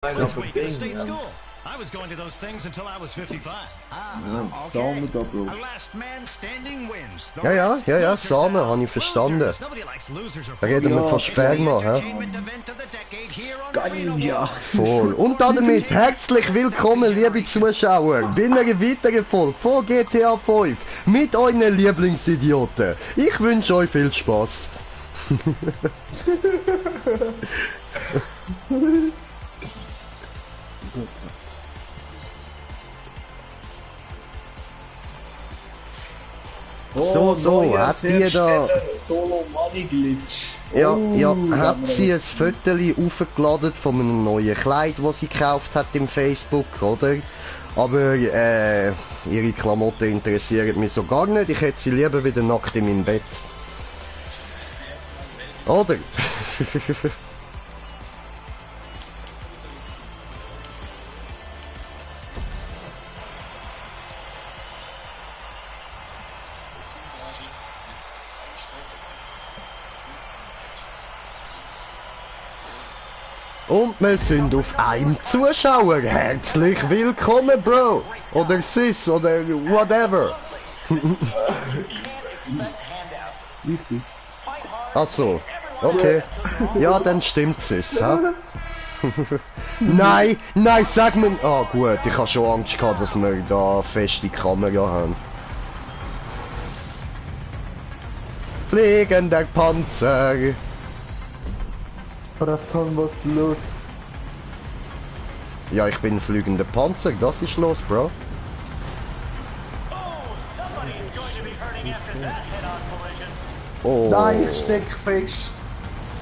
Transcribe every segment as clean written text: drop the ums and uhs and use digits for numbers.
Which week at a state school. I was going to those things until I was 55. Samen da, Bro. Ja, Samen, habe ich verstanden. Reden wir von Sperma, hä? Geil, ja. Voll. Und damit herzlich willkommen, liebe Zuschauer, bei einer weiteren Folge von GTA 5 mit euren Lieblingsidioten. Ich wünsche euch viel Spaß. So, hat die da... Solo Money Glitch. Ja, hat sie ein Foto aufgeladen von einem neuen Kleid, das sie gekauft hat im Facebook, oder? Aber, ihre Klamotten interessieren mich so gar nicht. Ich hätte sie lieber wieder nackt in meinem Bett. Oder? Und wir sind auf einem Zuschauer. Herzlich willkommen, Bro. Oder Sis, oder whatever. Richtig. Ach so, okay. Ja, dann stimmt Sis, ha? Nein, sag mir... Ah gut, ich habe schon Angst gehabt, dass wir da feste Kamera haben. Fliegender Panzer. Braton, was ist los? Ja, ich bin ein fliegender Panzer, das ist los, Bro. Oh. Nein, ich steck fest.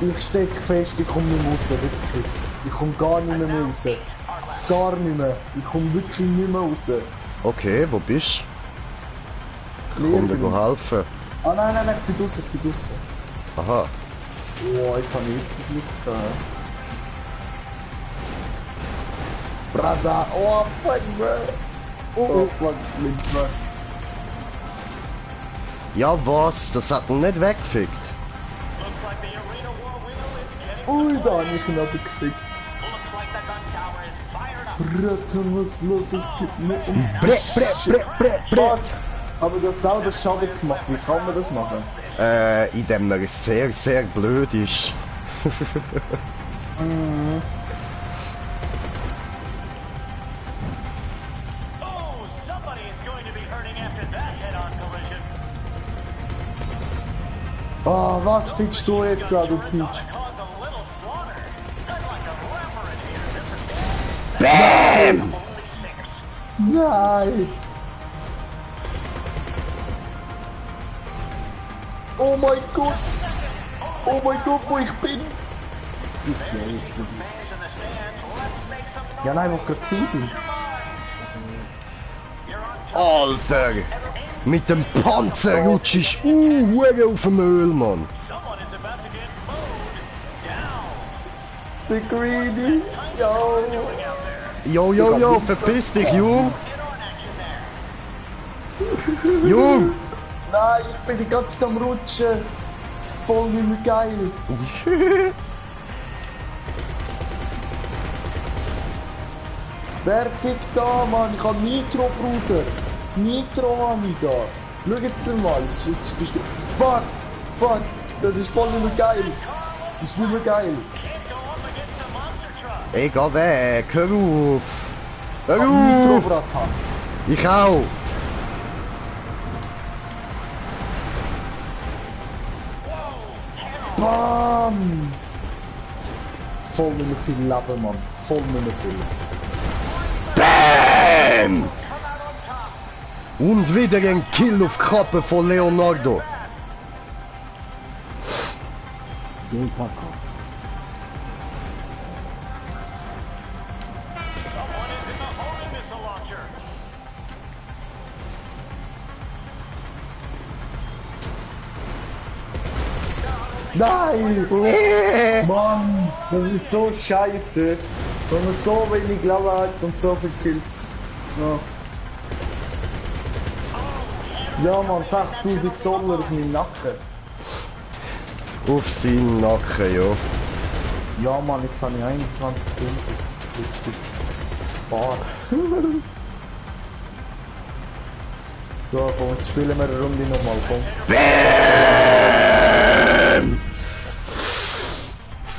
Ich komme nicht mehr raus, wirklich. Ich komme gar nicht mehr raus. Gar nicht mehr. Ich komme wirklich nicht mehr raus. Okay, wo bist du? Ich komme dir helfen. Ah nein, ich bin draussen. Aha. Oh, jetzt habe ich wirklich Glück. Brada, oh fuck, bro. Oh fuck, links weg. Ja was? Das hat ihn nicht weggefickt. Ui, da habe ich ihn aber gefickt. Braton, was ist los? Es gibt nicht ums Bre. Aber du hast selber Schaden gemacht. Wie kann man das machen? Indem er sehr, sehr blöd ist. Ah, was fickst du jetzt an, du Peach? BAM! Nein! Oh mein Gott! Oh mein Gott, wo ich bin! Ja nein, was gerade sehen. Alter! Mit dem Panzer rutschst du auf dem Öl, Mann! The Greedy! Yo! Jo, verpiss dich, Jung! Jung! Nein, ich bin die ganze Zeit am Rutschen! Voll nicht mehr geil! Wer fickt da, Mann? Ich hab Nitro, Bruder! Nitro habe ich da! Schau jetzt mal, jetzt bist du... Fuck! Das ist voll nicht mehr geil! Das ist nicht mehr geil! Ey, geh weg! Hör auf! Hör Nitro, auf! Bratan! Ich auch! Bam! Voll nicht mehr viel Leben, Mann. Voll nicht mehr viel. BAM! Und wieder ein Kill auf Kappe von Leonardo. Nein! Nee. Mann, das ist so scheiße. Wenn man so wenig Leben hat und so viel Kill. Ja Mann, $6.000 auf meinen Nacken. Auf seinen Nacken, ja. Ja Mann, jetzt habe ich 21.000. Lustig. Bar. So, komm, jetzt spielen wir eine Runde nochmal, komm.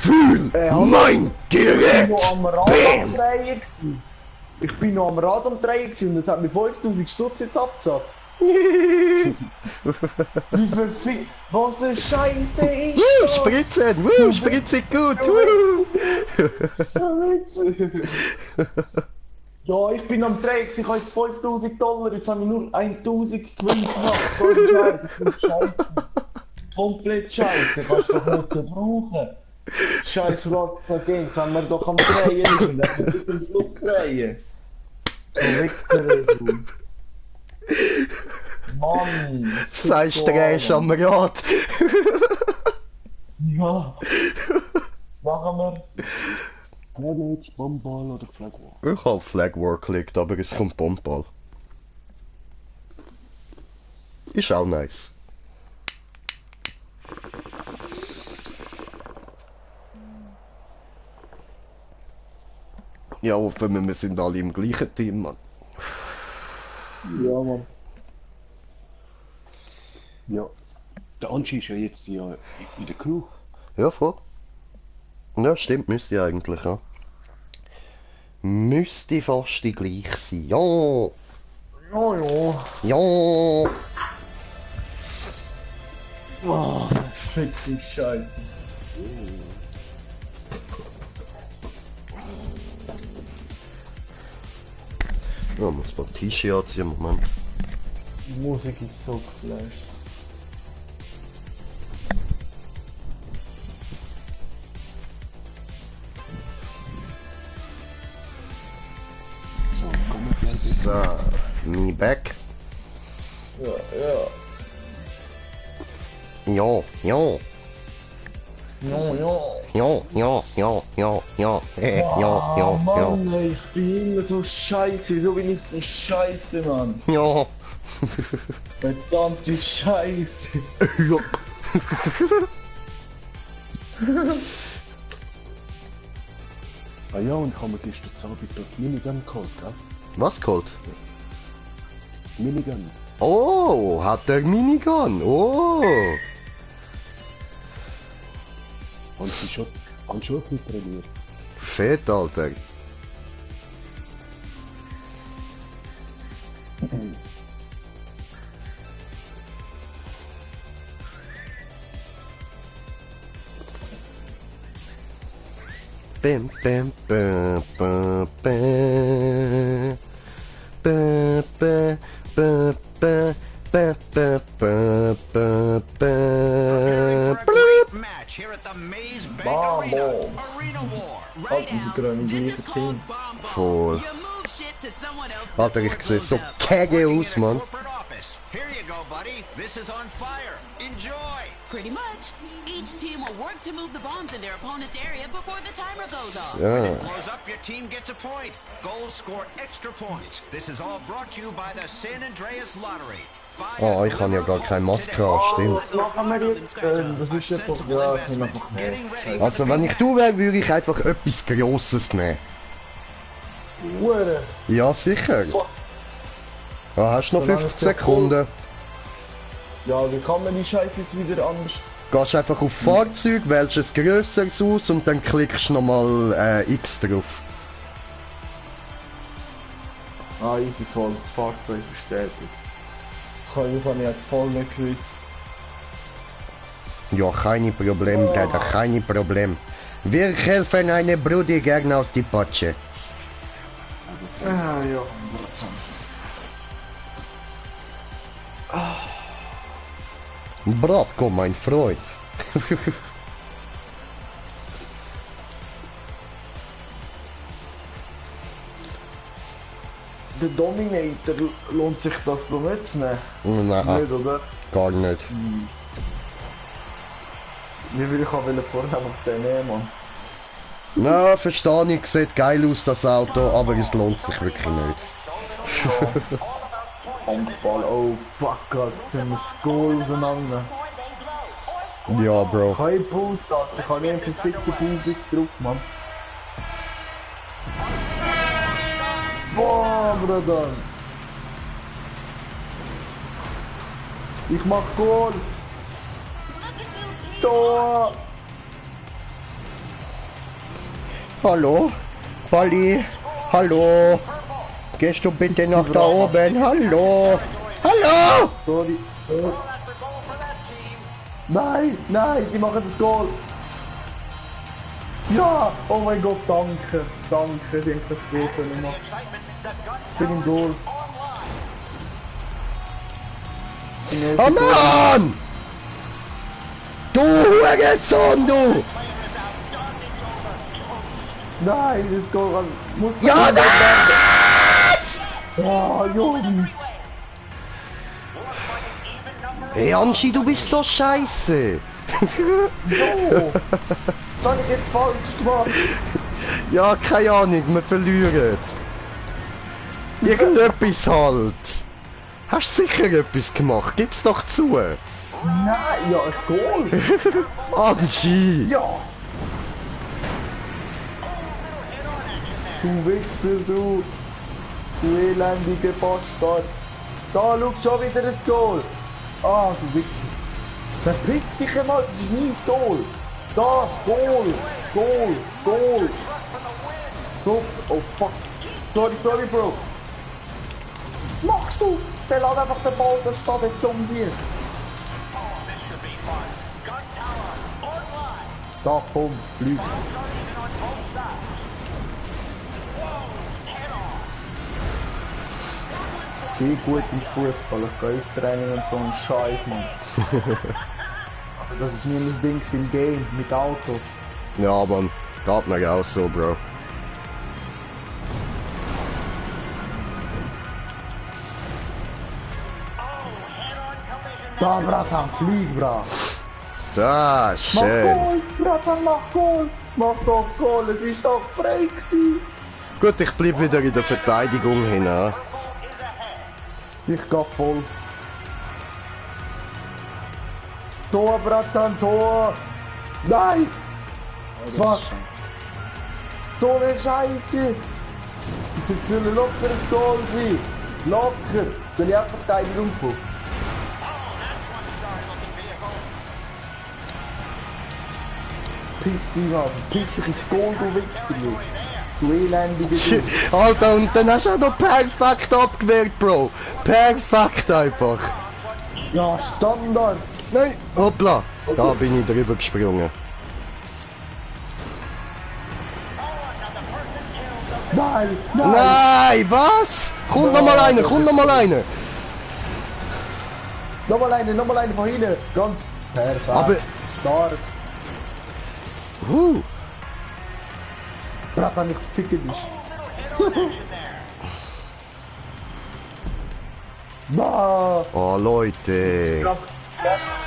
Fühl mein Gerät! Ich bin noch am Rad am Drehen gewesen und das hat mir 5000 Stutz jetzt abgezapft. Wie verfickt. Was eine Scheiße ist das? Spritzen! Spritzen gut! Ja, ich bin am Drehen gewesen, ich habe jetzt 5000 $, jetzt habe ich nur 1000 Gewinn gemacht. So ein Scheiß, ich bin scheiße. Komplett scheiße, kannst du doch nicht gebrauchen. Scheiß Rockstar Games, wenn wir doch am Drehen ist und dann bis zum Schluss drehen. So Wichser, du. Mann! Das heißt, drehst am Rad. Ja. Was machen wir? Grenade, Bombball oder Flag War? Ich habe Flag War geklickt, aber es kommt Bombball. Ist auch nice. Ja, hoffen wir sind alle im gleichen Team, Mann. Ja, Mann. Ja, der Anchi ist ja jetzt ja in der Crew. Ja, voll. Ja, stimmt, müsste eigentlich, ja. Müsste fast die gleich sein. Ja. Ja, ja. Ja. Oh, fick die Scheiße. Ja, muss mal ein T-Shirt anziehen, Moment. Die Musik ist so geflasht. So, me back. Ja, ja. Ja, ja. Ja, ja. Ja, ja, ja, ja, ja, ja, Mann, ey, ich bin immer so scheiße. Wieso bin ich so scheiße, Mann? ja. Verdammte Scheiße. Ja. Ah ja, und haben wir gestern Abend dort Minigun geholt, gell? Was geholt? Minigun. Oh, hat der Minigun. Oh. Und sie schon, haben schon ein bisschen trainiert. Fett, Alter. Bam, bam, bam, bam, bam. Bam, bam, bam, bam, bam, bam, bam, bam, Preparing bam. for a great match here at the Maze Bank Bomb Arena. ball. Arena War. Halt, wir sind gerade im gleichen Team. Voll. Alter, ich sehe so kacke Working aus, in a Mann. corporate office. Here you go, buddy. This is on fire. Enjoy. Pretty much. Each team will work to move the bombs in their opponent's area before the timer goes off. Ja. Blows up, your team gets a point. Goals score extra points. This is all brought to you by the San Andreas Lottery. Oh, ich habe ja gar keine Maske an, stimmt. Was machen wir jetzt? Das ist jetzt doch, ja, ich nehme einfach nicht. Also, wenn ich du wäre, würde ich einfach etwas Grosses nehmen. Hure. Ja, sicher. Ja, hast noch 50 Sekunden. Ja, wie kann man die Scheiße jetzt wieder anders? Gehst einfach auf Fahrzeug, wählst ein grösseres aus und dann klickst du nochmal X drauf. Ah, easy voll. Fahrzeug bestätigt. Das habe ich jetzt voll nicht gewusst. Ja, keine Problem, Dada, keine Problem. Wir helfen einem Bruder gerne aus die Patsche. Ah, ja. Bratko, mein Freund. Der Dominator, lohnt sich das so nicht zu nehmen? Nein, Nicht, oder? gar nicht. Wie würde ich auch vorher noch den nehmen, Mann? Na, verstehe ich, sieht geil aus, das Auto, aber es lohnt sich wirklich nicht. Anfall, oh fuck, Gott, jetzt haben wir das Goal auseinander. Ja, Bro. Kein Boost, Alter, ich habe nie einen verfickten Boost jetzt drauf, Mann. Boah, Bruder. Ich mach Goal. Tor. Hallo? Polly? Hallo? Gehst du bitte noch da oben? Hallo? Hallo? Sorry. Nein, nein, die machen das Goal. Ja, oh mein Gott, danke. Danke, die haben das Goal können machen. Ich bin im Goal. Oh Mann! Du Hurensohn, du! Nein, das Goal muss man... Ja, das! Oh, Jungs. Hey, Anschi, du bist so scheiße! So. Was habe ich jetzt falsch gemacht? Ja, keine Ahnung, wir verlieren. Irgendetwas halt. Hast du sicher etwas gemacht? Gib's doch zu. Nein, ja, ein Goal. Angie! Ja. Du Wichser, du. Du elendiger Bastard. Da, schau schon wieder ein Goal. Ah, du Wichser. Verpiss dich einmal, das ist mein Goal. Da, Goal. Goal. Goal. So, oh fuck. Sorry, sorry, Bro. Was machst du? Der lässt einfach den Ball, der steht nicht um sie. Da, komm, flieg. Ich bin gut im Fußball, ich gehe ins Training und so ein Scheiß, Mann. Aber das ist nie mein Ding im Game, mit Autos. Ja, Mann, geht mir auch so, Bro. Da, Bratan, flieg, bra. So, Mach schön. Goal, Bratan, mach Goal. Mach doch Goal, es ist doch frei gewesen. Gut, ich bleib wieder in der Verteidigung hin. Ich geh voll. Tor, Bratan, Tor. Nein! Fuck! So eine Scheiße! Sie sollen locker ein Goal sein! Locker! Soll ich einfach Verteidigung kommen? Piss dich an! Piss dich ins Goal, du Wichser! Du elendige Du! Alter, und dann hast du auch noch perfekt abgewehrt, Bro. Perfekt einfach. Ja, Standard! Nein, hoppla. Da bin ich drüber gesprungen. Nein! Nein! Nein, was? Kommt noch mal einer, kommt noch mal einer. Nochmal eine von hinten! Ganz perfekt! Aber- Stark! Bratan, ich ficke dich! Bah! Oh, Leute.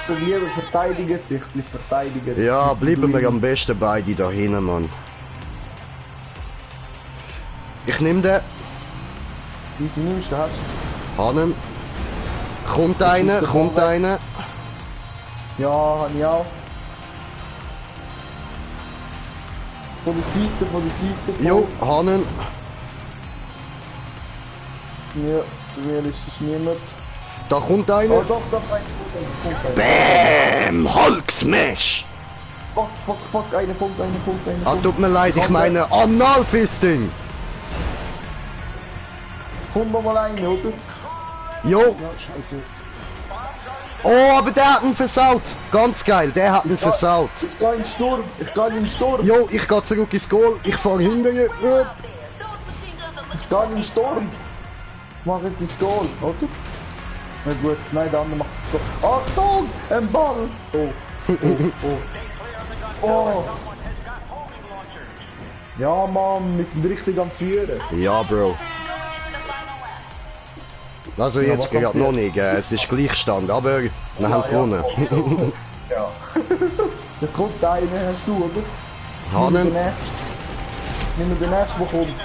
So lieber Verteidiger, sichtlich Verteidiger. Ja, bleiben wir am besten beide da hinten, Mann. Ich nehm den. Wie sie nimmst, du hast. Hanen. Kommt einer, der kommt Ball weg. einer. Ja, hab ich auch. Von der Seite, von der Seite. Jo, Hanen. Ja, bei mir ist es niemand. Da kommt Oh einer. doch, da kommt einer. Bam! Hulk Smash! Fuck, fuck, fuck, einer kommt. Ah, tut mir leid, ich meine Analfisting! Kommt noch mal einer, oder? Jo! Ja, scheiße. Oh, aber der hat ihn versaut! Ganz geil, der hat ihn versaut! Ich geh in den Sturm, Jo, ich geh zurück ins Goal, ich fahr hinter dir. Ich geh in den Sturm. Mach jetzt das Goal, oder? Na gut, nein, der andere macht das Goal. Achtung, ein Ball! Oh. Ja, Mann, wir sind richtig am Führen. Ja, Bro. Also Ja, jetzt was haben gerade Sie noch jetzt? nicht, es ist Gleichstand, aber wir haben gewonnen. Ja. Jetzt kommt einer, hast du, oder? Hanen. Nimm mir den nächsten, der kommt.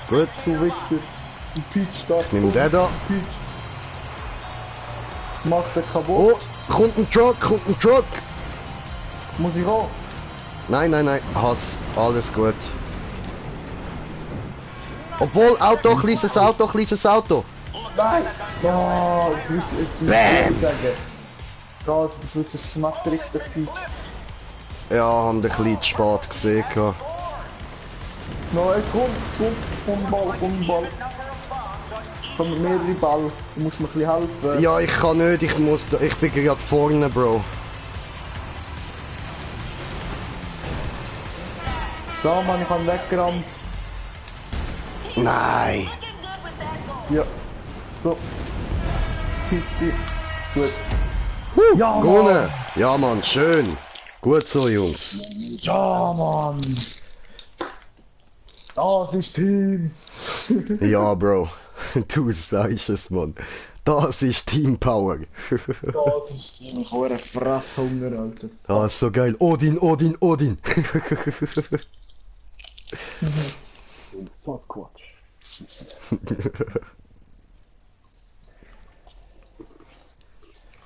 Gut, Du Wichser. Ein Peach da. nimm den da. Peach. Das macht er Oh, kaputt. kommt ein Truck. Muss ich auch? Nein, Hass, alles gut. Obwohl, Auto, kleines Auto, kleines Auto. Nein! Oh, jetzt will ich Bam! sagen. Da, das wird so schmatt richtig gut. Ja, haben ein bisschen zu spät gesehen. No, jetzt kommt, komm Ball. Kommen mehrere Ball, du musst mir ein bisschen helfen. Ja, ich kann nicht, ich bin gerade vorne, Bro. Da, Mann, ich habe weggerannt. Nein. Ja. So. Kiste. Gut. Ja, Gewonnen. Ja, Mann, schön. Gut so, Jungs. Ja, Mann. Das ist Team. Ja, Bro. Du sagst es, Mann. Das ist Team Power. Das ist Team. Ich habe einen Fresshunger, Alter. Das ist so geil. Odin, Odin, Odin. Sasquatch.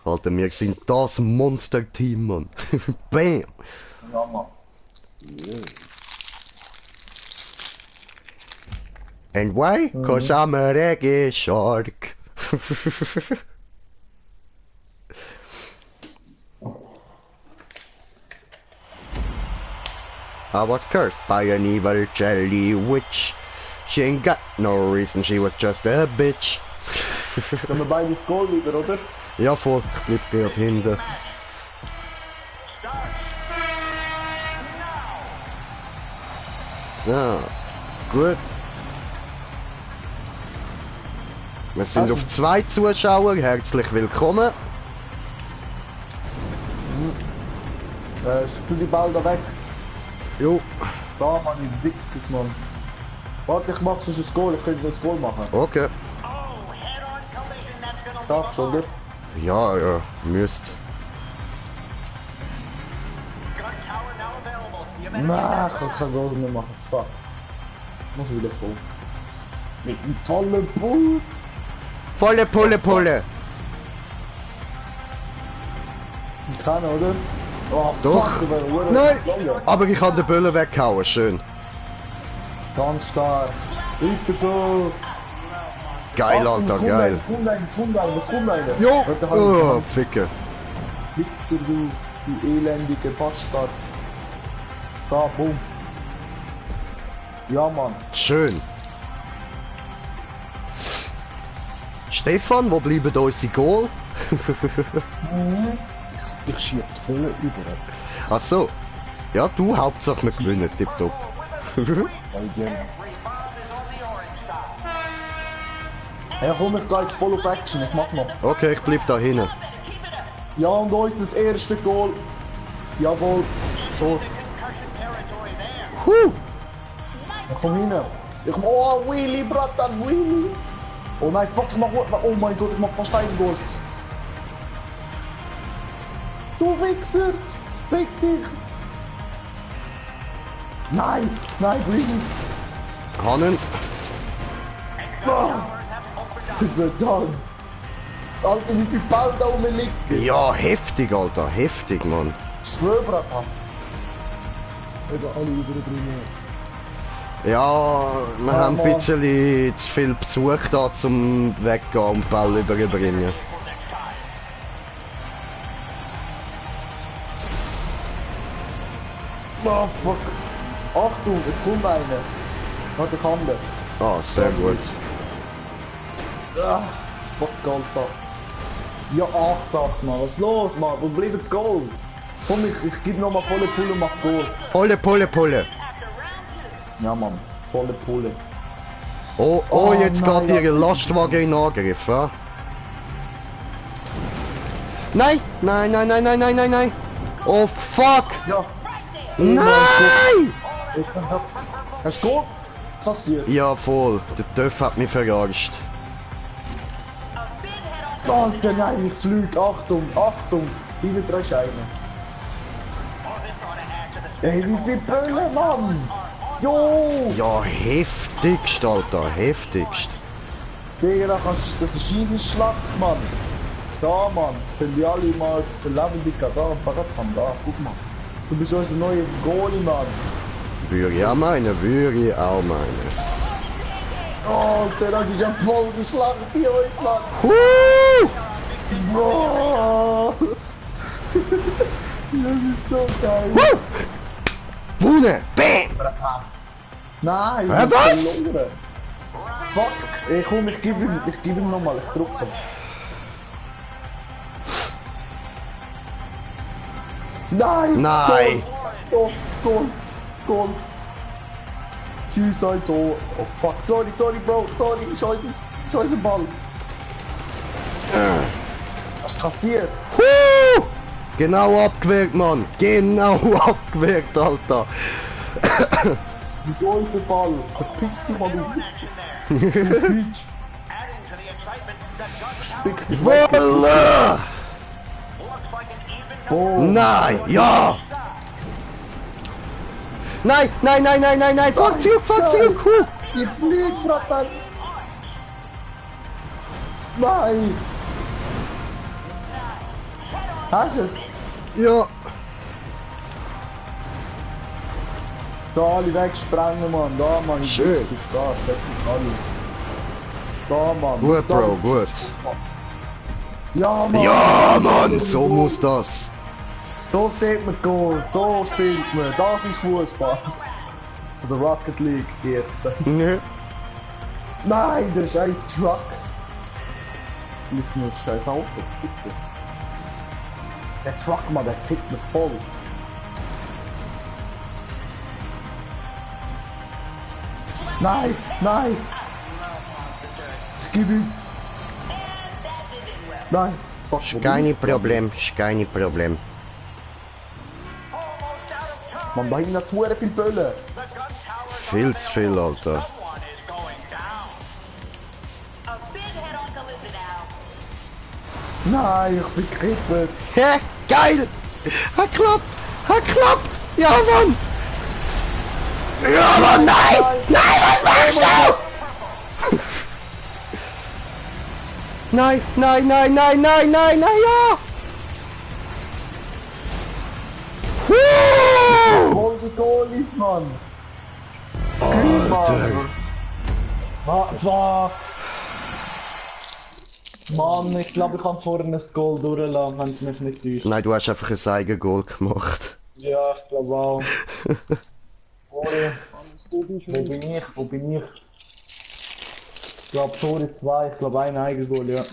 Alter, wir sind das Monster-Team, Mann. Bam. Ja, Mann. And why? Cause I'm a reggae shark. I was cursed by an evil jelly witch. She ain't got no reason, she was just a bitch. Können wir beide das Goal wieder, oder? Ja, voll, ich bleib gerade hinten. So, gut. Wir sind auf 2 Zuschauer, herzlich willkommen. Spiel die Ball da weg. Jo, Da, Mann, ich wichs es, Mann. Warte, ich mach sonst ein Goal, ich könnte das Goal machen. okay. Schaff schon, gell? Ja, ja, müsst. Nein, ich kann kein Goal mehr machen. Fuck. Muss wieder kommen. Mit dem vollen Bull. Volle Pulle, Pulle. Ich kann, oder? Oh, Doch. fuck, wir werden Nein, lange. aber ich habe den Böllen weggehauen, schön. Ganz stark. Weiter so. Geil, Achtung, Alter, geil. Jetzt kommt einer, jetzt kommt einer. Jo, Warte, oh, Ficke. Wichser, du elendige Bastard. Da, boom. Ja, Mann. Schön. Stefan, wo bleiben unsere Goal? Ich schieb die Hölle über. Ach so. Ja, du, Hauptsache wir gewinnen, tipptopp. Weil die Ja, komm, ich geh jetzt voll auf Action, ich mach noch. Okay, ich bleib da hinten. Ja, und uns das erste Goal. Jawohl. So, Huh. ich komm rein. Ich mach, oh, Willy, Bratan, Willy. Oh nein, fuck, ich mach, oh mein Gott, ich mach fast ein Goal. Du Wichser! Fick dich! Nein! Nein, Willy! Hannen. Verdammt! Alter, wie viel Ball da rumliegt! Ja, heftig, Alter, heftig, Mann. Schwörbratan! eben alle überbringen. Ja, wir haben ein Mann. bisschen zu viel Besuch da zum Weggehen und den Ball überbringen. Oh fuck! Achtung, es kommt einer! Warte, kann der! Ah, sehr gut. Ah, fuck, Alter! Ja, 8, Mann, was ist los, Mann? Wo bleiben die Goals? Komm, ich geb nochmal volle Pulle und mach Goal! Volle Pulle, Pulle. Ja, Mann, volle Pulle! Oh, Oh, jetzt nein, geht ihr ja. Lastwagen in Angriff, ja? Nein, nein, nein, nein, nein, nein, nein, nein. Oh, fuck. Ja! Nein! Hast du Goal kassiert? Ja, voll. Der Töff hat mich verarscht. Alter, nein, ich flüg! Achtung, Achtung! Hinten dran ist einer! Ey, wie viel Bölle, Mann! Jo! Ja, heftigst, Alter, heftigst. Digga, das ist ein Schießenschlag, Mann! Da, Mann! Können die alle mal verleben, Digga, da, Baratam, da, guck mal! Du bist unser neuer Goalie, Mann! Würde ich auch meinen, würde ich auch meinen. Alter, das ist ja voll der Schlag bei euch, Mann. Bro. Das ist so geil. Wune! Bam! Nein, Hä, ich was? hab verloren. Fuck. Ey, komm, ich gebe ihm nochmal, ich drücke. Nein! Nein! Goal! Tschüss, ein Tor! Oh fuck, sorry, Bro, sorry, scheiße Ball! Was ist kassiert? Genau abgewehrt, Mann! Genau abgewehrt, Alter! Mit unser Ball! Verpiss dich mal, du Wichser! Du Bitch! Spick dich weg! Voila! Oh! Nein! Ja! Nein! Fahr zurück! Ich flieg grad an! Nein! Hast du es? Ja! Da alle wegsprengen, Mann! Da, Mann! Ich Schön. Wichser, da! Steck mich alle! Da, Mann! Gut, Da. Bro, gut! Ja, Mann! Ja, Mann! So muss das! So steht man Goal, so spielt man, das ist Fußball. Oder Rocket League, eher gesagt. Nö. Nein, der scheiß Truck. Jetzt nur das scheiß Auto, fick dich. Der Truck, Mann, der fickt mich voll. Nein! Ich gebe ihm. Nein! Fuck, wo bin Keine ich? Problem. Mann, da hinten hat's sehr viel Böllen. Viel zu viel, Alter. Nein, ich bin gekriegt. Hä? Geil! Hat klappt! Ja, Mann! Ja, Mann, nein! Nein, was machst du? Nein, ja! Voll die Goalies, Mann! Scream, Mann! Fuck! Mann, ich glaube, ich kann vorhin ein Goal durchlassen, wenn es mich nicht täuscht. Nein, du hast einfach ein Eigengoal gemacht. Ja, ich glaube auch. Sorry. Wo bin ich? Ich glaube, Tore 2, ich glaube ein Eigengoal, ja.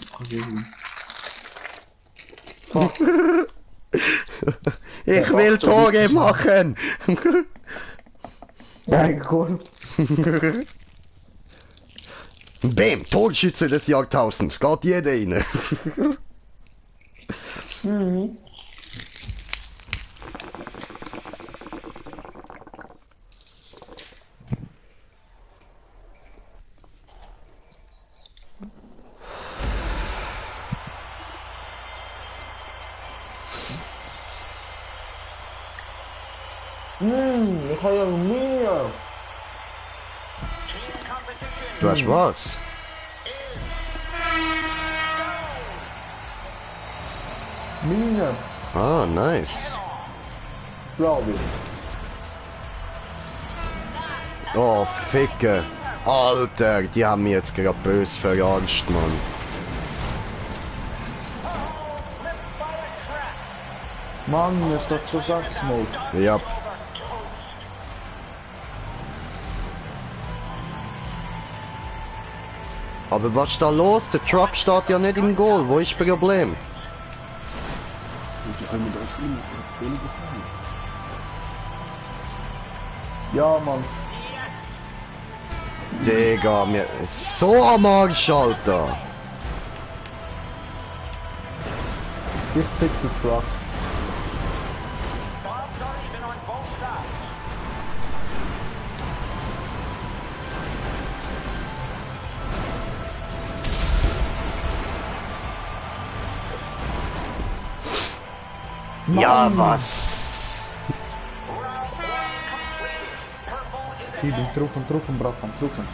Fuck. Ich will Tore machen! Eigengoal. Bam! Torschütze des Jahrtausends! Geht jeder rein! Ich habe ja mehr. Du hast was? Mine, Ah, nice. glaube ich. Oh, Ficke. Alter, die haben mich jetzt gerade böse verarscht, Mann. Mann, ist doch schon Sachsmode. Ja. Aber was ist da los? Der Truck steht ja nicht im Goal. Wo ist das Problem? Und die können das in weniger fahren. Ja, Mann. Digga, mir ist so am Arsch, Alter. Ich fick den Truck. Ja, was? Ich bin drucken, Bratan, drucken.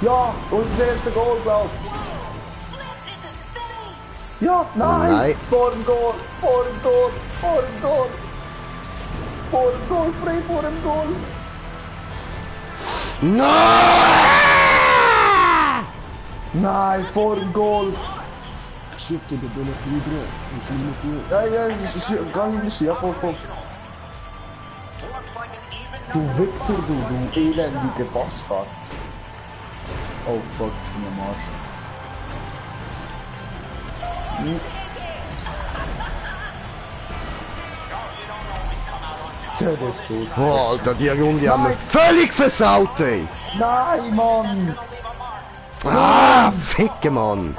Ja, unser erster Goal, glaub ich. Ja, nein! Nein. Vor dem Goal! Vor dem Goal! Vor dem Goal! Vor dem Goal! Frei vor dem Goal! Nein! Nein, vor dem Goal! Schicke den Ball wieder. Ich will nicht gut. Ja, ja, das ist gar nicht ja, voll. Du Wichser, du elendiger Bastard. Oh fuck, ich bin am Arsch. Tja, der ist tot. Oh, Alter, die Runde haben wir völlig versaut, ey! Nein, Mann! Ah, ficke, Mann!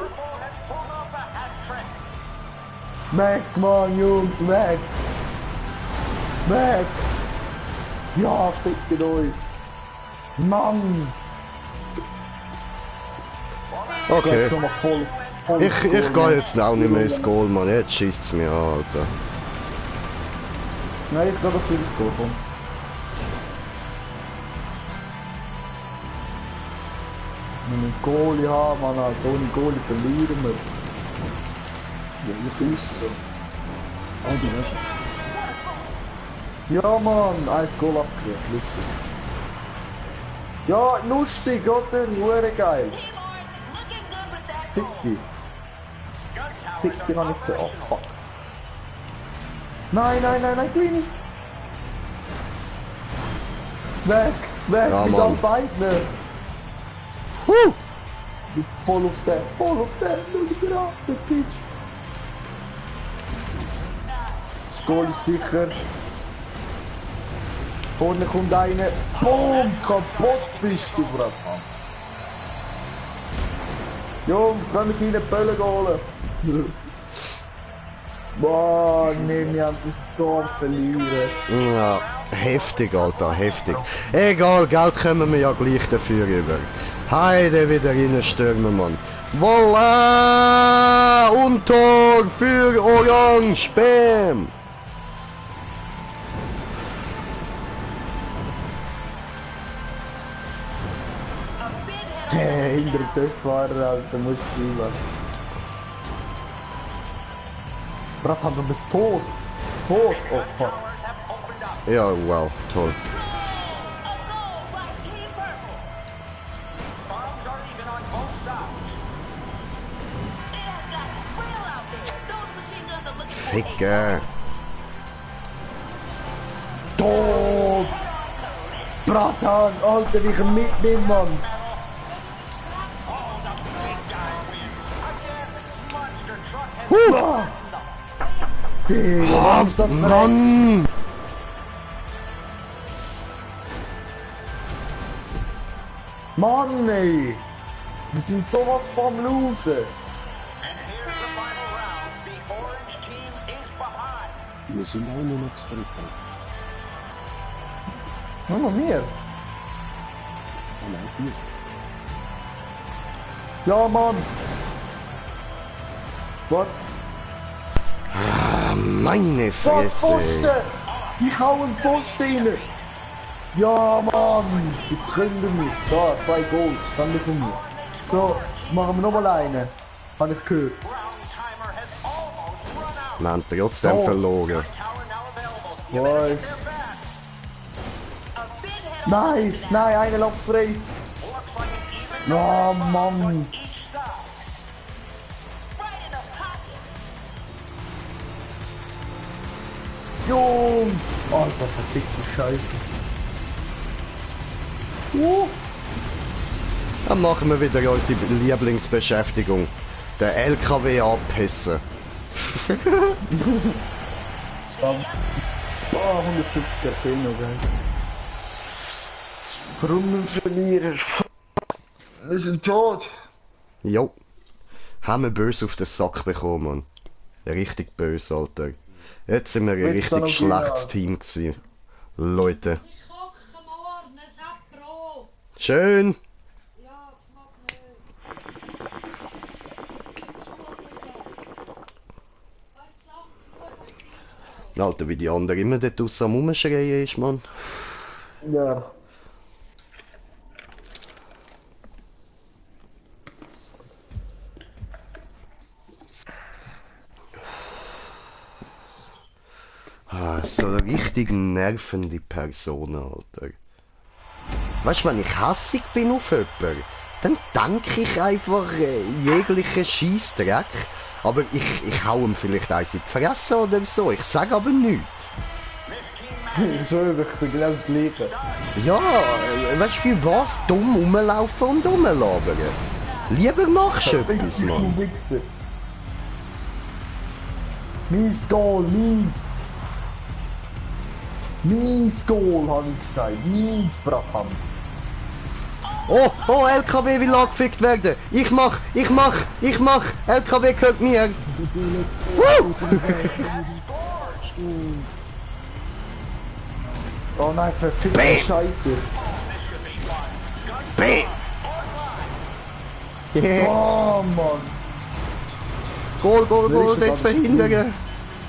Weg, Mann, Jungs, weg! Weg! Ja, fickt euch! Mann! Okay. Jetzt nochmal voll Ich gehe jetzt auch nicht mehr ins Goal, Mann. Jetzt schießt es mir an, Alter. Nein, ich glaube, dass wir ins Goal kommen. Wenn wir einen Goalie haben, Mann, Alter, ohne Goalie verlieren wir. Ja, das ist so. Ah, die Wäsche. Ja, Mann, 1 Goal abgekriegt, lustig. Ja, lustig, oder? Hure geil. Fick dich. Fick dich noch nicht so. Oh, fuck. Nein, Greenie. Weg, Ja, mit Mann. allen beiden. Mit voll auf den. Schau dir an, der Pitch. Das Goal ist sicher. Vorne kommt einer. Boom, kaputt bist du, Bratan. Jungs, können wir viele Bälle holen? Boah, nee, wir haben das so am Verlieren. Ja, heftig, Alter, heftig. Egal, Geld kommen wir ja gleich dafür über. Heide wieder reinstürmen, Mann. Voilà! Und Tor für Orange, Bam! Hinter dem Töpfwahrer, Alter, muss sein, Mann. Bratan, du bist tot. Tot? Oh, fuck. Ja, wow, toll. Ficker. Tot! Bratan, Alter, wie ich ihn mitnehme, Mann. Ah. Digga, was ist das für ein... Mann! Mann, ey! Wir sind sowas vom Losen! Wir sind auch nur noch das Dritte. Nur noch mir? Ah, nein, 4. Ja, Mann! Was? Ah, meine Was, Fresse! Pfosten? Ich hau einen Pfosten rein! Ja, Mann! Jetzt können wir mich. Da, 2 Goals. Stand von mir. So, jetzt machen wir nochmal einen. Hab ich gehört. Wir haben trotzdem Oh. verloren. Was? Nein, einer läuft frei. Ja, Mann. Jungs! Alter, verfickte Scheiße. Dann machen wir wieder unsere Lieblingsbeschäftigung. Der LKW abpissen. Stammt. Oh, 150er Kill noch, geil. Warum verlieren? Wir sind tot. Jo. Haben wir böse auf den Sack bekommen, Mann. Richtig böse, Alter. Jetzt sind wir ein Willst du richtig noch schlechtes gehen? Team gewesen. Leute. Ich koche morgen ein Brot. Schön. Ja, ich mag nicht. Alter, wie die andere immer dort draussen am Rumschreien ist, Mann. Ja. Ah, so eine richtig nervende Person, Alter. weißt du, wenn ich hässig bin auf jemanden, dann denke ich einfach jeglichen Scheissdreck. Aber ich hau ihm vielleicht eins in die Fresse oder so, ich sag aber nichts. Ich schwöre, ich bin genau das Gleiche. Ja, weißt du, für was? Dumm rumlaufen und rumlabern. Lieber machst du etwas, Du Mann. Wichser. Mies Goal, mies. Mies Goal, habe ich gesagt. Mies, Bratan. Oh, LKW will angefickt werden. Ich mach. LKW gehört mir. Woo! Oh nein, verfickte Bam. Scheiße. Bam! Yeah. Oh Mann. Goal, Wer ist das dort alles verhindern.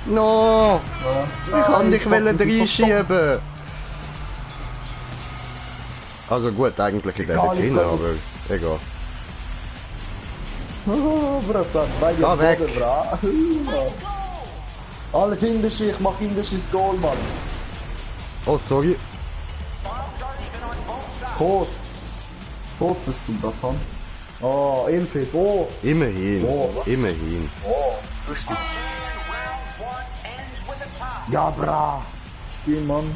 No! Ja. Ich kann Nein, dich fuck, ich bin so reinschieben. Also gut, eigentlich in Egal, der ich drin, kann aber egal. Oh, Bratan, weil Geh weg. bra. Alles indische, ich mach indisches Goal, Mann. Oh, sorry. Tot. Tot bist du, Bratan. Oh, 11. Oh, Immerhin. Oh, was? Immerhin. oh, richtig. Ja, bra. Stehen, Mann.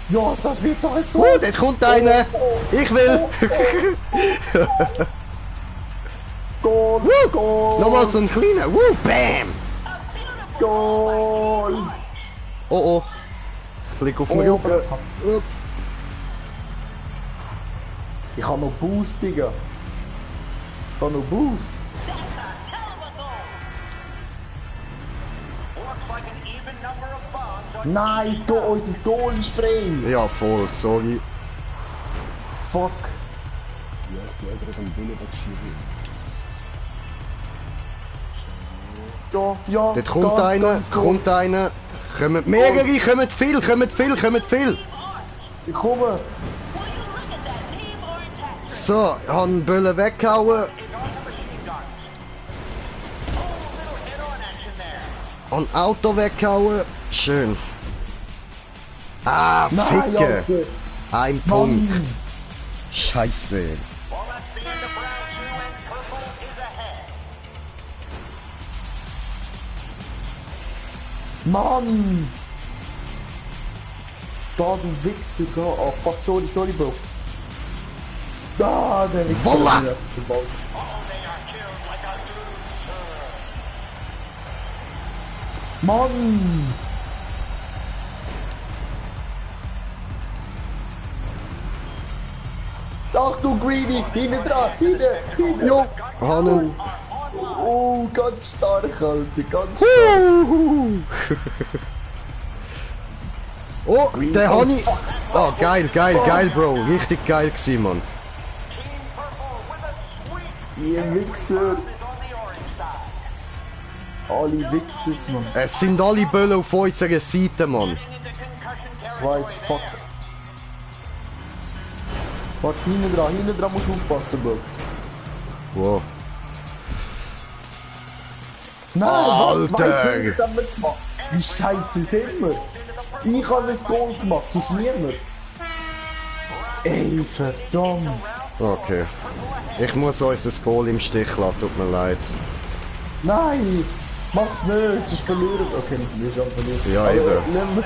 Ja, das wird doch jetzt gut. Dort kommt einer. Ich will. Goal, Goal. Nochmal so ein kleiner. Bam! Goal. Oh. Klick auf den Oh, Rücken. Bratan. Ich habe noch Boost, Digga. Ich habe noch Boost. Nein, unser Goal ist frei. Ja, voll, sorry. Fuck. Ja, ich bin gerade am Bullen wegschieben. Ja, ja. Dort kommt einer. Kommen mehrere, kommen viel. Ich komme. So, han Böllen weggehauen. Han Auto weggehauen. Schön. Ah, Nein, Ficke. Alter. Ein Punkt. Mann. Scheiße. Mann. Da, du Wichser, da. Oh, fuck, sorry, Bro. Da, der Wichser. Voila. Mann. Ach du Greedy, hinten dran, hinten. Jo, Hannen. Oh, ganz stark, Alter, ganz stark. Oh, der Hani. Oh, geil, Bro. Richtig geil gewesen, Mann. Ihr Wichser. Alle Wichsers, Mann. Es sind alle Böllen auf unserer Seite, Mann. Ich weiss, fuck. Warte, hinten dran musst du aufpassen, Bro. Wow. Nein, was? 2 Alter. Punkte haben wir gemacht. Wie scheiße sind wir? Ich habe ein Goal gemacht, sonst niemand. Ey, verdammt. Okay. Ich muss unser Goal im Stich lassen, tut mir leid. Nein, mach's nicht, sonst verlieren wir. Okay, wir sind schon verlieren. Ja, aber eben. lassen wir's.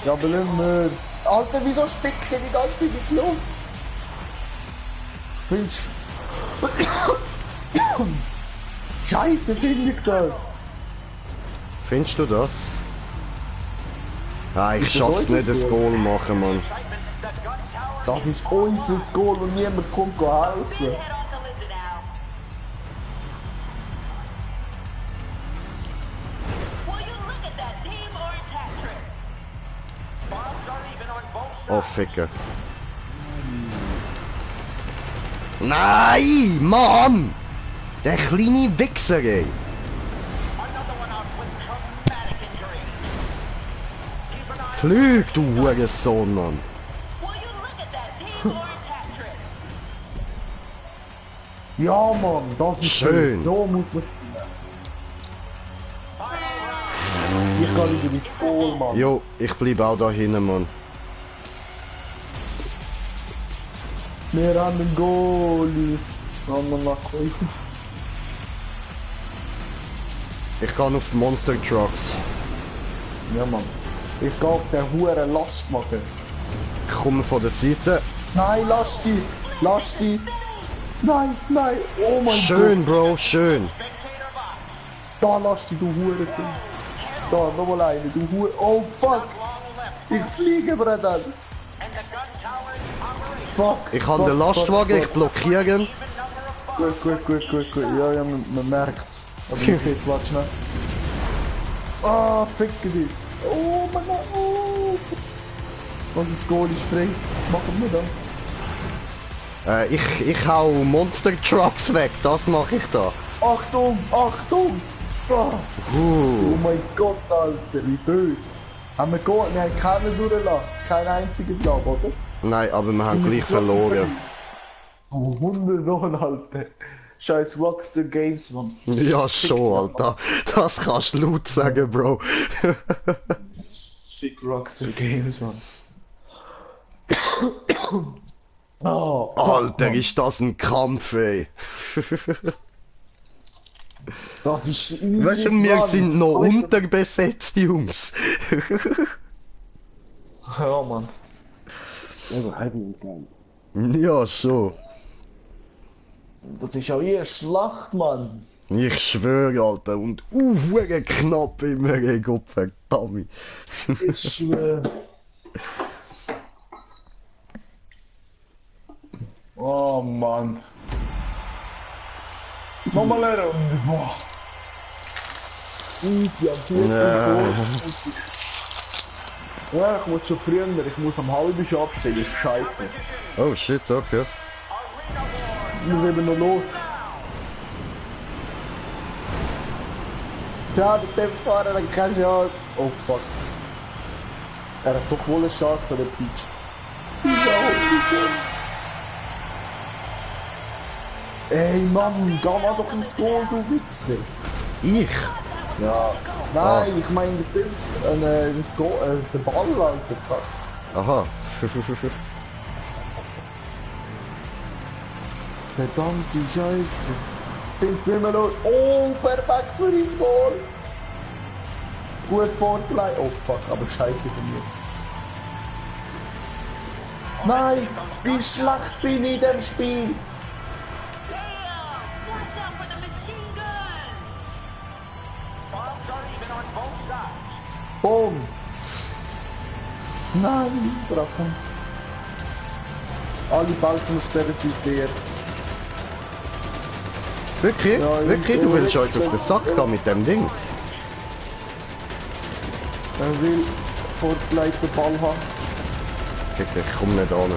Ja, aber lassen wir's. Alter, wieso spickt ihr die ganze Zeit in die Luft? Findest Scheiße, finde ich das. Findest du das? Ah, ich Ist das schaff's nicht, unser das Goal? Goal machen, Mann. Das ist unser Goal und niemand kommt helfen. Oh, Ficker. Nein, Mann! Der kleine Wichser, ey. Flüg, du Hurensohn, Mann. Ja, Mann, das ist Schön. So muss man spielen. Ich kann über die Goal, Mann. Jo, ich bleib auch da hinten, Mann. Wir haben einen Goalie. Ich kann auf Monster Trucks. Ja, Mann. Ich gehe auf den huren Lastwagen. Ich komme von der Seite. Nein, lass die! Lass die! Nein, nein! Oh mein Schön, Bro, schön. Gott! Da lass die, du Hurenkind! Da, nochmal eine, du Huren... Oh fuck! Ich fliege, Bruder! Fuck! Ich habe den Lastwagen, ich blockiere ihn. Gut. Ja, ja, man merkt's. Aber ich seh's, warte schnell. Ah, ficke dich! Oh mein Gott! Oh. Unser Goalie springt. Was machen wir da? Ich hau Monster Trucks weg, das mache ich da. Achtung! Achtung! Oh mein Gott, Alter, wie böse! Haben wir Goal? Wir haben keinen durchgelassen. Keinen einzigen Job, oder? Nein, aber wir haben gleich verloren. Oh, Hundesohn, Alter. Scheiß Rockstar Games, Mann. Ja, schon, Alter. Das kannst du laut sagen, Bro. Fick Rockstar Games, Mann. Oh, Alter, Mann. ist das ein Kampf, ey. Das ist easy, Weißt du, wir Mann. sind noch Alter. unterbesetzt, Jungs. Ja, Mann. Aber heavy und geil. Ja, schon. Das ist auch hier eine Schlacht, Mann. Ich schwöre, Alter. Und hure knapp immer, ey, Gott verdammt. Ich schwöre. Oh Mann. Nochmal eine Runde. Boah. Easy, am vierten Ja. Easy. Ja, ich muss schon früher, ich muss am halben schon abstellen, ist scheiße. Oh shit, okay. Wir leben noch los. Ja, der Fahrer hat keine Chance. Oh fuck. Er hat doch wohl eine Chance für den Peach. Ey Mann, geh mal doch ins Goal, du Wichser. Ich? Ja. Nein, ich meine ins Goal, der Ball, Alter. Fuck. Aha. Verdammte Scheiße. Bin's nicht mehr los. Oh, perfekt für ins Goal. Gut vorgelegt. Oh fuck, aber Scheiße von mir. Nein, wie schlecht bin ich in dem Spiel. Damn! Watch out for the machine guns! Bombs are even on both sides. Boom. Nein, Braten. Alle Balken auf dieser Seite her. Wirklich? Ja, Wirklich? Du willst uns auf den Sack gehen mit dem Ding? Er will vorgelegten Ball haben. Ich komm nicht an.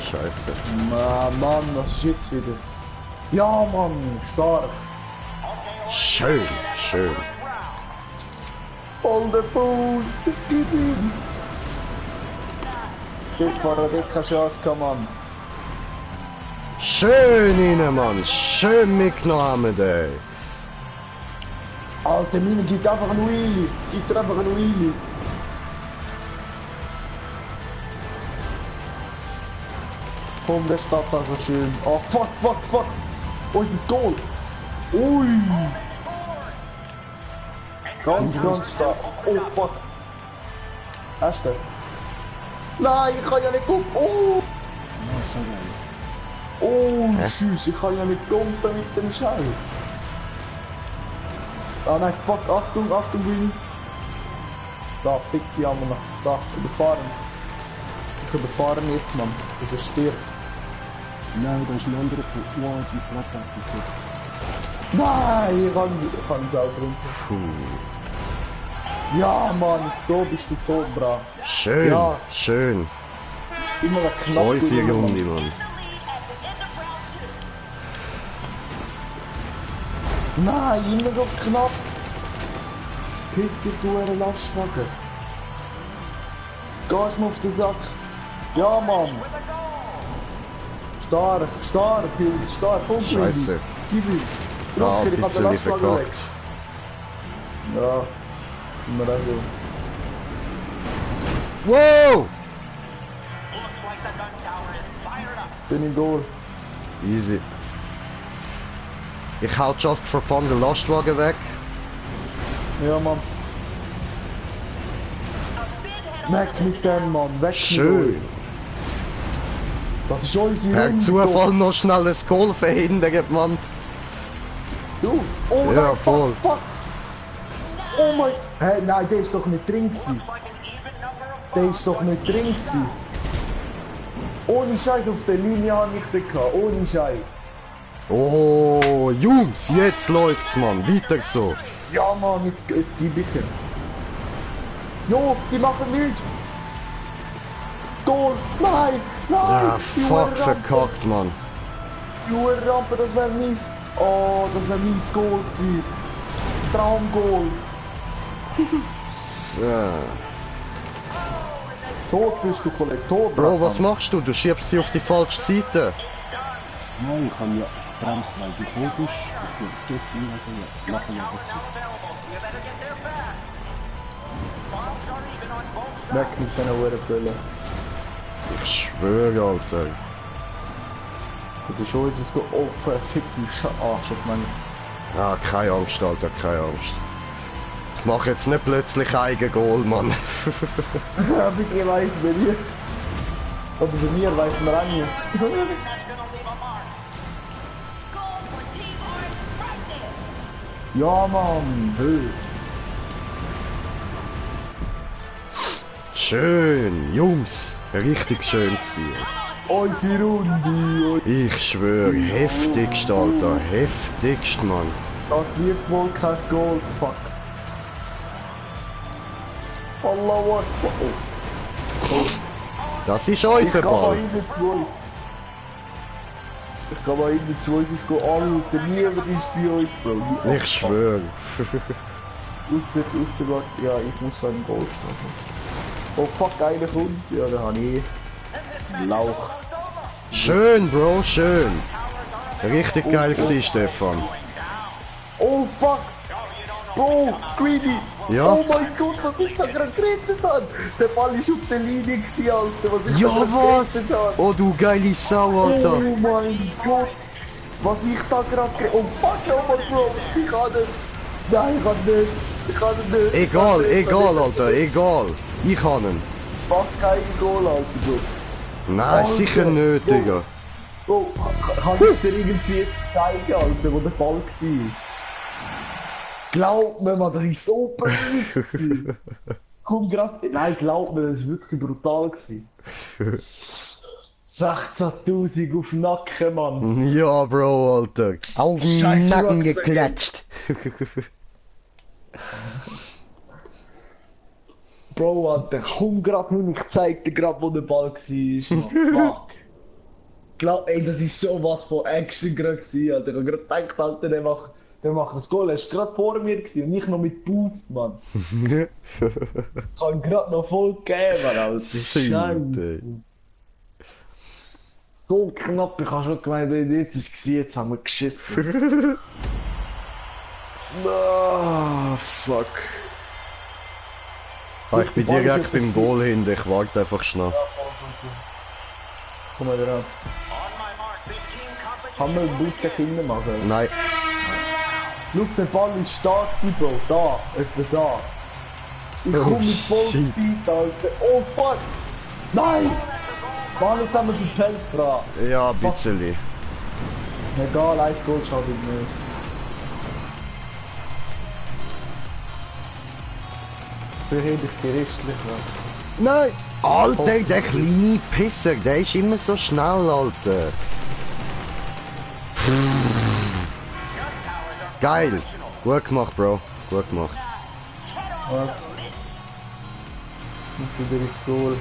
Scheiße. Mann, was ist jetzt wieder? Ja, Mann, stark. Schön, schön. Voll der Boost, gib ihm. Der Fahrer hat keine Chance gehabt, Mann. Schön rein, Mann. Schön mitgenommen, ey. Alter, Mine, gibt einfach einen Wheelie. Gibt er einfach einen Wheelie. Komm, der steht einfach schön. Oh, fuck. Wo ist das Goal? Ui. Ganz stark. Oh, fuck. Hast du? Nein, ich kann ja nicht gucken. Oh. Oh, tschüss, ich kann ja nicht kumpen mit dem Scheiß. Ah nein, fuck, Achtung, Willi. Da, fick die Ammer noch. Da, überfahren. Ich überfahre ihn jetzt, Mann, dass er stirbt. Nein, da ist ein anderer von wow, die Platte abgeguckt. Nein, ich kann es auch runter. Puh. Ja, Mann, so bist du tot, bra. Schön, Ja. schön. Immer noch knapp. Unsere gewonnen, Runde, Mann. Mann. Nein, immer so knapp. Piss dich, du einen Lastwagen. Jetzt gehst du mir auf den Sack. Ja, Mann. Stark, Jungs, stark. Komm, Scheiße. Gib ihm. Ja, Drucker, ein ich hab den bisschen Lastwagen weg. verkackt. Ja, immer also. Wow! Looks like the gun tower is fired up. Bin im Goal. Easy. Ich hau just for fun den Lastwagen weg. Ja, Mann. Weg mit dem, Mann. Weg mit Schön. euch. Das ist unsere Per Runde. Zufall noch schnell ein Goal verhindert, Mann. Du. Oh Ja, nein, voll. fuck. Oh mein... Hey, nein, der ist doch nicht drin gewesen. Der ist doch nicht drin gewesen. Ohne Scheiß auf der Linie habe ich den gehabt. Ohne Scheiß. Oh, Jungs, jetzt läuft's, Mann. Weiter so. Ja, Mann, jetzt gib ich ihn. Jo, die machen nichts. Goal. Nein, nein. Ah, die fuck, Uhrenrampe. verkackt, Mann. Die Uhrenrampe, das wäre mies. Oh, das wäre mies Goal gewesen. Traumgoal. So. Tot bist du, Kollege. Tot, Bro, was Bratan. machst du? Du schiebst sie auf die falsche Seite. Nein, ich habe ja bremst, weil du geholt bist. Ich bin tief rein, nachher ja dazu. Weg mit diesen Uhrenböllen. Ich schwöre, Alter. Das ist schon unser Goal. Oh, verfickte Arsch, meine. Ah, keine Angst, Alter, keine Angst. Ich mache jetzt nicht plötzlich eigen Goal, Mann. Ja, bitte weiss bei dir. Oder bei mir weiss man auch nie. Ja, Mann, böse. Schön, Jungs. Richtig schön ziehen. Unsere Runde. Ich schwöre, heftigst, Alter. Heftigst, Mann. Das wird wohl kein Goal, fuck. Allahu Akbar. Oh. Das ist Ich unser geh mal Ball. rein zu euch. Ich geh mal rein zu uns, es geht Alter, niemand ist bei uns, Bro. Ich schwöre. Ausser, warte, ja, ich muss da im Goal stehen. Oh fuck, einer kommt. Ja, da habe ich Lauch. Schön, Bro, schön. Richtig geil gewesen, Stefan. Oh fuck! Bro, Greedy! Ja? Oh mein Gott, was ich da gerade gerettet habe! Der Ball ist auf der Linie gewesen, Alter, was ich Ja, da gerade was? gerettet habe! Oh, du geile Sau, Alter. Oh mein Gott! Was ich da gerade gerettet habe! Oh fuck, nochmal, Bro! Ich kann nicht! Nein, ich kann nicht! Ich kann nicht! Egal, egal, Alter, egal. Ich kann ihn. Mach keinen Goal, Alter, Bro! Nein, Alter, sicher nicht, Bro. Digga. Bro, kann ich dir irgendwie jetzt zeigen, Alter, wo der Ball war? Glaub mir, man, das ist so blöd gewesen. Komm grad. Nein, glaub mir, das war wirklich brutal gewesen. 16.000 auf den Nacken, Mann. Ja, Bro, Alter. Auf den Scheiße, Nacken Rucksack. geklatscht. Bro, Alter, komm grad hin, ich zeig dir grad, wo der Ball war, Mann. Fuck. Glaub, ey, das ist sowas von Action gerade gewesen, Alter. Ich hab grad gedacht, Alter, der macht das Goal. Er ist grad vor mir gewesen und ich noch mit Boost, Mann. Ich kann grad noch voll geben, Alter. Scheiße. Scheiße. So knapp, ich hab schon gemeint, ey, jetzt ist es, jetzt haben wir geschissen. Ah, fuck. Ah, ich bin direkt beim Goal hinter, ich warte einfach schnell. Komm mal dran. Kann man einen Boost gegen hinten machen? Nein. Schau, der Ball ist da gewesen, Bro. Da, etwa da. Ich Oh, komm mit shit. Vollspeed, Alter. Oh, fuck. Nein! Mann, jetzt haben wir die Feld dran. Ja, ein bisschen. Egal, 1 Goal schadet nicht. Für hätte ich die restlichen. Nein! Alter, der kleine Pisser, der ist immer so schnell, Alter. Geil! Gut gemacht, Bro. Gut gemacht. Warte. Und wieder ins Goal.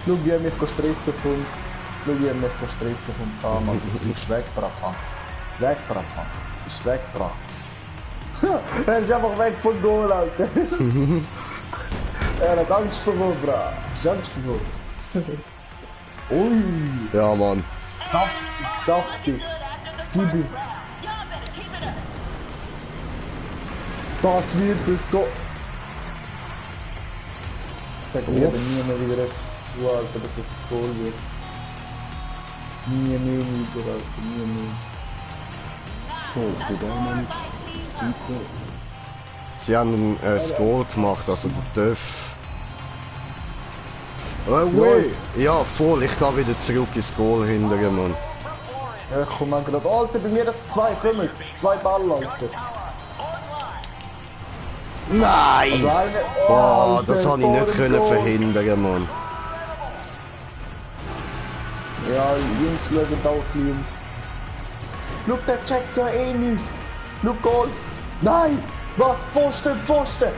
Schau, wie er mich stressen kommt. Schau, wie er mich stressen kommt. Ah, Mann, du bist weg, Bratan. Weg, Bratan. Du bist weg, Bratan. Er ist einfach weg vom Goal, Alter. Er hat Angst vor mir, Bra. Hast du Angst vor mir? Ui, Ja, Mann. saftig, saftig. Gib ihm. Das wird es go... Sag mir aber nie mehr wieder etwas zu, Alter, dass es ein Goal wird. Nie mehr wieder, Alter, nie mehr. So, ich bin auch noch nicht auf die Seite. Sie haben das Goal gemacht, also der Döff. Oh, weh! Ja, voll, ich gehe wieder zurück ins Goal hinterher, Mann. Ja, ich komm dann gerade. Alter, bei mir jetzt 2, kommen. 2 Ball, Alter. Nein! Also eine... Boah, Alter, das habe ich vor nicht dem können Goal. verhindern, Mann. Ja, Jungs, schauen auch ein bisschen ums. Schau, der checkt ja eh nichts. Schau, Goal. Nein! Was? Pfosten, Pfosten!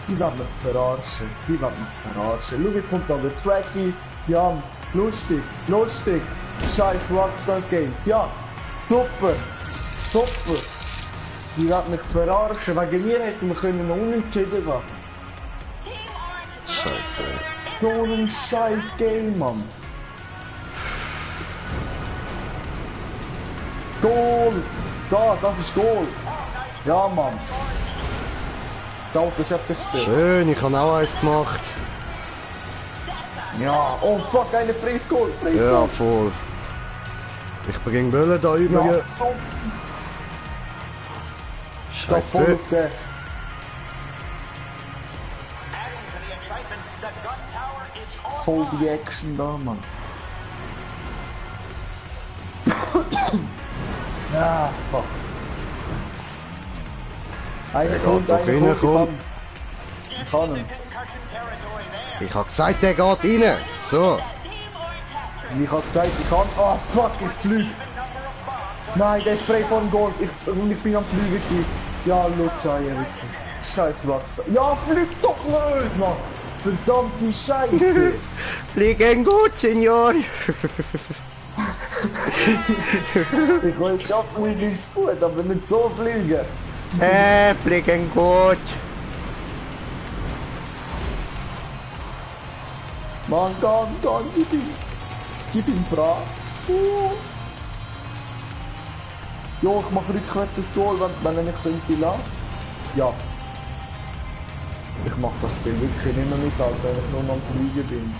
Die werden mich verarschen. Die werden mich verarschen. Schau, jetzt kommt da der Tracky. Ja, lustig, lustig. Scheiß Rockstar Games. Ja, super. Super. Die werden mich verarschen. Wegen mir hätten wir können noch unentschieden gehen. Scheiße. So ein scheiß Game, Mann. Goal! Da, das ist Goal! Ja, Mann! Das Auto ist jetzt zerstört. Schön, ich habe auch eins gemacht. Ja, oh fuck, eine freies Goal! Freies Ja, Goal! voll. Ich bringe Böllen da über. Ja, so! Da voll Scheiße. auf den! Voll die Action da, Mann! Ja, fuck! Einer Der kommt, geht doch einer rein, kommt, komm. ich kann ihn. Ich habe gesagt, der geht rein. So. Ich hab gesagt, ich kann. Oh fuck, ich flieg! Nein, der ist frei von Goal. Ich bin am Fliegen gewesen. Ja, Lutscher, wirklich. Scheiß Rockstar. Ja, flieg doch nicht, Mann! Verdammte Scheiße! Fliegen gut, Senior. Ich will es schaffen, wie nicht gut, aber nicht so fliegen. Fliegen gut. Mann, komm, gib ihm. Gib ihm Brat. Jo, ich mach rückwärts das Goal, wenn er mich könnte lassen. Ja. Ich mach das Spiel wirklich nicht mehr mit, Alter, wenn ich nur noch am Fliegen bin.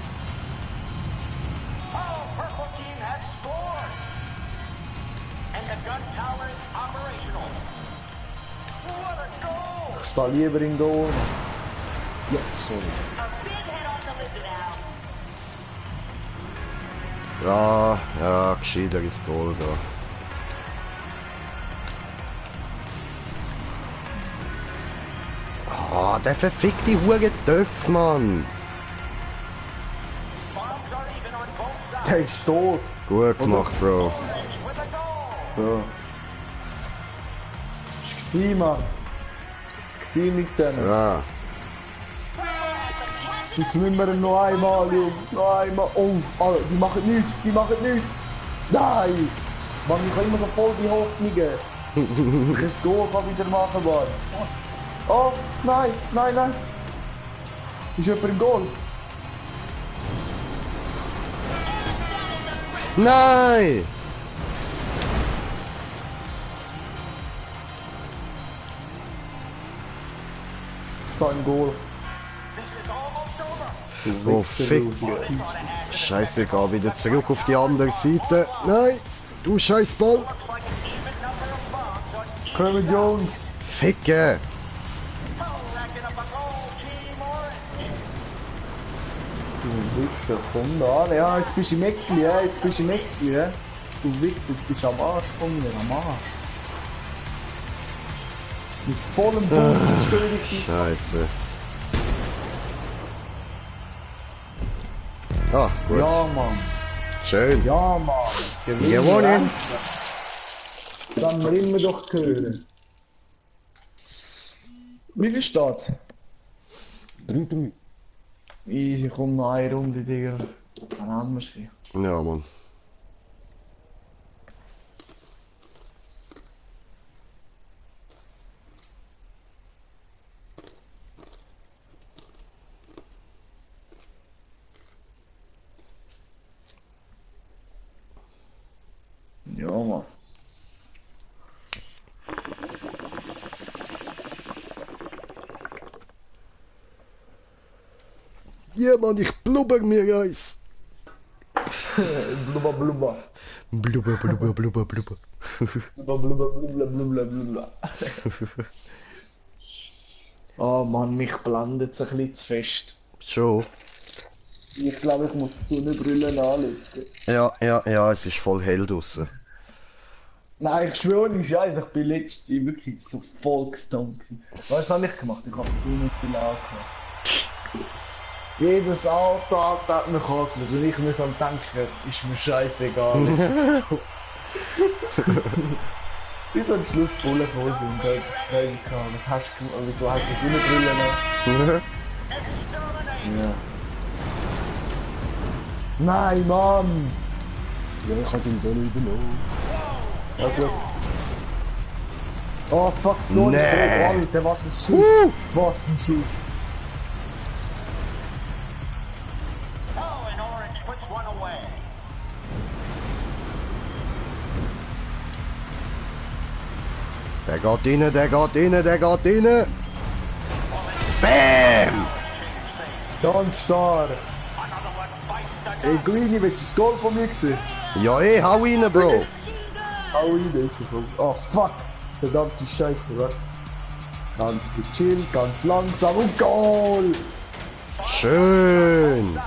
Ich stehe lieber im Goal. Ja, sorry. Ja, gescheiteres Goal da. Ah, der verfickte Hure Döff, Mann. Der ist tot. Gut gemacht, Bro. So. Ist gsi, Mann. Gsi mit denen. Ja. Jetzt müssen wir noch einmal, Jungs. Noch einmal. Oh, Alter, die machen nichts. Die machen nichts. Nein. Mann, ich habe immer so voll die Hoffnungen. Dass ich ein Goal kann wieder machen kann. Oh, nein. Ist jemand im Goal? Nein! Steht im Goal. Oh, fick. Scheiße, ich geh wieder zurück auf die andere Seite. Nein! Du scheiß Ball! Kommen Jungs. Ficke! Du Wichser, komm da an. Ja, jetzt bist du im Eckli, ja. Jetzt bist du im Eckli, ja. Du Wichser, jetzt bist du am Arsch von mir, am Arsch. Mit vollem Bus zerstöre ich dich. Scheiße. Ah, gut. Ja, Mann. Schön. Ja, Mann. Gewonnen. Dann wir immer doch hören. Wie viel steht's? 3-3. Easy, komm noch eine Runde, Digga. Dann haben wir sie. Ja, Mann. Ja, Mann. Ja, Mann, ich blubber mir eins. Blubber, blubber. Blubber, blubber, blubber, blubber. Blubber, blubber, blubber, blubber, blubber. Oh Mann, mich blendet es ein bisschen zu fest. Schon. Ich glaube, ich muss die Sonnenbrille anlegen. Ja, es ist voll hell draussen. Nein, ich schwöre nicht, Scheiße, ich bin letztes Jahr wirklich so voll gestunken gewesen. Weißt du, was habe ich gemacht? Ich habe die Sonnenbrille angemacht. Jedes Auto hat mich angeschaut und ich muss am denken, ist mir scheißegal. Bis am Schluss die Bullen gekommen sind, da frage ich, was hast du gemacht, wieso hast du die Sonnenbrille noch? Ja. Nein, Mann! Ja, ich hab ihn da nicht übernommen. Ja gut. Oh fuck, das Goal ist Nee. tot, Alter, was ein Schuss! Was ein Schuss! Oh, and Orange puts one away. Der geht rein, der geht rein, der geht rein. Bam! Ganz stark! Ey, Greeny, willst du das Goal von mir sehen? Ja, hau rein, Bro. Hau rein, ist er voll. Oh fuck! Verdammte Scheiße, warte. Ganz gechillt, ganz langsam und Goal! Schön.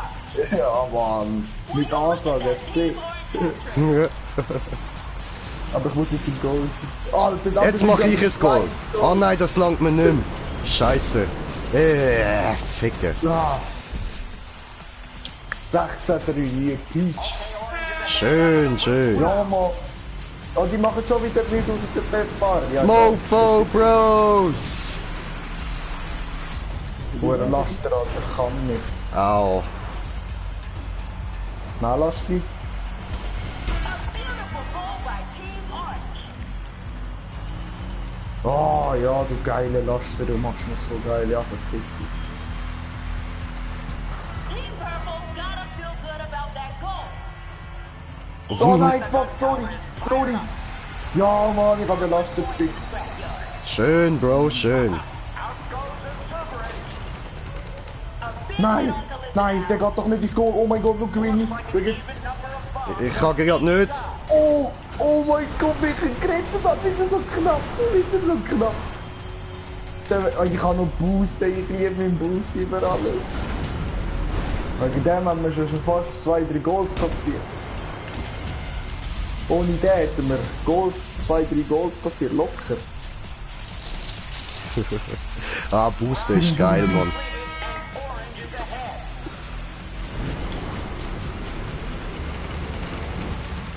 Ja, Mann! Mit Ansage, hast du gesehen? Aber ich muss jetzt im Goal sein. Alter, da Jetzt bin mach ich am es Goal. zweiten Oh nein, das langt mir nicht mehr. Scheiße. Ficker. Ja. 16 hier, Peach. Schön, schön. Ja, Mann. Oh, die machen schon wieder nicht aus der Treffbar. Ja, Mofo Bros. Wo er Laster an der kann nicht. Au. Na, lass dich. Oh ja, du geile Laster, du machst mich so geil. Ja, verpiss dich. Team Purple gotta feel good about that goal. Oh nein, fuck, sorry. Sorry. Ja, Mann, ich hab den Laster gekriegt. Schön, Bro, schön. Nein, nein, der geht doch nicht ins Goal. Oh mein Gott, look, Greeny. Schau jetzt. Ich kann gerade nicht. Oh, oh mein Gott, wie ich gerettet habe, wieder so knapp, wieder so knapp. Ich habe noch Boost, ey, ich liebe meinen Boost über alles. Wegen dem haben wir schon fast 2-3 Goals kassiert. Ohne den hätten wir 2-3 Goals kassiert, locker. Ah, Booster ist geil, Mann.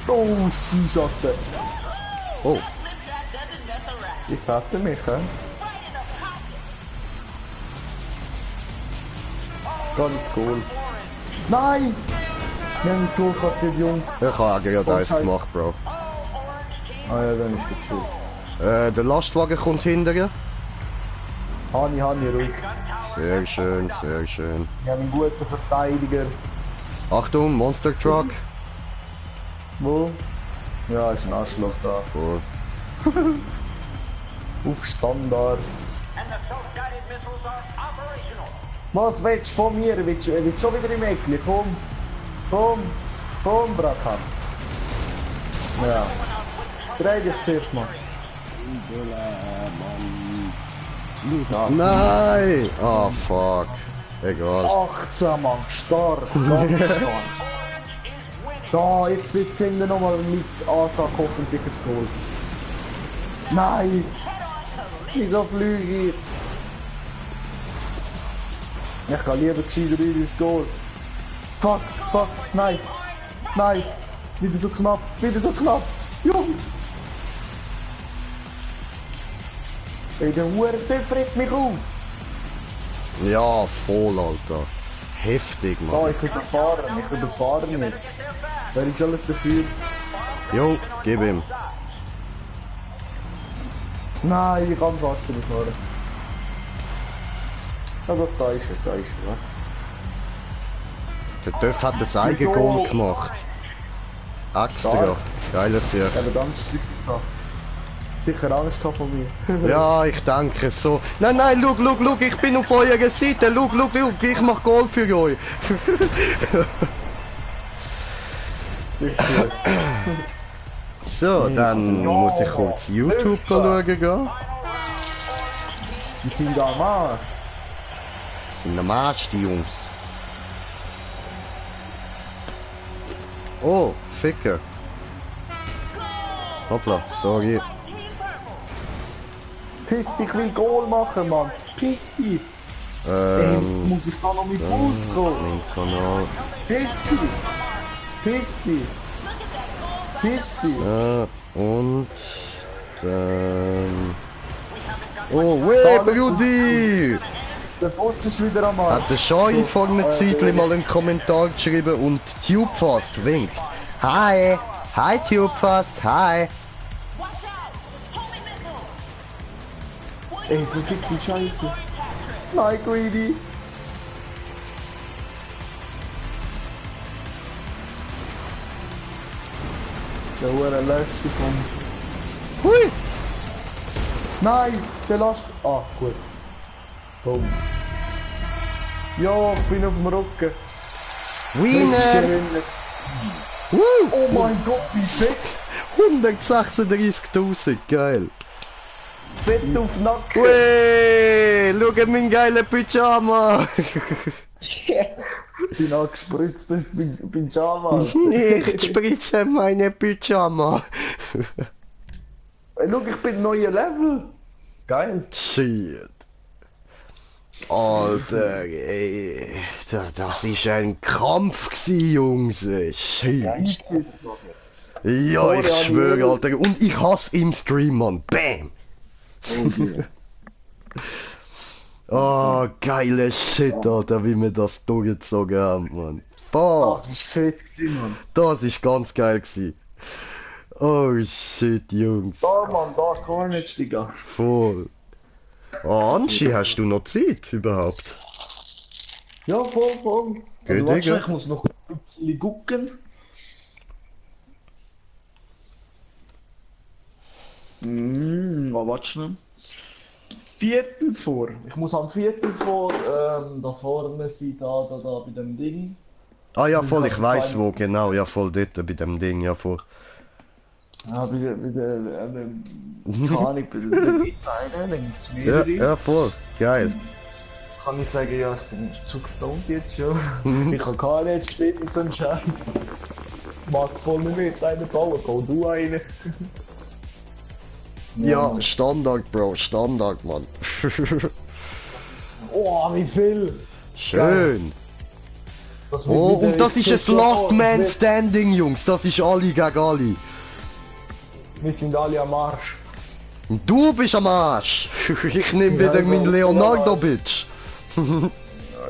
Oh, Schießatte. Oh, Jetzt hat er mich, hä? Geh ins Goal. Nein! Wir haben das Goal kassiert, Jungs. ich habe gerade eins Scheiße. gemacht, Bro. Ah ja, dann ist gut. Der Lastwagen kommt hinterher. Hani, ruhig. Sehr schön, sehr schön. Wir haben einen guten Verteidiger. Achtung, Monster Truck. Wo? Ja, ist ein Arschloch da. Cool. Auf Standard. And the self-guided missiles are operational. Was willst du von mir? Willst du schon wieder im Eckli? Komm, Brakan. Ja. Dreh dich zuerst mal. Ja. Nein! Ah, fuck. Egal. 18 Mann, stark, ganz stark. Da, jetzt sehen wir nochmal mit Ansage hoffentlich ein Goal. Nein! Wieso flüge ich? Ich kann lieber gescheiter rein ins Goal. Fuck, nein! Wieder so knapp, Jungs! Ey, der Hurentyp fragt mich auf! Ja, voll, Alter. Heftig, Oh, Mann. ich überfahre ihn jetzt. Wer ist alles dafür? Jo, gib ihm. Nein, ich kann fast überfahren. Ja doch, da ist er, ja. Der Töff hat das eigene Wieso? Goal gemacht. Extra. Stark. Geiles Jahr. Ich habe ganz sicher gehabt. sicher Angst gehabt von mir. Ja, ich denke so. Nein, nein, schau, ich bin auf eurer Seite. Schau, ich mach Goal für euch. So, dann muss ich kurz YouTube schauen gehen. Die sind da am Arsch. Sind am Arsch, die Jungs. Oh, Ficker. Hoppla, sorry. Piss dich, ich will Goal machen, Mann. Piss dich. Muss ich da noch mit Fuß kommen? Mein Kanal. Piss dich. Piss dich. Piss dich. Ja, und dann... Oh, weh, Brudi! Der Boss ist wieder am Arsch. Hat der Scheu vor einer Zeit mal einen Kommentar geschrieben und Tubefast winkt. Hi! Hi Tubefast, hi! Ey, verfickte Scheiße. Nein, Greedy. Der Hure löscht dich von... Hui! Nein, der lasst... Ah, gut. Boom. Ja, ich bin auf dem Rücken. Winner! Woo! Oh mein Gott, wie fett! 136.000, geil! Fett auf den Nacken! Weh! Schau mein geiler Pyjama! Dein angespritztes Pyjama. Ich spritze meine Pyjama! Ey, schau, ich bin neuer Level! Geil! Shit! Alter, ey, das ist ein Kampf gsi, Jungs, ey. Shit. Ja, ich schwöre, Alter, und ich hasse im Stream, Mann. Bam! Oh, geile Shit, Alter, wie wir das durchgezogen haben, Mann. Boah, Das ist fett gewesen, Mann. das ist ganz geil gsi. Oh shit, Jungs. Da, Mann, da Carnage, Digga. Voll. Oh, Anschi, hast du noch Zeit überhaupt? Ja, voll. Gut, Warte, Digga. ich muss noch ein bisschen gucken. Warte schnell. Viertel vor. Ich muss am Viertel vor, da vorne sein, da bei dem Ding. Ah ja, voll, ich weiß wo, genau, ja voll dort bei dem Ding, ja voll. Ja, bei der, keine Ahnung, bei der Designer, dann gibt's Ja, mehrere. ja voll, geil. Kann ich sagen, ja, ich bin zu gestoned jetzt schon. Ich habe keine jetzt gespielt mit so einem Scheiß. Mag voll nicht mehr jetzt einen bauen, bau du einen. Ja, Standard, Bro, Standard, Mann. Oh, wie viel! Schön. Das wird Oh, wieder und das ist ein so Last schade. Man Standing, Jungs. Das ist Ali gegen Ali. Wir sind alle am Arsch. Und du bist am Arsch. Ich nehm wieder Ja, meinen Bro, Leonardo, ja. Bitch.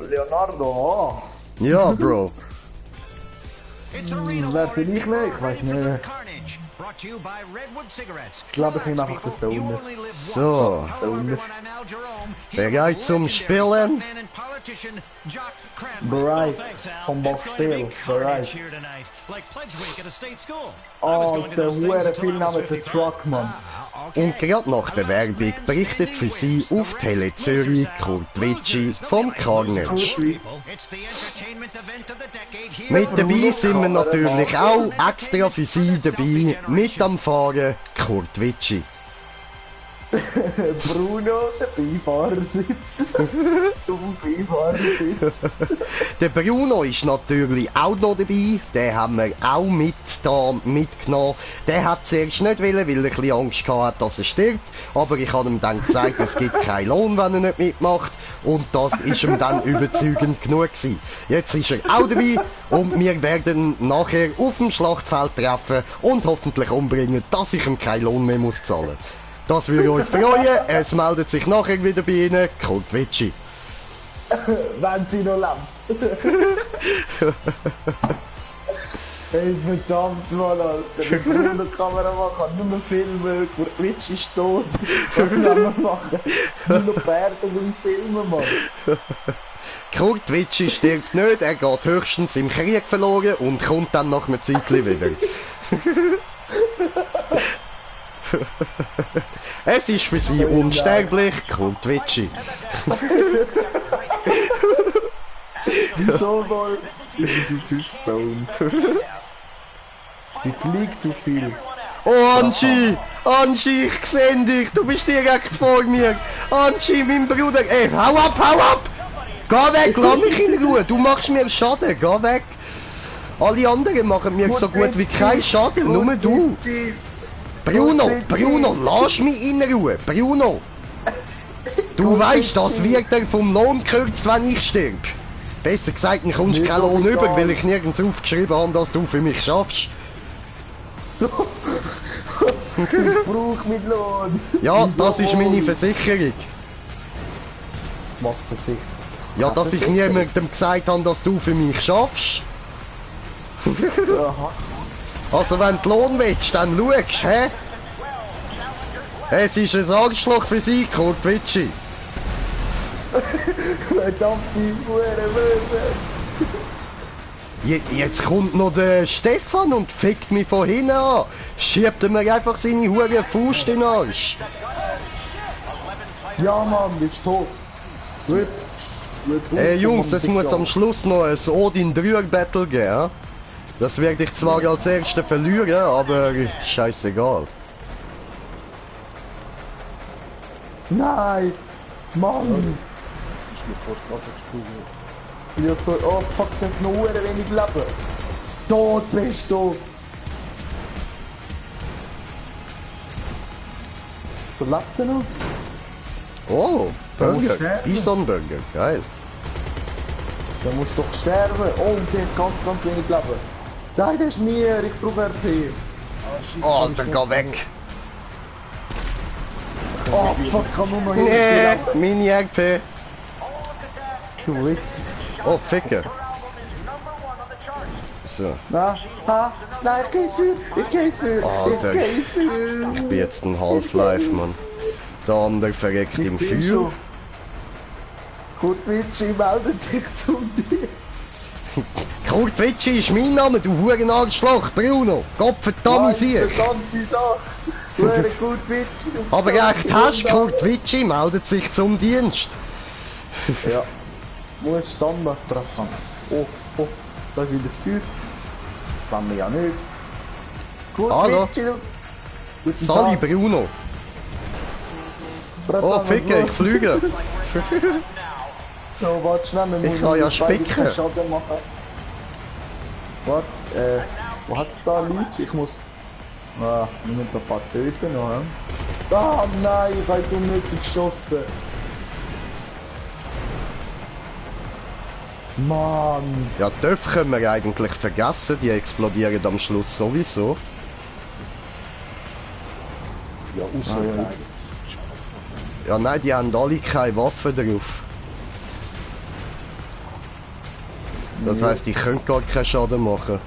Leonardo, Ja, Bro. It's Arena wer sind War ich mehr? Ich weiß ready for some nicht. carnage. Brought to you by Redwood Cigarettes. Ich glaube, ich nehme einfach Relax, das da people. You unten. only live once. So. Hello, everyone, I'm Al Jerome, here Bereit with zum legendary Spielen? stuntman and politician Jock Cranmer. Bereit. Thanks, Al. Vom It's going to be Boxspiel. carnage Bereit. here tonight, like Pledge Week at a state school. I was going to Alter, those things hure until viel I was Namen für 55. Truck, Mann. Und gerade nach der Werbung berichtet für Sie auf Tele Zürich Kurt Witschi vom Carnage. It's the entertainment event of the decade here. Mit dabei sind wir natürlich auch extra für Sie dabei, mit am Fahren Kurt Witschi. Bruno, der Beifahrersitz. Auf dem Beifahrersitz. Der Bruno ist natürlich auch noch dabei, den haben wir auch mitgenommen. Der hat zuerst nicht wollen, weil er ein bisschen Angst hatte, dass er stirbt, aber ich habe ihm dann gesagt, es gibt keinen Lohn, wenn er nicht mitmacht, und das ist ihm dann überzeugend genug gewesen. Jetzt ist er auch dabei und wir werden ihn nachher auf dem Schlachtfeld treffen und hoffentlich umbringen, dass ich ihm keinen Lohn mehr muss zahlen. Das würde uns freuen. Es meldet sich nachher wieder bei Ihnen, Kurt Witschi. Wenn sie noch lebt. Ey, verdammt, Mann, Alter. Der Bruno Kameramann kann nur noch filmen. Kurt Witsch ist tot. Was sollen wir machen? Nur noch Pferde und filmen, Mann. Kurt Witschi stirbt nicht, er geht höchstens im Krieg verloren und kommt dann nach einem Zeitchen wieder. Es ist für sie unsterblich, kommt Twitchy. Wieso wohl? Sie ist so viel Stone. Die fliegt zu viel. Oh Anchi! Anchi, ich seh dich! Du bist direkt vor mir! Anchi, mein Bruder! Ey, hau ab, hau ab! Geh weg, lass mich in Ruhe! Du machst mir Schaden, geh weg! Alle anderen machen mir so gut wie keinen Schaden, nur du! Bruno, Bruno, lass mich in Ruhe! Bruno! Du weißt, das wird dir vom Lohn gekürzt, wenn ich sterbe! Besser gesagt, mir kommst keinen Lohn über, weil ich nirgends aufgeschrieben habe, dass du für mich schaffst. Ich brauch mit Lohn. Ja, das ist meine Versicherung. Was für sich? Ja, dass ich niemandem gesagt habe, dass du für mich schaffst. Aha. Also wenn du Lohn willst, dann schaust, hä? Es ist ein Anschlag für sie, Kurt Witschi. Verdammte Hurenmörder. Jetzt kommt noch der Stefan und fickt mich von hinten an. Schiebt mir einfach seine hure Faust in den Arsch. Ja Mann, du bist tot. Jungs, es muss am Schluss noch ein Odin 3 Battle geben. Ja? Das werde ich zwar als Erster verlieren, aber scheißegal. Nein! Mann! Ich mir vor die Nase gesprungen. Ja, oh fuck, ich hab noch wenig Leben. Tot bist du! So lebt er noch? Oh, Da musst du Burger, sterben. Bison-Burger, geil. Der muss doch sterben. Oh, und der hat ganz wenig Leben. Nein, das ist mir, ich brauche RP. Oh, dann geh weg. Oh fuck, ich kann nur noch Nee, hin. Mini-RP. Du Witz. Oh, Ficker. So, Na, ha, nein, ich geh ins Feuer, ich geh ins Feuer, Alter. ich geh ins Feuer. ich bin jetzt ein Half-Life, Mann. Der andere verreckt im bin Feuer. schon. Kurt Witschi meldet sich zum dir. Kurt Witschi ist mein Name, du Hurenarschloch, Bruno. Gott verdammt sicher. Verdammte Sache. Wäre Kurt Witschi. Aber recht hast, Kurt Witschi meldet sich zum Dienst. Ja. Wo ist Standard drauf? Oh, oh, da ist wieder das Feuer. Kann man ja nicht. Kurt Hallo. Witschi, du. Guten Sali Tag. Bruno. Oh, Bratan, Ficker, was ich fliege. So, warte schnell, wir Ich müssen kann ja uns beide spicken. keinen Schaden machen. Warte, wo hat's da Leute? Ich muss... Ah, wir müssen ein paar töten noch, hm? Ah, nein, ich habe jetzt unnötig geschossen. Mann. Ja, Töpfe können wir eigentlich vergessen, die explodieren am Schluss sowieso. Ja, außer Ah, ja, nein. Ja, nein, die haben alle keine Waffen drauf. Das heisst, die können gar keinen Schaden machen.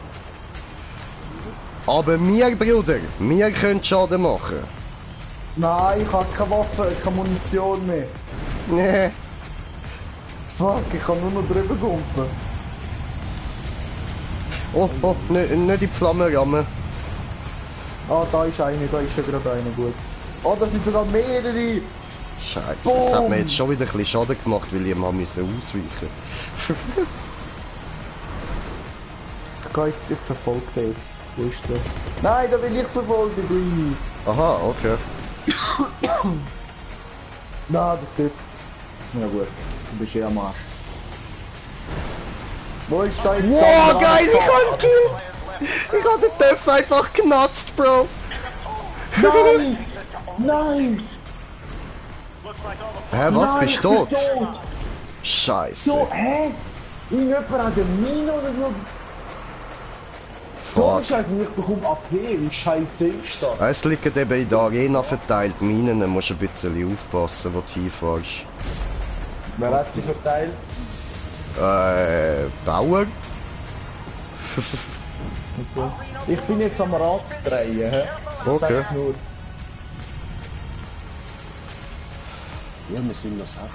Aber wir, Bruder, wir können Schaden machen. Nein, ich habe keine Waffe, keine Munition mehr. Nee. Fuck, ich kann nur noch drüber gumpen. Oh, oh, nicht in die Flamme rammen. Ah, da ist eine, da ist ja gerade eine, gut. Oh, da sind sogar mehrere. Scheiße, das hat mir jetzt schon wieder ein bisschen Schaden gemacht, weil ich mal ausweichen musste. Ich verfolge den jetzt. Wo ist der? Nein, da will ich verfolgen, Greenie. Aha, okay. Nein, der Typ. Ja gut, du bist eh am Arsch. Wo ist da jetzt? Wow, geil, ich hab gekillt! Ich hab den Töpf einfach genutzt, Bro! Nein! Nein! Hä, was, Nein, bist ich du bin tot? tot! Scheiße. So, hä? Irgendjemand hat eine Mine oder so? So Fuck. ist eigentlich, ich bekomme AP, wie scheiße ist das? Es liegt eben in der Arena verteilt, Minen, da musst du ein bisschen aufpassen, wo du hinfährst. Wer hat sie verteilt? Bauer? Okay. Ich bin jetzt am Rad drehen, hä? Okay. Sag's nur. Ja, wir sind noch 6, also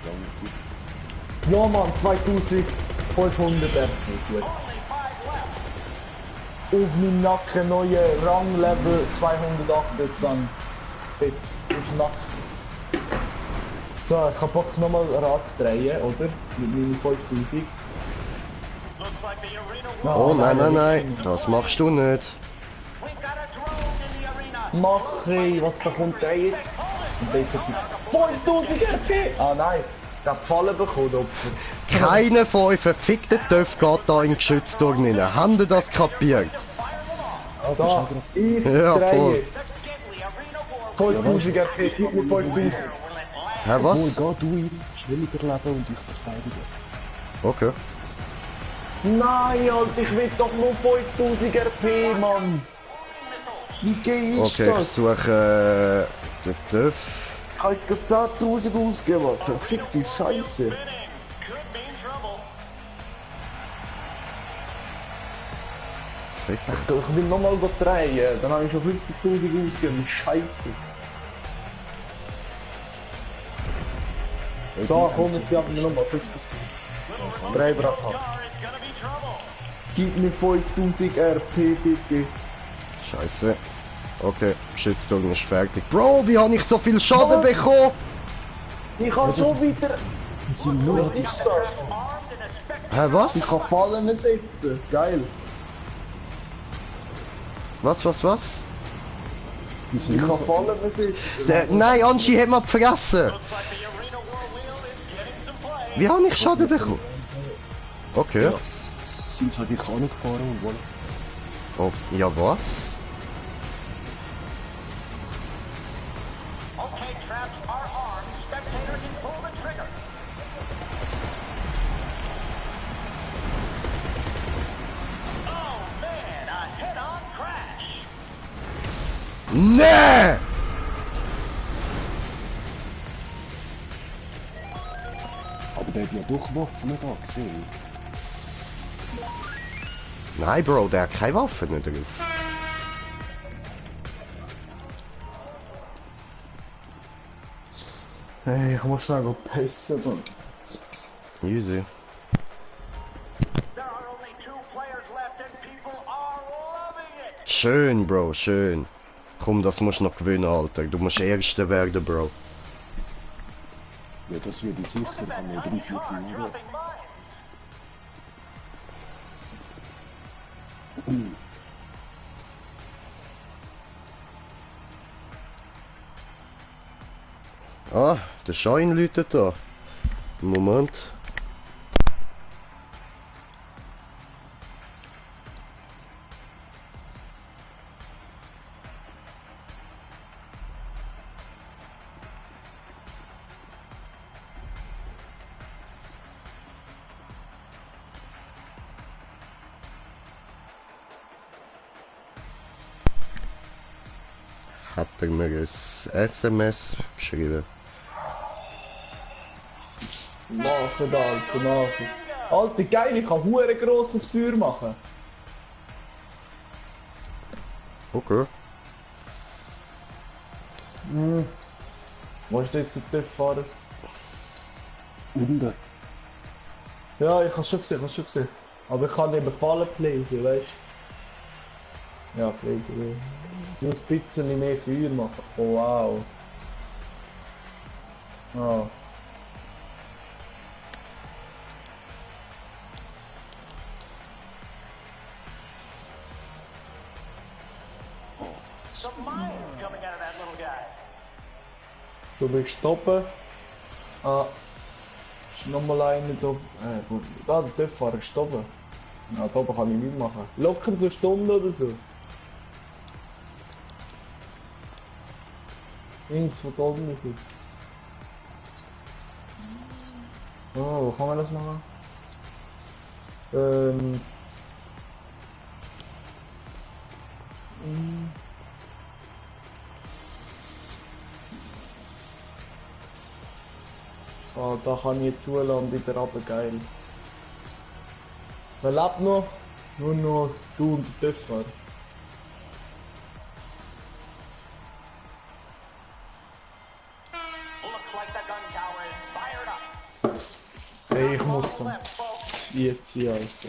lange Zeit. Ja Mann, 2500 erst nicht gut. auf meinem Nacken neue Ranglevel 228. Fett. Auf dem Nacken. So, ich hab Bock nochmal Rad drehen, oder? Mit meinen 5000. Oh nein, nein, nein, das machst du nicht. Mach ich, was bekommt der jetzt? Und jetzt hat er 5000 RP! Ah nein, der hat gefallen bekommen, Opfer. Keiner von euch verfickten Töpf geht da in den Geschützturm rein. Habt ihr das kapiert? Da, ich Ja, drehe voll. jetzt. 5000 RP, gib mir 5000. Hä, Obwohl, was? geh du in schwieriger leben und ich verteidige. Okay. Nein, Alter, ich will doch nur 5000 RP, Mann. Wie geil ist Okay, ich das? suche den Töpf. Ich hab jetzt gerade 10.000 ausgegeben, Alter. Fick die Scheiße. Fick. Ich will nochmal drehen, dann habe ich schon 50.000 ausgegeben. Scheiße. Da, komm, jetzt geben wir nochmal 50.000. Dreibrach ab. Gib mir 5000 RP, bitte. Scheiße. Okay, Geschützturm ist fertig. Bro, wie habe ich so viel Schaden Was? bekommen? Ich kann schon wieder... Wir sind nur Was ist das? Hä, Ich was? kann Fallen setzen. Geil. Was? wir sind Ich nur kann Fallen setzen. Nein, Anschi hat mir gefressen. Wie habe ich Schaden bekommen? Okay. Ja. sind so die Kanne gefahren und wollen. Oh, ja was? Okay, traps are armed. Spectator can pull the trigger. Oh man, a head-on crash. Nee! Aber der hat ja doch Waffen da gesehen. Nein, Bro, der hat keine Waffen drauf. Hey, ich muss schnell pissen, Mann. Easy. There are only 2 players left and people are loving it. Schön, Bro, schön. Komm, das musst du noch gewinnen, Alter. Du musst Erster werden, Bro. Ja, das wird ich sicher. Ich habe mir 3-4 Minuten. Dropping mines. Ah, der Schein läutet da. Moment. Hat er mir ein SMS geschrieben. Machen, Alter, machen. Alter, geil, ich kann hure grosses Feuer machen. Okay. Wo ist jetzt der TÜV-Fahrer? Unten. Ja, ich hab's schon gesehen, Aber ich kann eben Fallen playen, weißt du? Ja, playen. Ich muss ein bisschen mehr Feuer machen. Oh, wow. Ah. Some mines coming out of that little guy. Du bist stoppen. Ah. Ist nochmal einer da. Gut. Da, der TÜV-Fahrer ist stoppen. Ja, da oben kann ich nicht machen. Locker so eine Stunde oder so. Irgendwo da oben ist. Oh, wo kann man das machen? Ah, da kann ich jetzt zulassen und wieder runter, geil. Wer lebt noch? Nur noch du und der TÜV-Fahrer. Looks like the gun tower is fired up. Hey, ich muss dann. Left, folks. Jetzt hier, Alter.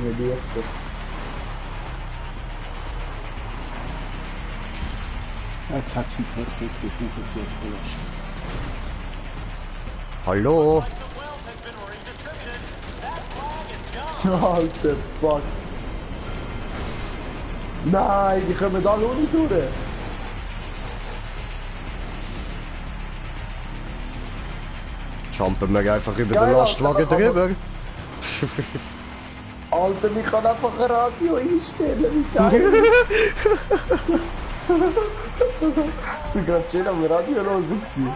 bringen Lichter. Jetzt hat sie perfekt aufgekehrt gelassen. Hallo? Alter, fuck. Nein, die kommen alle ohne durch. jumpen wir einfach über den Geil, Lastwagen Alter, drüber. Alter, ich kann einfach ein Radio einstellen, wie geil. Ich bin gerade schön am Radio hören gewesen.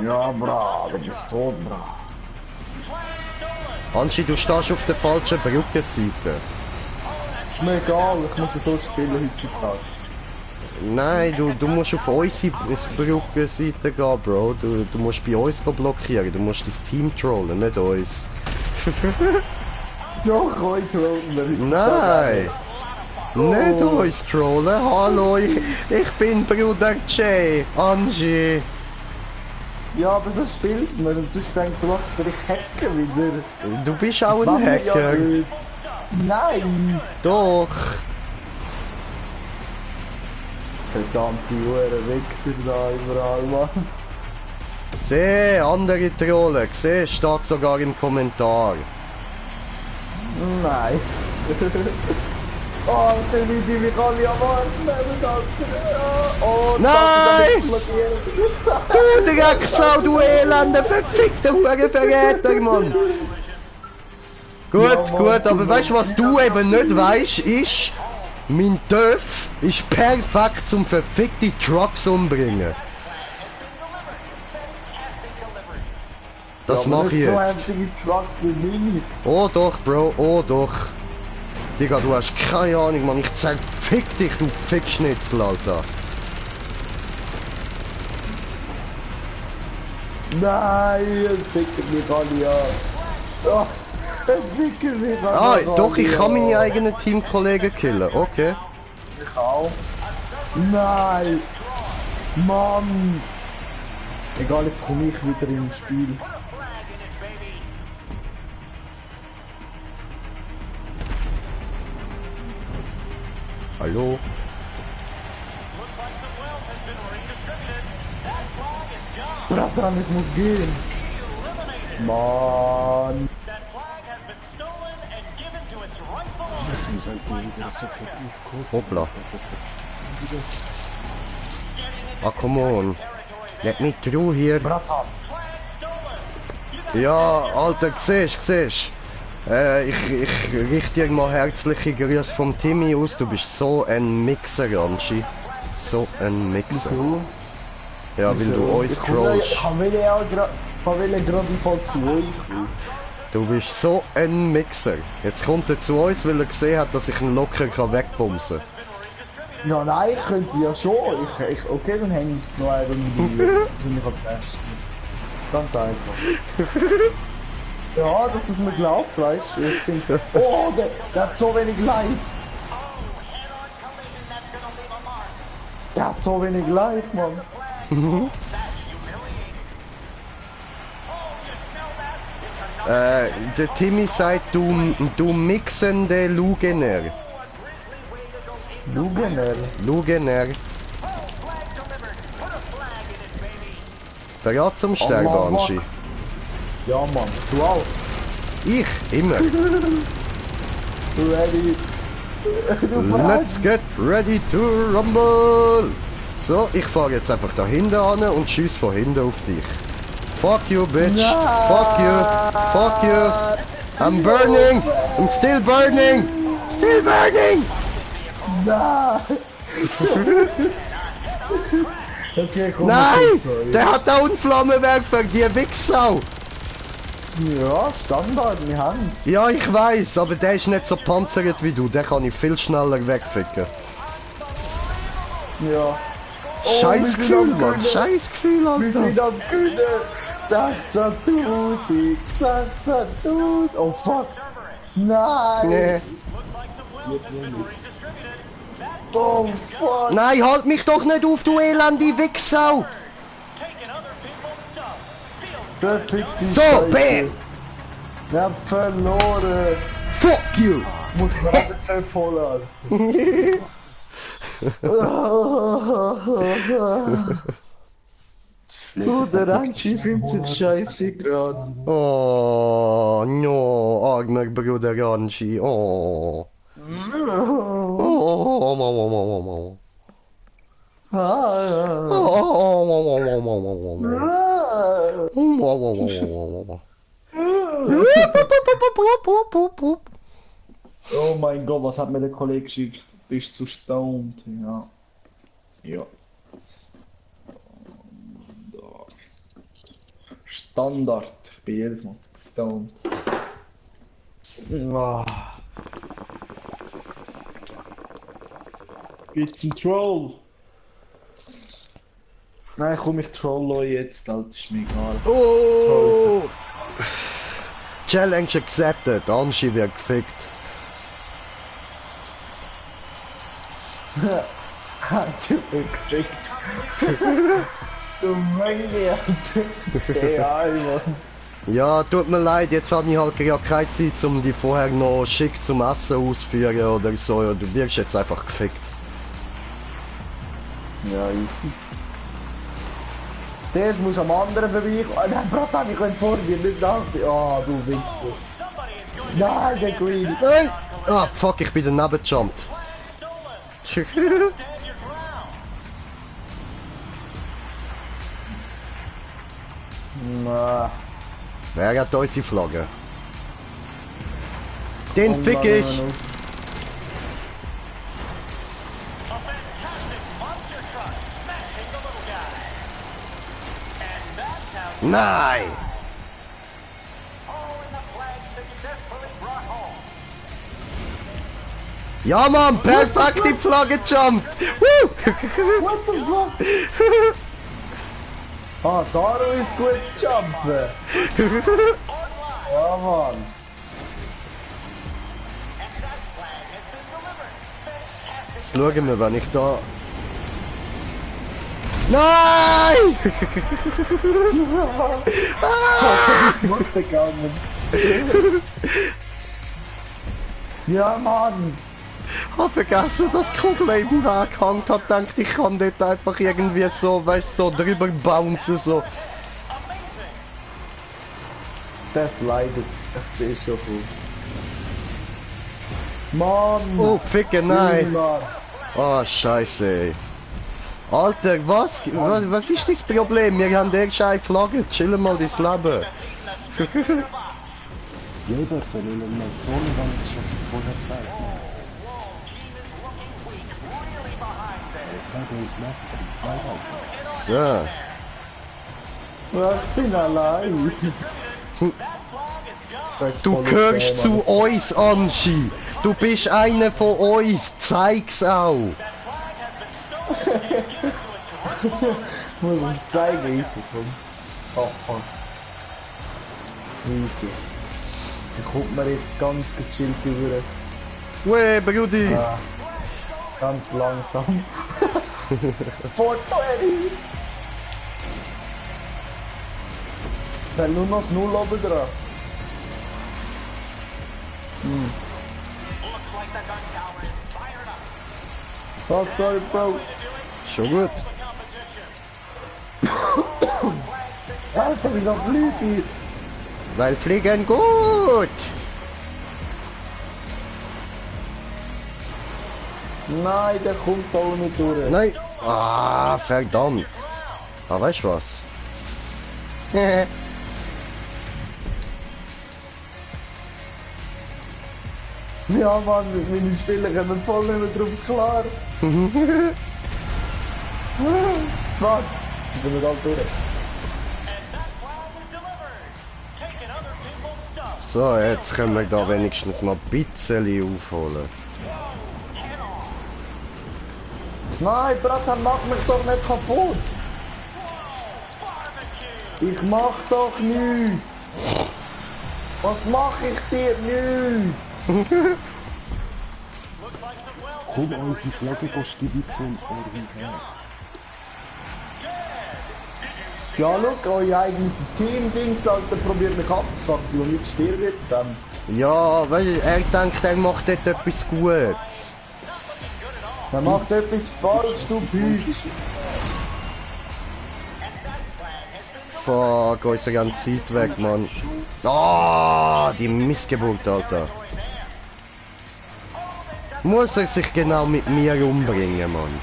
Ja, bra, du bist tot, bra. Anschi, du stehst auf der falschen Brückenseite. Ist mir egal, ich muss so spielen heutzutage. Nein, du musst auf unsere Brückenseite gehen, Bro. Du musst bei uns blockieren. Du musst das Team trollen, nicht uns. Doch, heute trollen wir. Nein! Nicht uns trollen. Hallo, ich bin Bruder Jay, Angie. Ja, aber so spielt man und sonst denkt du, machst dich hacken wieder. Du bist auch Das ein machen wir ja Hacker. nicht. Nein! Doch. Verdammte Wichser da überall, Mann. Seh, andere Trollen. Seh, steht sogar im Kommentar. Nein. Oh, der will die mich alle am Arm nehmen, Alter. Oh, Nein! blockieren. Du Drecksau, du elender, verfickter Hurenverräter, Mann! Gut, Ja, Mann, gut, aber weißt du, was du eben nicht weißt, ist, mein Dörf ist perfekt zum verfickte Trucks umbringen. Das mach ich So jetzt. heftige Trucks wie Mini. Oh doch, Bro, oh doch. Digga, du hast keine Ahnung, Mann, ich zerfick dich, du Fickschnitzel, Alter. Nein, jetzt ficken mich alle an. Oh, jetzt ficken mich alle Ah, an. doch, ich kann meine eigenen Teamkollegen killen, okay. Ich auch. Nein! Mann! Egal, jetzt komme ich wieder ins Spiel. Hallo? Bratan, ich muss gehen. Mann! Wir sollten wieder sofort aufkommen. Hoppla. Ah, come on. Let me through hier. Bratan! Ja, Alter, siehst. Ich richte dir mal herzliche Grüße vom Timmy aus. Du bist so ein Mixer, Anschi. So ein Mixer. Du? Ja, weil du uns trollst. Ich will ja gerade im Fall zu euch. Du bist so ein Mixer. Jetzt kommt er zu uns, weil er gesehen hat, dass ich ihn locker wegbumsen kann. Ja, nein, ich könnte ja schon. Okay, dann hänge ich noch irgendwie. Soll ich als erstes. Ganz einfach. Ja, dass du es mir glaubst, weißt du. Ich finde so. Oh, der hat so wenig Life. Der hat so wenig Life, Mann. Der Timmy sagt, du mixende Lugener. Lugener. Bereit zum Sterben, Allah, Anschi. Ja, Mann. Du auch. Ich, immer. Ready. Du Let's get ready to rumble! So, ich fahre jetzt einfach da hinten an und schieß von hinten auf dich. Fuck you, bitch! Nein. Fuck you! Fuck you! I'm burning! I'm still burning! Still burning! Nein! Okay, komm. Nein! Sorry. Der hat auch ein Flammenwerfer, die Wichsau! Ja, Standard in die Hand. Ja, ich weiß, aber der ist nicht so panzert wie du. Der kann ich viel schneller wegficken. Ja. Scheiß wir sind Gefühl, am Mann! Gewinnen. Scheiß Gefühl, Wir Alter! sind am Gewinnen. 16.000. 16.000. Oh fuck. Nein. Nee. Oh fuck. Nein, halt mich doch nicht auf, du elende Wichsau! Verfickte So, Scheiße. bam! Wir haben verloren. Fuck you! Muss man nicht voll Oh, der Ranchi findet sich scheiße gerade. Oh, no, armer Bruder Anchi, oh. Oh, Oh mein Gott, was hat mir der Kollege geschrieben? Du bist zu stoned. Ja. Ja. Standard. Ich bin jedes Mal zu stoned. Ah. Gibt's einen Troll? Nein, komm, ich troll euch jetzt, Alter, ist mir egal. Oh! Challenge accepted, Anschi wird gefickt. Hat du gekriegt? Du Menge, Alter. Ja, Mann. Ja, tut mir leid, jetzt habe ich halt ja keine Zeit, um die vorher noch schick zum Essen auszuführen oder so. Du wirst jetzt einfach gefickt. Ja, easy. Zuerst musst du am anderen vorbeikommen. Nein, Bratan, ich kann vor dir nicht nach dir. Ah, du Wichser. Nein, der Green. Nein! Ah, fuck, ich bin daneben gejumpt. Na. Wer hat unsere Flagge? Den fick ich! Nein! Ja Mann, perfekt die Flagge jumpt! Woo! What the fuck? Ah, Daro ist gut jumpen. Ja, Mann. Jetzt schauen wir, wenn ich da... Nein! Ich muss gegangen. Ja, Mann. Ich hab vergessen, dass die Kugel im Weg hängt. Hab gedacht, ich kann dort einfach irgendwie so, weißt so drüber bouncen, so. Das leidet. Ich sehe schon cool. Mann. Oh, Ficke, nein. Mann. Oh, scheiße, ey. Alter, was ist das Problem? Wir haben der scheiß Flagge. Chill mal dein Leben. Jeder soll ihnen mal tun, wenn es schon vorher Zeit. Jetzt sage ich nach, es sind zwei Reifen. So. Ja, ich bin allein. Du gehörst zu uns, Anschi. Du bist einer von uns. Zeig's auch. Ich muss uns zeigen, ich komm. Ach, fuck. Easy. Ich kommt mir jetzt ganz gechillt über. Weh, Brudi. Ja. Ganz langsam. 420! Ich will nur noch das Null oben dran. Oh, sorry, Bro. Schon gut. Alter, wieso fliege ich? Weil fliegen gut. Nein, der kommt da auch nicht durch. Nein. Ah, verdammt. Ah, weißt du was? Ja, Mann, meine Spieler kommen voll nicht mehr drauf klar. Fuck, ich bin nicht all durch. So, jetzt können wir da wenigstens mal ein bisschen aufholen. Nein, Bratan, mach mich doch nicht kaputt. Ich mach doch nichts. Was mach ich dir nicht? Komm, unsere Flagge stibitzen und vor ihm her. Ja, schau, euer eigenes Team-Dings, Alter, probiert mich abzufucken und ich sterbe jetzt dann. Ja, weil er denkt, er macht dort etwas Gutes. Er macht etwas falsch, du Bitch. Fuck, unsere ganze Zeit weg, Mann. Ah, die Missgeburt, Alter. Muss er sich genau mit mir umbringen, Mann?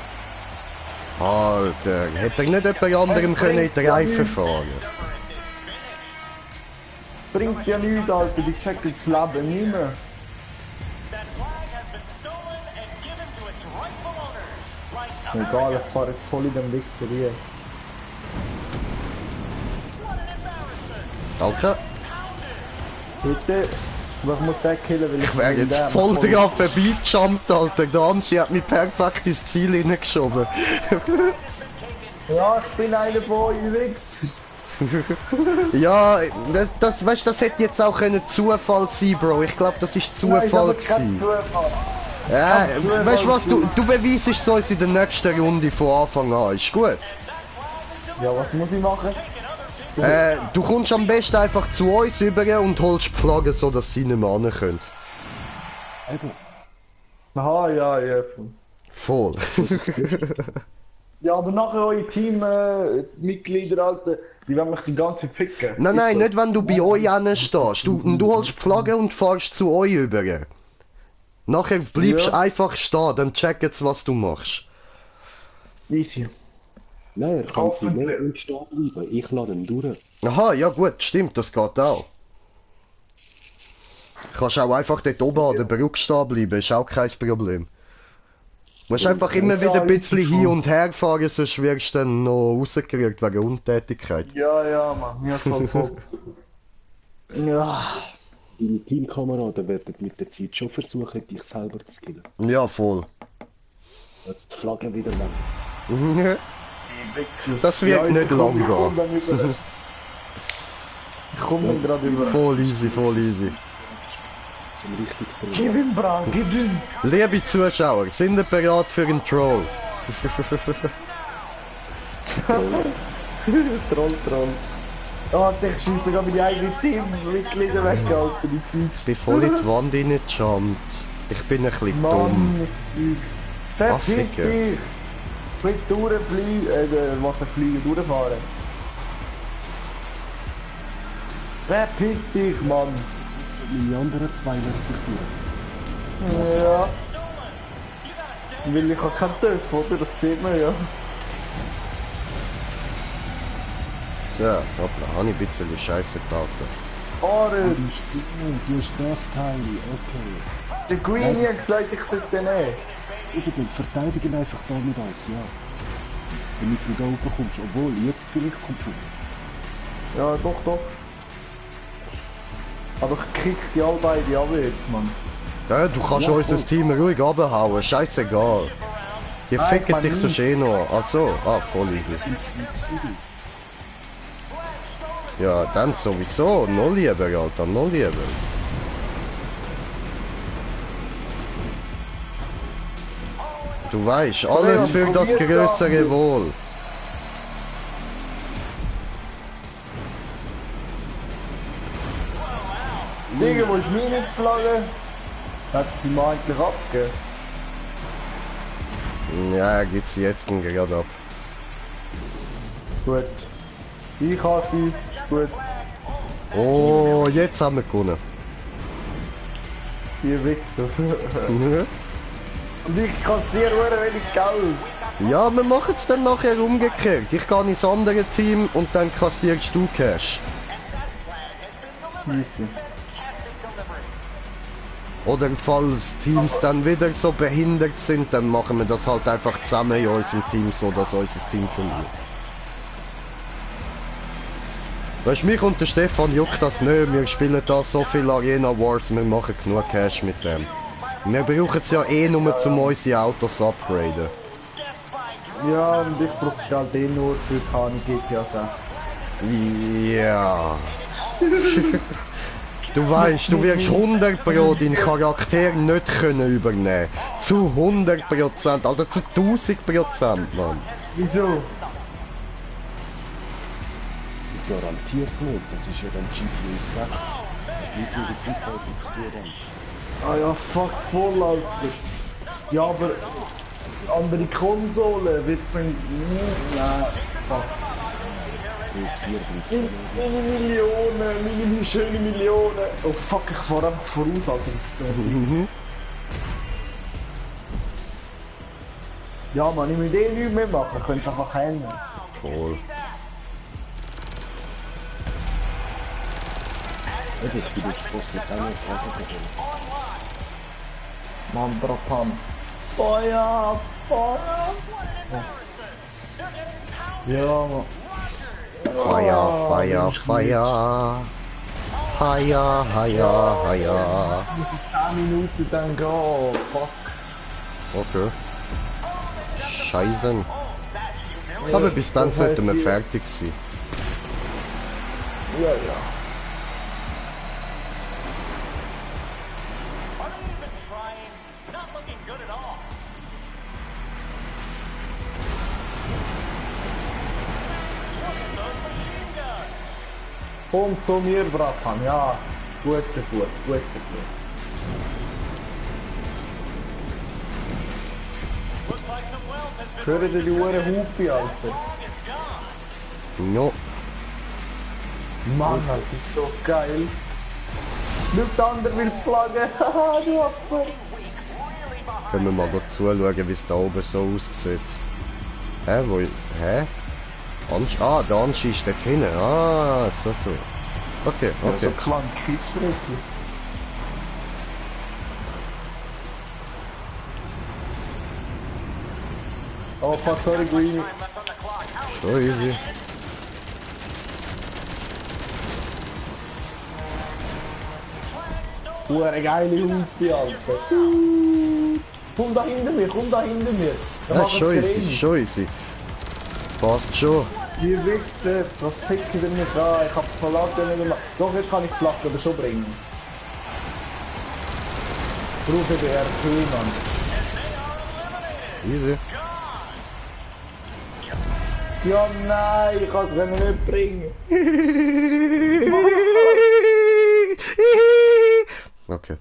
Alter, hätte er nicht jemand anderem können in die Reifen fahren? Es bringt ja nichts, Alter, die checken das Leben nicht mehr. Egal, ich fahre jetzt voll in den Wichser hier. Danke. Bitte. Aber ich muss den killen, weil Ich wäre jetzt voll drauf vorbeigejumpt, Alter. Der Amschi hat mich perfekt ins Ziel hineingeschoben. Ja, ich bin einer von euch Wichser. Ja, weißt, das hätte jetzt auch ein Zufall sein, Bro. Ich glaube, das ist Zufall gewesen. Ja, weißt du was, du beweist es uns in der nächsten Runde von Anfang an, ist gut? Ja, was muss ich machen? Du kommst am besten einfach zu uns rüber und holst die Flagge, so dass sie nicht mehr ran können. Eben. Aha, ja. Voll. Ja, aber nachher eure Teammitglieder, Alter, die werden mich die ganze Zeit ficken. Nein, so. nicht wenn du bei euch stehst. Du holst die Flagge und fährst zu euch rüber. Nachher bleibst du einfach stehen, dann checken sie, was du machst. Easy. Nein, er kann sie nicht im Stehen bleiben. Ich lade ihn durch. Aha, ja gut, stimmt, das geht auch. Kannst auch einfach dort oben an der Brücke stehen bleiben, ist auch kein Problem. Du musst einfach immer wieder ein bisschen hin und her fahren, sonst wirst du dann noch rausgerührt wegen Untätigkeit. Ja, Mann, mir voll. Ja. Deine Teamkameraden werden mit der Zeit schon versuchen, dich selber zu killen. Ja, voll. Jetzt die Flagge wieder weg. Das wird nicht lang gehen. Ich komme dann gerade über. Voll easy. Zum richtig Gib ihm, Bra, gib ihm! Liebe Zuschauer, sind ihr bereit für einen Troll? Troll. Oh, ich schieße sogar meine eigenen Teammitglieder weg, Alter, die Füße. Bevor ich die Wand reinjumpt. Ich bin ein bisschen dumm. Mann, ich verpiss Afrika. dich! Nicht durchfliegen, Wasserfliegen durchfahren. Verpiss dich, Mann! Meine anderen zwei werden dich durch. Ja. Weil ich habe keinen TÜV, oder? Das sieht man ja. So, hoppla, habe ich ein bisschen Scheiße gebaut. Arre! Du hast das Teil, okay. Der Queen hat gesagt, ich sollte den nehmen. Dann verteidigen einfach da mit uns, ja. Damit du da oben kommst. Obwohl, jetzt vielleicht kommst du. Ja, doch. Aber ich kick die alle beide ab jetzt, Mann. Ja, du kannst Ja, unser voll. Team ruhig abhauen, scheißegal. Die Nein, ficken man dich so nicht. schön noch. Ach so, voll easy. Ja, dann sowieso, noch lieber, Alter, noch lieber. Du weißt, alles für das größere Wohl. Digga, wo ist meine Flagge? Hat sie mir eigentlich abgegeben? Ja, gibt's jetzt gerade ab. Gut. Ich habe sie, ist gut. Oh, jetzt haben wir gewonnen. Ihr Wichser. Und ich kassiere nur wenig Geld. Ja, wir machen es dann nachher umgekehrt. Ich gehe ins andere Team und dann kassierst du Cash. Easy. Oder falls Teams dann wieder so behindert sind, dann machen wir das halt einfach zusammen in unserem Team, so dass unser Team verliert. Weißt du, mich und der Stefan juckt das nicht, wir spielen da so viel Arena Wars, wir machen genug Cash mit dem. Wir brauchen es ja eh nur, um unsere Autos upgraden. Ja, und ich brauche das Geld eh nur für keine GTA 6. Ja. Du weißt, du wirst 100 Pro deinen Charakter nicht können übernehmen. Zu 100%, also zu 1000%, Mann. Wieso? Garantiert nicht, das ist ja dann GTA 6. Das hat nicht mit der Buchhaltung zu tun. Ah ja, fuck voll, Alter. Ja, aber andere Konsole wird es dann... Nein, fuck. PS4 bringt Meine Millionen, meine schöne Millionen. Oh fuck, ich fahr einfach voraus, Alter. Ja, man, ich will eh nichts mehr machen, ich könnte einfach hängen. Voll. Ich bin jetzt Boss jetzt auch noch Fragen. Mann, Bratan. Feuer! Feuer! Ja, Mann. Feuer, Feuer, Feuer. Feuer, Feuer, Feuer. Muss in 10 Minuten dann gehen. Oh, fuck. Okay. Scheiße. Aber bis dann das heißt, sollten wir die- fertig sein. Ja, ja. Uneven trying. Not looking good at all. Look at those machine guns. Komm zu mir, Bratan. Ja. Guter Fuß, guter Fuß. Looks like some wealth has been Hören die Uhren Hupe, Alter. long it's gone. Ja. Mann, das ist so geil. Schau, der andere will die Flagge. Haha, du Affe. Können wir mal gut zuschauen, wie es da oben so aussieht. Hä, wo... Hä? Ah, der Anschi ist dort hinten. Ah, so. Okay, Ja, okay. so klang Kissfrettchen. Oh fuck, sorry, Greenie. So easy. Hure geile Hupe, Alter. Komm da hinter mir, komm da hinter mir. Dann Ja, machen schon wir's easy, rein. schon easy. Passt schon. Die Wichser, was ficken denn mich an? Ich hab die Flagge nicht mehr. Doch, jetzt kann ich die Flagge aber schon bringen. Ich brauche den RP, Mann. Easy. Ja, nein, ich kann es nicht bringen. Okay.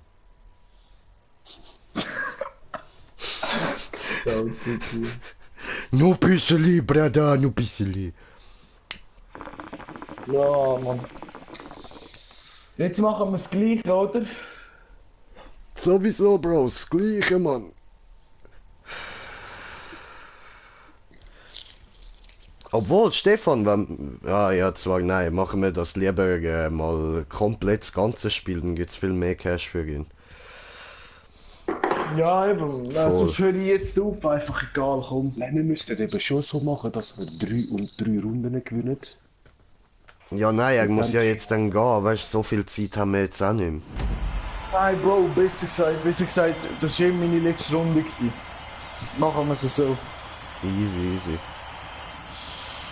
Nur bisseli, Brada, nur bisseli. Ja, Mann. Jetzt machen wir das Gleiche, oder? Sowieso, Bro, das Gleiche, Mann. Obwohl, Stefan, wenn... Ja, zwar, nein, machen wir das lieber mal komplett das ganze Spiel, dann gibt's viel mehr Cash für ihn. Ja, eben. Also höre ich jetzt auf, einfach egal, komm. Nein, wir müssten eben schon so machen, dass wir 3 Runden gewinnen. Ja, nein, er muss ja jetzt dann gehen, weißt du, so viel Zeit haben wir jetzt auch nicht mehr. Nein, Bro, besser gesagt, das war eben meine letzte Runde gewesen. Machen wir es so. Easy, easy.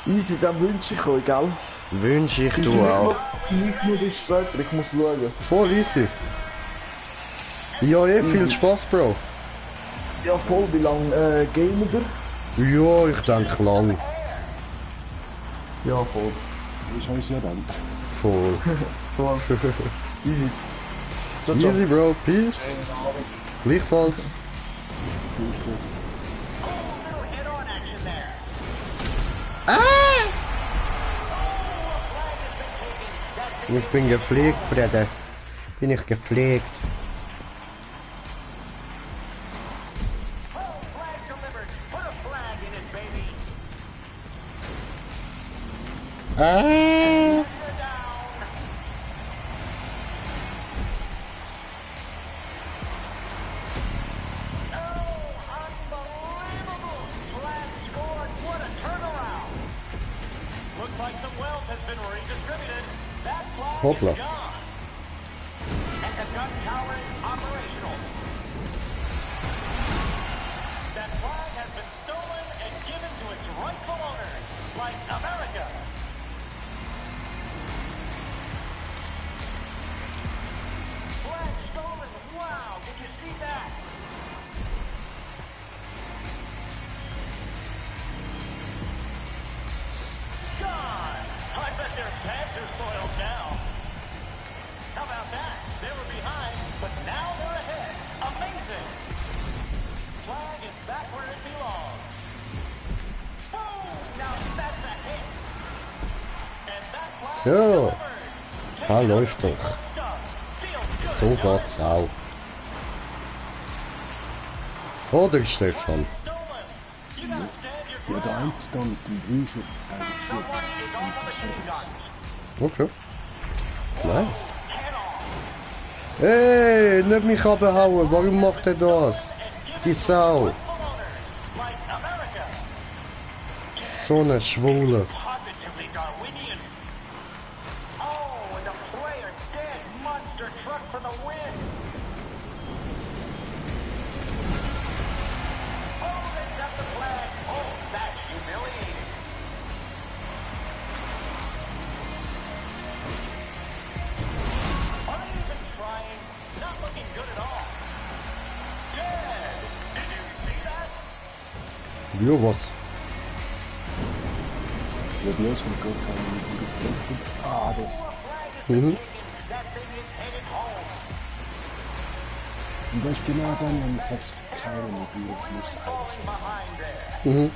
Easy, dann wünsche ich euch, gell? Wünsche ich Ist du nicht auch. nur- Nicht nur bis später, ich muss schauen. Voll easy. Ja, viel Spaß, Bro. Ja, voll, wie lange gamen ihr? Ja, ich denke lang. Ja, voll. Das ist uns ja dann. Voll. Voll. Easy. Ciao, ciao. Easy, Bro. Peace. Gleichfalls. Ich bin gepflegt, Bruder. Bin ich gepflegt. Looks like some wealth has been redistributed. That flag Hoppla. is gone. And the gun tower is operational. That flag has been stolen and given to its rightful owners, like America. Flag stolen. Wow, did you see that? Gone! I bet their pants are soiled now. How about that? They were behind, but now they're ahead. Amazing! Flag is back where it belongs. Boom! Now that's a hit. And that flag So. is delivered. Ha, läuft doch. Stuff. Feels good. So geht's auch. Oder, Stefan? Stolen. You gotta stand your Ja, ground. der eine da mit dem Weiser, der ist schon. Someone is on the machine guns. Okay. Nice. Head on. Hey, nicht mich abhauen, warum macht er das? Die Sau. Like America. So eine Schwule. Positively Darwinian. Oh, and the player dead. Monster truck for the win. Oh, they got the flag. Oh, that's humiliating. Uneven trying. Not looking good at all. Dead. Did you see that? Ja, was? Ja, die ist von Gott geflogen. Ah, das. Flag has been Mhm. taken. That thing is headed home. Und das ist genau dann, wenn es jetzt keine mobile Fluss Falling behind there. Mhm.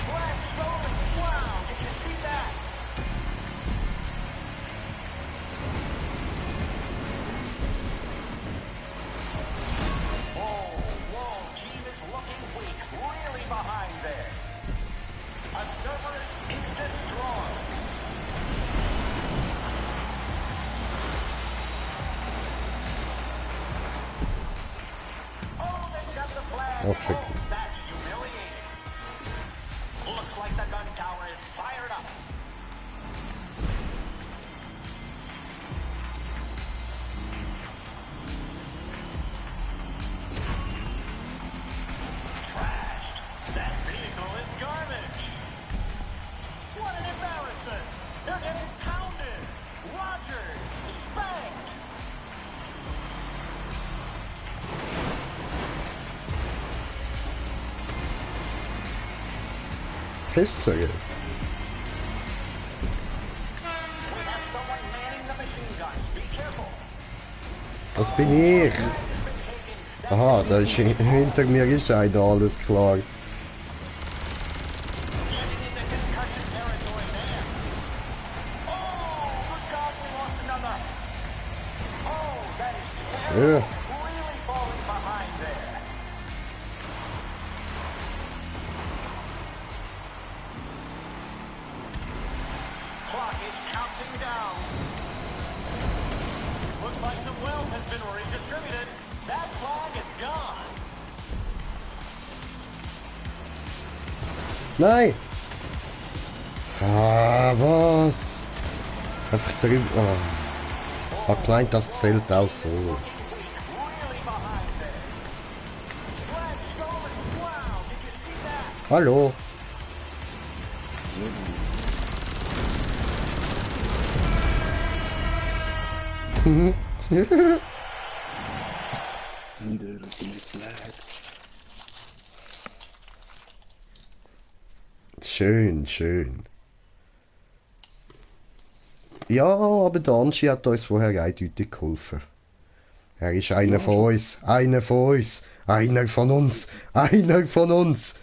Flag stolen. Wow, did you see that? Whoa, team is looking weak, really behind there. A Cerberus is destroyed. Oh, they've got the flag. Oh, shit. Oh, that's humiliating. Looks like the gun tower is fired up. Trashed. That vehicle is garbage. What an embarrassment. They're getting pounded. Rogered. Spanked. Pisser. We have someone manning the machine guns. Be careful. Das bin ich. Has been taken. Aha, da ist hinter mir ist einer, alles klar. Getting into concussion territory there. Oh, good God, we lost another. Oh, that is terrible. Ja. Really falling behind there. Clock is counting down. Looks like some wealth has been redistributed. That flag is gone. Nein! Ah, was? Einfach drüber. Ah. Verkleint das Zelt auch so. Really behind there. Flag stolen. Wow, did you see that? Hallo? Wieder die Flag. Schön, schön. Ja, aber der Anschi hat uns vorher eindeutig geholfen. Er ist einer von uns, einer von uns, einer von uns, einer von uns.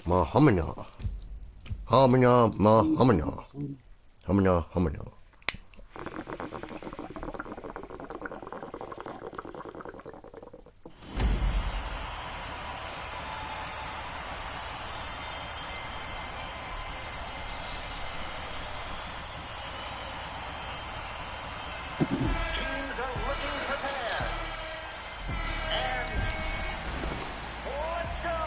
Ma hamina. Hamina, ma hamina. Hamina, hamina. Teams are looking prepared. And let's go.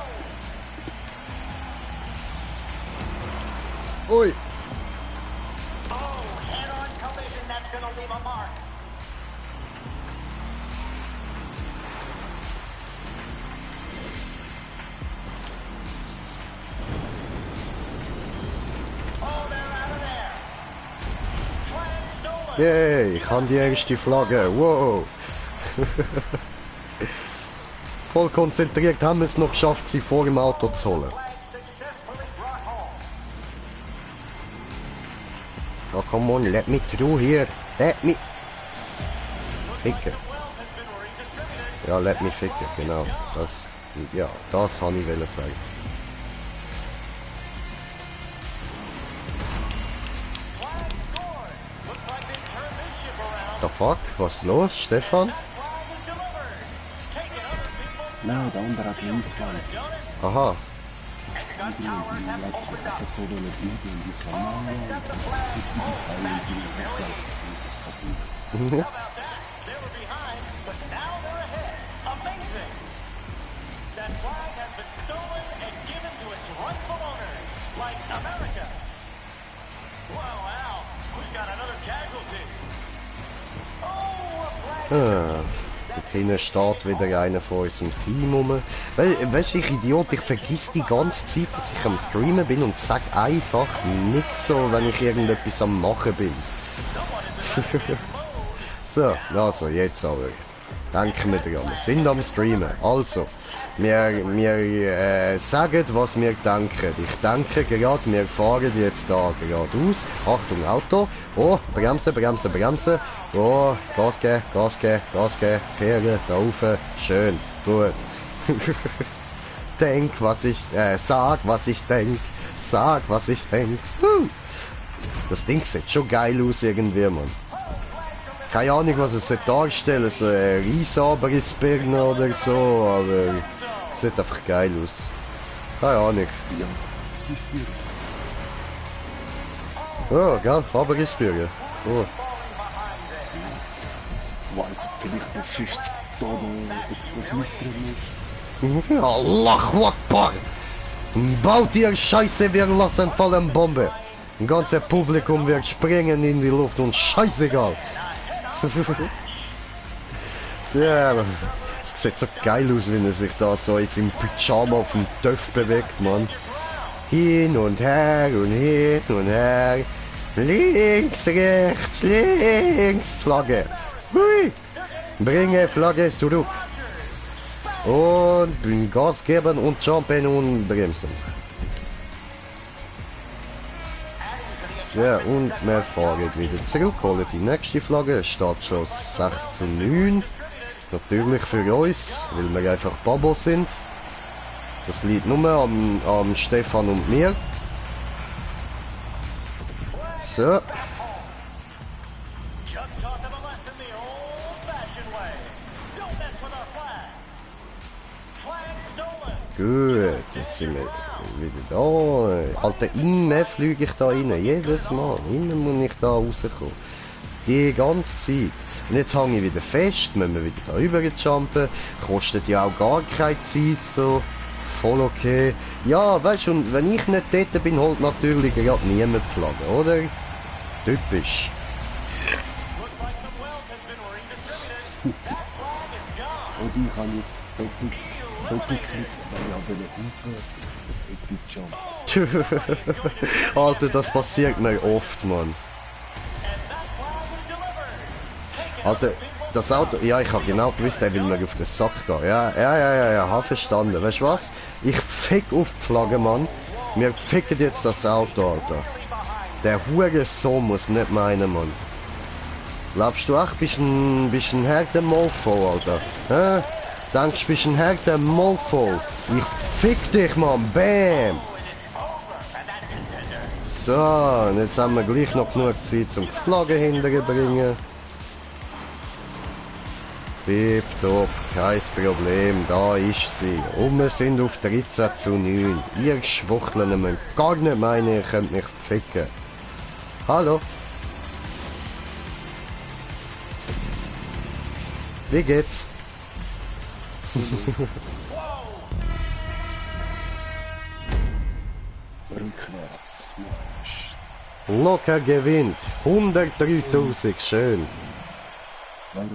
Ui. Oh, head-on collision. That's going to leave a mark. Oh, they're out of there. Flag stolen. Yay, ich habe die erste Flagge. Wow. Voll konzentriert haben wir es noch geschafft, sie vor dem Auto zu holen. Flag successfully brought home. Oh, come on, let me through here. Let me... Ficken. Wealth has been redistributed. Ja, let me ficken, genau. Das... Ja, das wollte ich sagen. the fuck? Was ist los, Stefan? Nein, der andere hat links gefallen. Aha. Die hat so eine Bibel und die Sonne und die Seile und die Rechte. They were behind, but now they're ahead. Amazing! That flag has been stolen and given to its rightful owners, like America. Wow, we've got another casualty. Oh, a flag. Dort hinten steht wieder einer von unserem Team rum. Weißt du, ich Idiot, ich vergiss die ganze Zeit, dass ich am Streamen bin und sag einfach nicht so, wenn ich irgendetwas am Machen bin. So, also jetzt aber. Denken wir dran, wir sind am Streamen. Also, wir sagen, was wir denken. Ich denke gerade, wir fahren jetzt da geradeaus. Achtung, Auto. Oh, bremsen, bremsen, bremsen. Oh, Gas geben, Gas geben, Gas geben. Kehren, da rauf. Schön, gut. Denk, was ich, sag, was ich denk. Sag, was ich denk. Das Ding sieht schon geil aus irgendwie, Mann. Keine Ahnung, was es darstellen soll, so ein Riesabrissbirne oder so, aber es sieht einfach geil aus. Keine Ahnung. Ja, das ist gut. Oh, gell, Abrissbirne. Oh. Weiß, vielleicht noch fest da noch explosiv drin ist. Allah Akbar! Baut ihr Scheiße, wir lassen fallen Bombe. Ein ganzes Publikum wird springen in die Luft und scheißegal. Ja, es sieht so geil aus, wenn er sich da so jetzt im Pyjama auf dem Töpf bewegt, Mann. Hin und her und hin und her. Links, rechts, links. Flagge. Hui. Bringe Flagge zurück. Und Gas geben und jumpen und bremsen. So, und wir fahren wieder zurück, holen die nächste Flagge. Es steht schon 6:9. Natürlich für uns, weil wir einfach Babos sind. Das liegt nur am Stefan und mir. So. Gut, jetzt sind wir wieder da. Alter, innen fliege ich da rein. Jedes Mal. Innen muss ich da rauskommen. Die ganze Zeit. Und jetzt hänge ich wieder fest, müssen wir wieder da rüber jumpen. Kostet ja auch gar keine Zeit, so. Voll okay. Ja, weißt du, und wenn ich nicht dort bin, holt natürlich gerade niemand die Flagge, oder? Typisch. Und ich habe jetzt doppelklickt, weil ich aber eine Hupe Alter, das passiert mir oft, Mann. Alter, das Auto, ja, ich habe genau gewusst, der will mir auf den Sack gehen. Ja, hab verstanden. Weißt du was? Ich fick auf die Flagge, Mann. Wir ficken jetzt das Auto, Alter. Der Hurensohn muss nicht meinen, Mann. Glaubst du echt, bist ein harter Mofo, Alter? Hä? Denkst du, bist ein harter Mofo? Ich fick dich, Mann. Bam! So, und jetzt haben wir gleich noch genug Zeit, zum die Flagge hinterbringen. Tipptopp, kein Problem, da ist sie. Und wir sind auf 13:9. Ihr Schwuchteln müsst gar nicht meinen, ihr könnt mich ficken. Hallo? Wie geht's? rückwärts. Locker gewinnt. 103.000, schön. Hallo.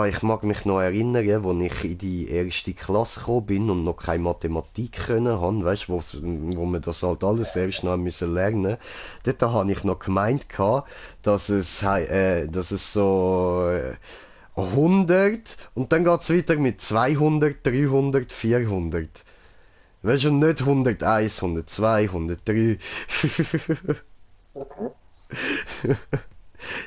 Ich mag mich noch erinnern, als ich in die erste Klasse gekommen bin und noch keine Mathematik können haben, weißt, wo wir das halt alles erst noch müssen lernen. Dort habe ich noch gemeint, dass es so 100 und dann geht es weiter mit 200, 300, 400. Weißt du, nicht 101, 102, 103.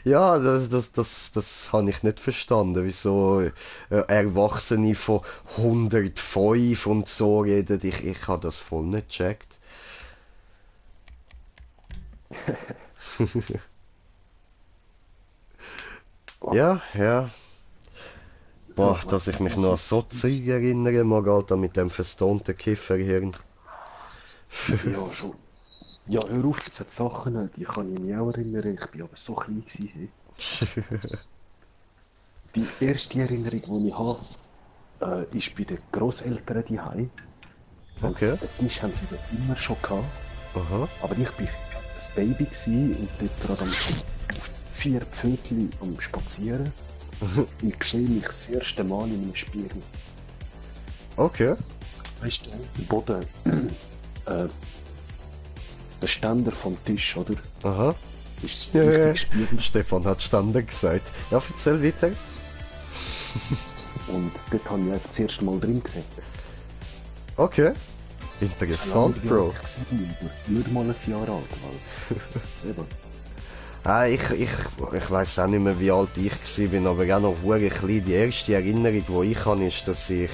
Ja, das habe ich nicht verstanden, wieso Erwachsene von 105 und so reden. Ich habe das voll nicht gecheckt. Ja, ja. Boah, So, dass ich mich was noch an ist- so Zeug erinnere mag, Alter, mit dem verstohnten Kifferhirn. Ja, schon. Ja, hör auf, es hat Sachen, die kann ich mich auch erinnern. Ich bin aber so klein gewesen. Hey. Die erste Erinnerung, die ich habe, ist bei den Grosseltern daheim. Okay. Den Tisch haben sie dort immer schon gehabt. Aha. Aber ich bin ein Baby gewesen und dort gerade am 4 Pfötchen am Spazieren. Und ich sehe mich das erste Mal in einem Spiegel. Okay. Weißt du, der Boden, der Ständer vom Tisch, oder? Aha. Ist so richtig Spiegel. Stefan hat Ständer gesagt. Ja, erzähl weiter. Und dort habe ich einfach das erste Mal drin gesehen. Okay. Interessant, Bro. Nicht mal ein Jahr alt, weil. Eben. Ah, ich weiss auch nicht mehr, wie alt ich war, aber auch noch sehr klein. Die erste Erinnerung, die ich habe, ist, dass ich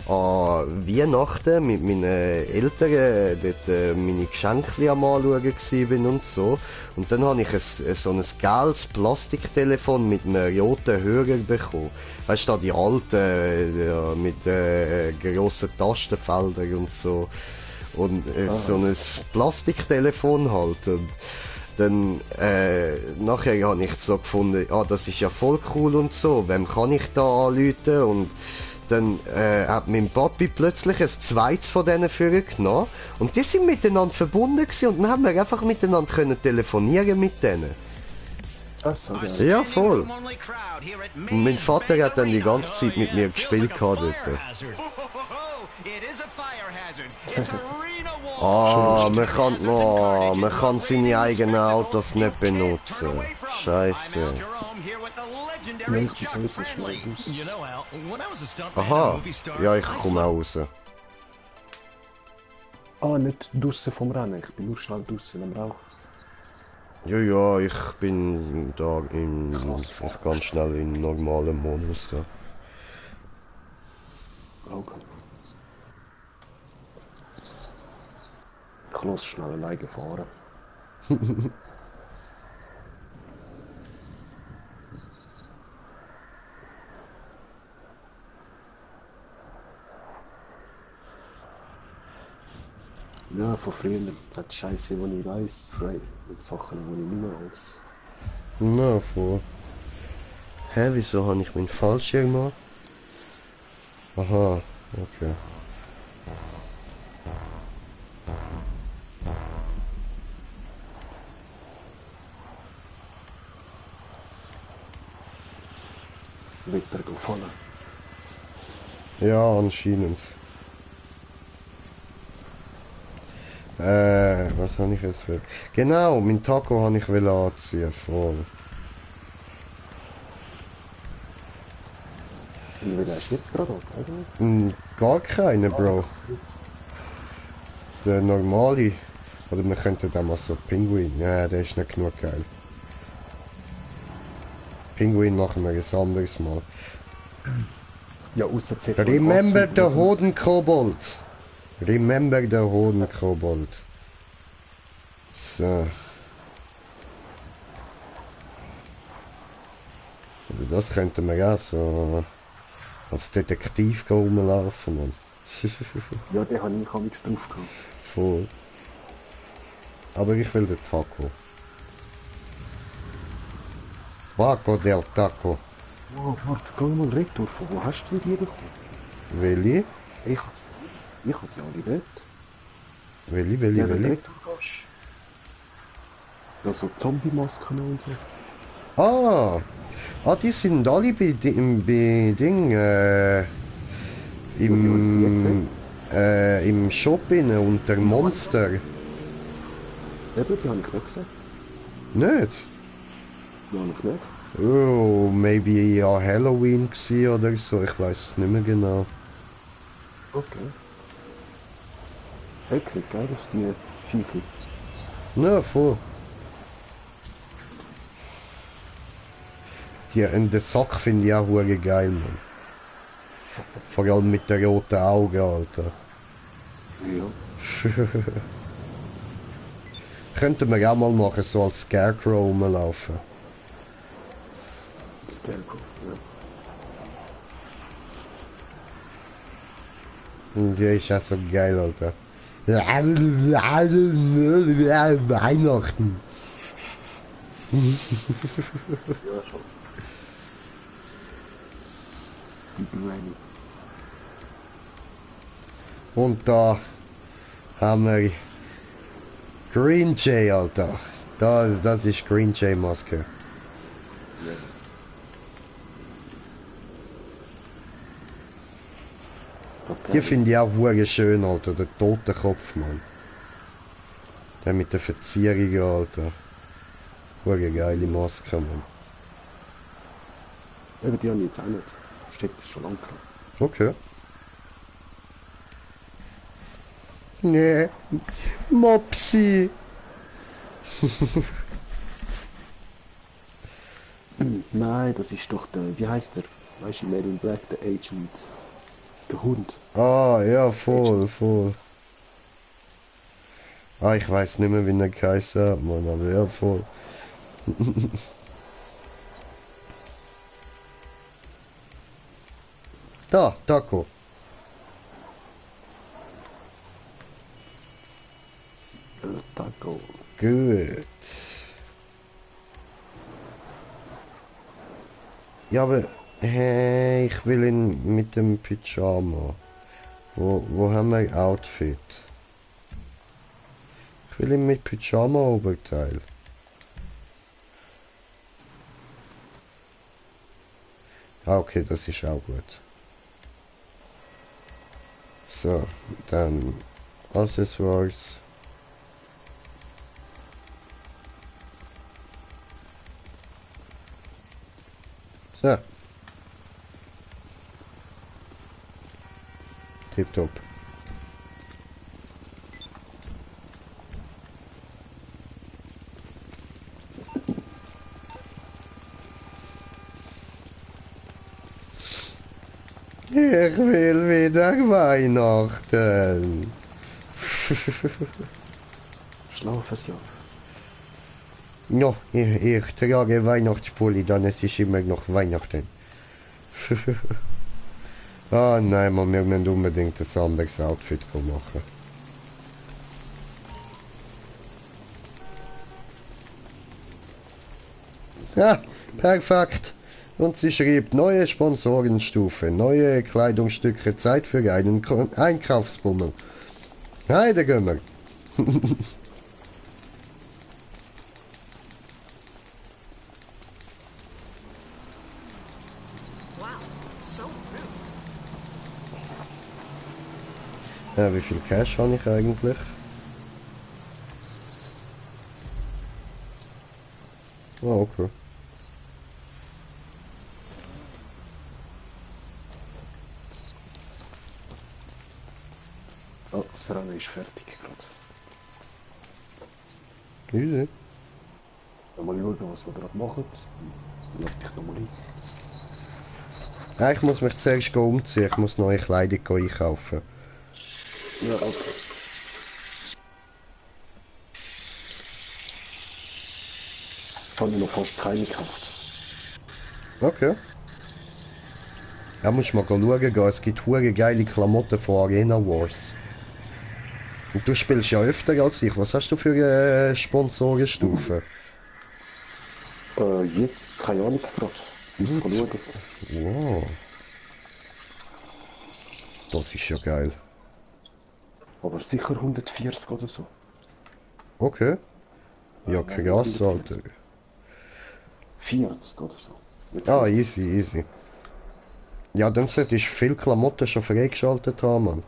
an Weihnachten mit meinen Eltern dort meine Geschenke am Anschauen war und so. Und dann habe ich so ein geiles Plastiktelefon mit einem roten Hörer bekommen. Weißt du, die alten, mit grossen Tastenfeldern und so. Und so ein Plastiktelefon halt. Und dann, nachher habe ich so gefunden, das ist ja voll cool und so, wem kann ich da anrufen? Und dann hat mein Papi plötzlich ein zweites von denen vorgenommen und die sind miteinander verbunden gewesen und dann haben wir einfach miteinander können telefonieren mit denen. Ach so, geil. Ja, voll. Und mein Vater hat dann die ganze Zeit mit mir gespielt gehabt dort. Man kann seine eigenen Autos nicht benutzen. Scheiße. Nein, ich bin sowieso schnell raus. You know, Al, when I was a stuntman and a Aha. movie star, Ja, ich I komme saw- auch raus. Ah, nicht draussen vom Rennen, ich bin nur schnell draussen am Rauchen. Ja, ja, ich bin da Krass. ich ganz schnell in normalen Modus da. Okay. Ich lasse schnell alleine fahren. Ja, von früher hat die Scheiße, die ich weiss, frei mit Sachen, die ich nicht mehr weiss. Na, vor. Hä, wieso habe ich meinen Fallschirm an? Aha, okay. Wetter gefallen. Ja, anscheinend. Was habe ich jetzt für... Genau, mein Taco habe ich anziehen, voll. Wie viel hast du jetzt gerade an? Gar keine, Bro. Der normale. Oder wir könnten da mal so Pinguin. Ja, der ist nicht genug geil. Pinguin machen wir ein anderes Mal. Ja, ausser Z. Remember the Hodenkobold. Remember the Hodenkobold. So. Oder das könnten wir auch so als Detektiv rumlaufen, Mann. Ja, den habe ich nichts drauf gehabt. Voll. Aber ich will den Taco. Taco del Taco. Oh, warte, geh mal retour. Von wo hast du die bekommen? Welli? Ich hab die alle dort. Welli, Ja, welli, wenn du welli? retour gehst. Da so Zombie-Masken und so. Die sind alle bei Ding, im Shop innen unter Monster. Eben, die habe ich nicht gesehen. Nicht? Die habe ich nicht. Oh, maybe ja Halloween gsi oder so, ich weiß es nicht mehr genau. Okay. Hey, sieht geil aus, die Viecher. Na, voll. Die in den Sack finde ich auch hure geil, Mann. Vor allem mit den roten Augen, Alter. Ja. Könnten wir auch mal machen, so als Scarecrow rumlaufen. Scarecrow, ja. Und der ist auch so geil, Alter. Weihnachten. Ja, schon. Die Granny. Und da haben wir Green Jay, Alter. Das ist Green Jay Maske. Ja. Die finde ich auch hure schön, Alter. Der Totenkopf, Mann. Der mit der Verzierung, Alter. Hure geile Maske, Mann. Eben, die habe ich jetzt auch nicht. Steht schon lange dran. Okay. Nee. Mopsi. Nein, das ist doch der, wie heißt der? Weißt du, Made in Black, der Agent. Der Hund. Ah, ja, voll. Ah, ich weiß nicht mehr, wie der geheißen hat, Mann, aber ja, voll. Da, Taco. Taco. Gut. Ja, aber ich will ihn mit dem Pyjama. Wo haben wir Outfit? Ich will ihn mit Pyjama-Oberteil. Ah, okay, das ist auch gut. So, dann Accessoires. So. Tipptopp. Ich will wieder Weihnachten. Schlafes Jahr. Ja, ich trage Weihnachtspulli, dann es ist immer noch Weihnachten. Ah nein, man, wir müssen unbedingt ein anderes Outfit machen. Ja, perfekt. Und sie schrieb, neue Sponsorenstufe, neue Kleidungsstücke, Zeit für einen Einkaufsbummel. Heide Gömmer. Wow, so rude. Ja, wie viel Cash habe ich eigentlich? Oh, okay. Oh, das Rennen ist fertig gerade. Easy. Mal schauen, was wir gerade machen. Dann lade ich nochmal ein. Ja, ich muss mich zuerst umziehen, ich muss neue Kleidung einkaufen. Ja, okay. Ich habe noch fast keine gekauft. Okay. Ja, muss mal schauen gehen, es gibt hure geile Klamotten von Arena Wars. Und du spielst ja öfter als ich, was hast du für eine Sponsorenstufe? Jetzt keine Ahnung gerade. Muss mal schauen. Wow. Das ist ja geil. Aber sicher 140 oder so. Okay. Ja, krass, Alter. 40 oder so. Nicht Ah, 40. easy, easy. Ja, dann sollte ich viel Klamotten schon freigeschaltet haben, Mann.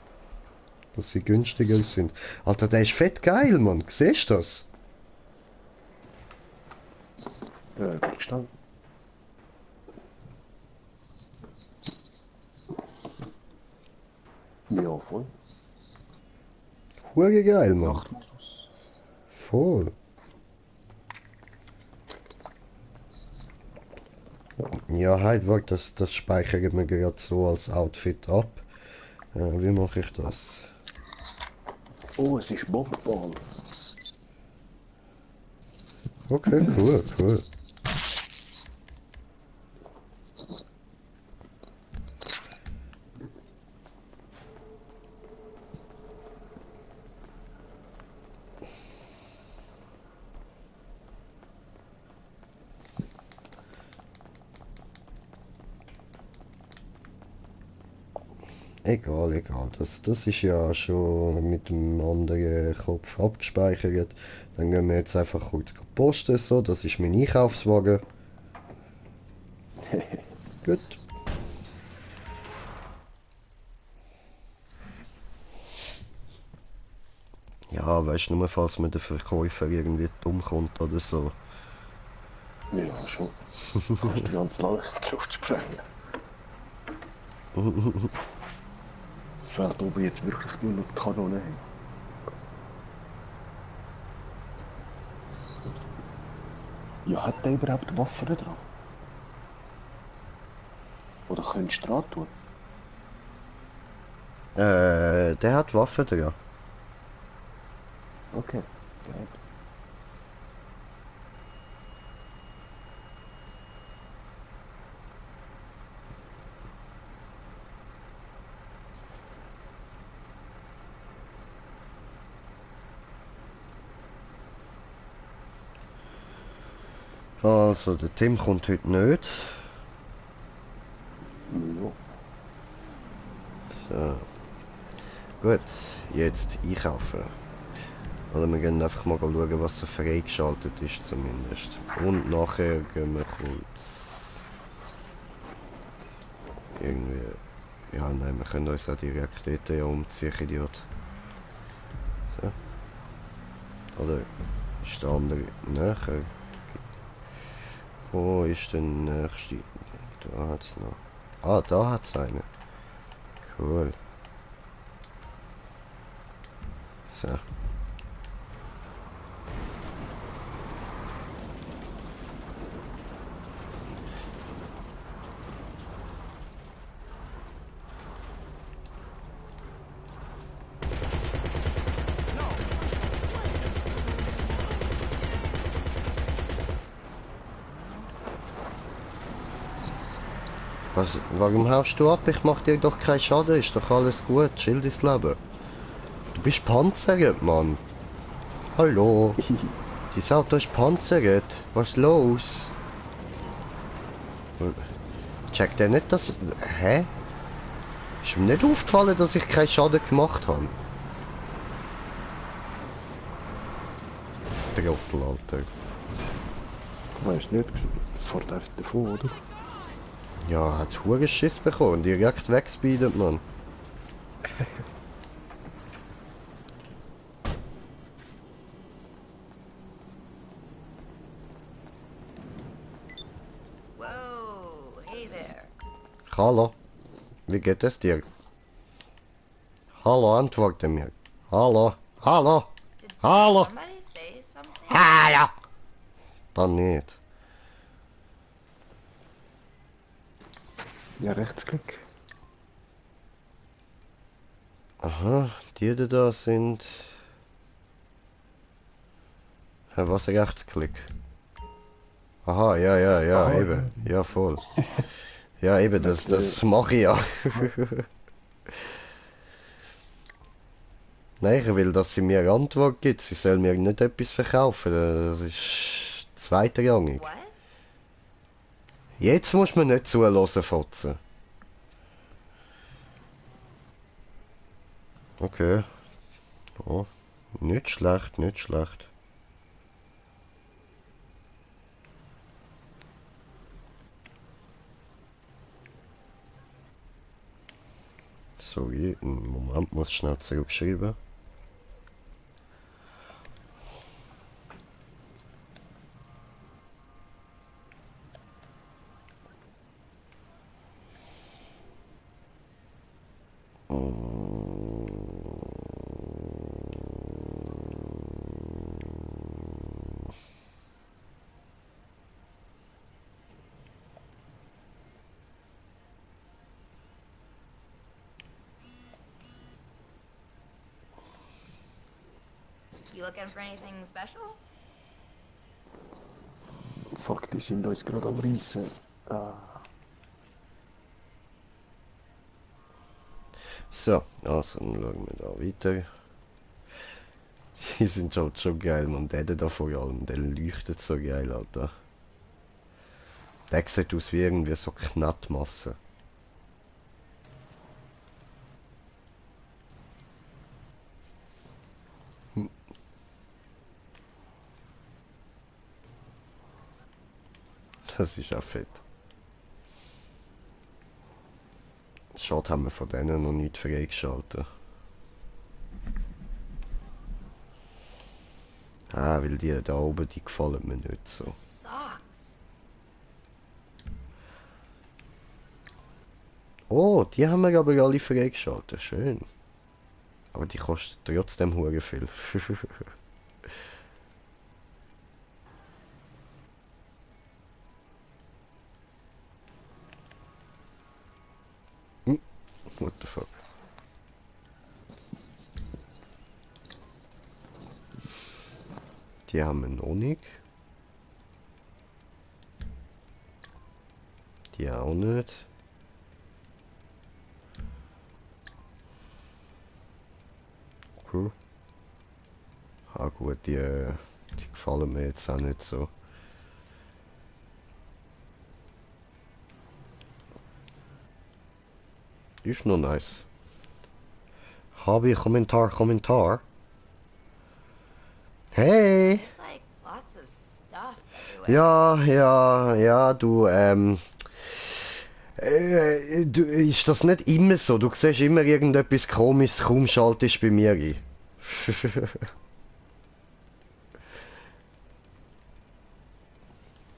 Dass sie günstiger sind. Alter, der ist fett geil, Mann. Siehst du das? Gestanden. Ja, voll. Hure geil, Mann. Nachtmodus. Voll. Ja, halt, warte, das speichere ich mir gerade so als Outfit ab. Wie mache ich das? Oh, es ist Bobball. Okay, cool, cool. Egal, egal. Das ist ja schon mit dem anderen Kopf abgespeichert. Dann gehen wir jetzt einfach kurz posten. So, das ist mein Einkaufswagen. Gut. Ja, weißt du, nur falls mir der Verkäufer irgendwie dumm kommt oder so. Ja, schon. Kannst du ganz lange in die Luft sprengen. Fällt oben jetzt wirklich nur noch die Kanone hin. Ja, hat der überhaupt Waffen dran? Oder könntest du dran tun? Der hat Waffen dran. Okay, geil. Also, der Tim kommt heute nicht. Ja. So. Gut, jetzt einkaufen. Oder wir gehen einfach mal schauen, was so freigeschaltet ist zumindest. Und nachher gehen wir kurz... Irgendwie... Ja, nein, wir können uns auch direkt dort ja umziehen, Idiot. So. Oder ist der andere näher? Wo ist der nächste? Da hat's noch. Ah, da hat's einen. Cool. So. Warum haust du ab? Ich mach dir doch keinen Schaden, ist doch alles gut, chill dein Leben. Du bist panzert, Mann. Hallo. Dein Auto ist panzert. Was ist los? Checkt der nicht, dass... Hä? Ist mir nicht aufgefallen, dass ich keinen Schaden gemacht habe? Trottel, Alter. Weiß nicht, fährt einfach davon, oder? Ja, hat hure Schiss bekommen, direkt wegspeedet, Mann. Whoa, hey there. Hallo, wie geht es dir? Hallo, antworte mir. Hallo, hallo, Did hallo, somebody say something? hallo. Dann nicht. Ja, Rechtsklick. Aha, die da sind... Ja, was Rechtsklick? Aha, ja, Aha, eben. Ja, voll. Ja, eben, das mache ich ja. Nein, ich will, dass sie mir eine Antwort gibt. Sie soll mir nicht etwas verkaufen. Das ist zweitrangig. What? Jetzt muss man nicht zuhören, Fotzen. Okay. Oh, nicht schlecht, nicht schlecht. Sorry, einen Moment, muss schnell zurückschreiben. You looking for anything special? fuck, die sind uns gerade am Reissen. Ah. So, also dann schauen wir da weiter. Die sind schon geil, man. Der da vor allem, der leuchtet so geil, Alter. Der sieht aus wie irgendwie so Knattmasse. Das ist auch fett. Schade, haben wir von denen noch nicht freigeschaltet. Ah, weil die da oben, die gefallen mir nicht so. Socks. Oh, die haben wir aber alle freigeschaltet. Schön. Aber die kosten trotzdem hure viel. What the fuck? Die haben wir noch nicht. Die auch nicht. Cool. Ah gut, die gefallen mir jetzt auch nicht so. Ist noch nice. Habe ich Kommentar? Hey! There's like lots of stuff everywhere. Ja, du, ist das nicht immer so? Du siehst immer irgendetwas Komisches, kaum schaltest bei mir ein.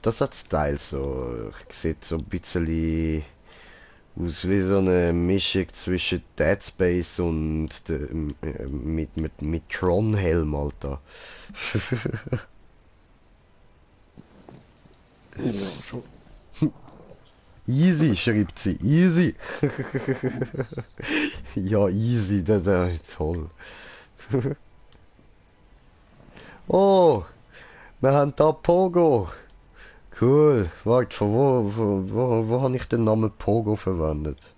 Das hat Style so. Sieht so ein bisschen aus wie so eine Mischung zwischen Dead Space und mit Tron-Helm, Alter. Ja, schon. Easy, schreibt sie. Easy. Ja, easy, das ist toll. Oh, wir haben da Pogo. Cool. Warte, wo habe ich den Namen Pogo verwendet?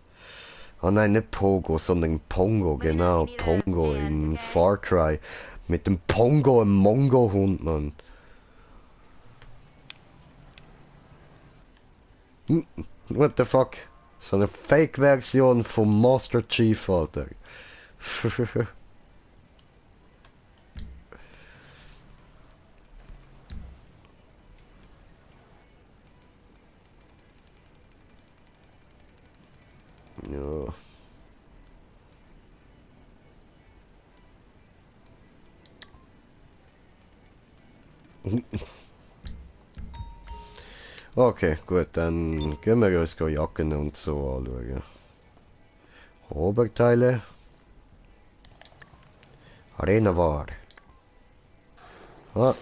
Ah nein, nicht Pogo, sondern Pongo, genau. Pongo in Far Cry. Mit dem Pongo, einem Mongo-Hund, Mann. What the fuck? So eine Fake-Version vom Master Chief, Alter. Ja. Okay, gut, dann gehen wir uns Jacken und so anschauen. Oberteile. Arena war. Ah,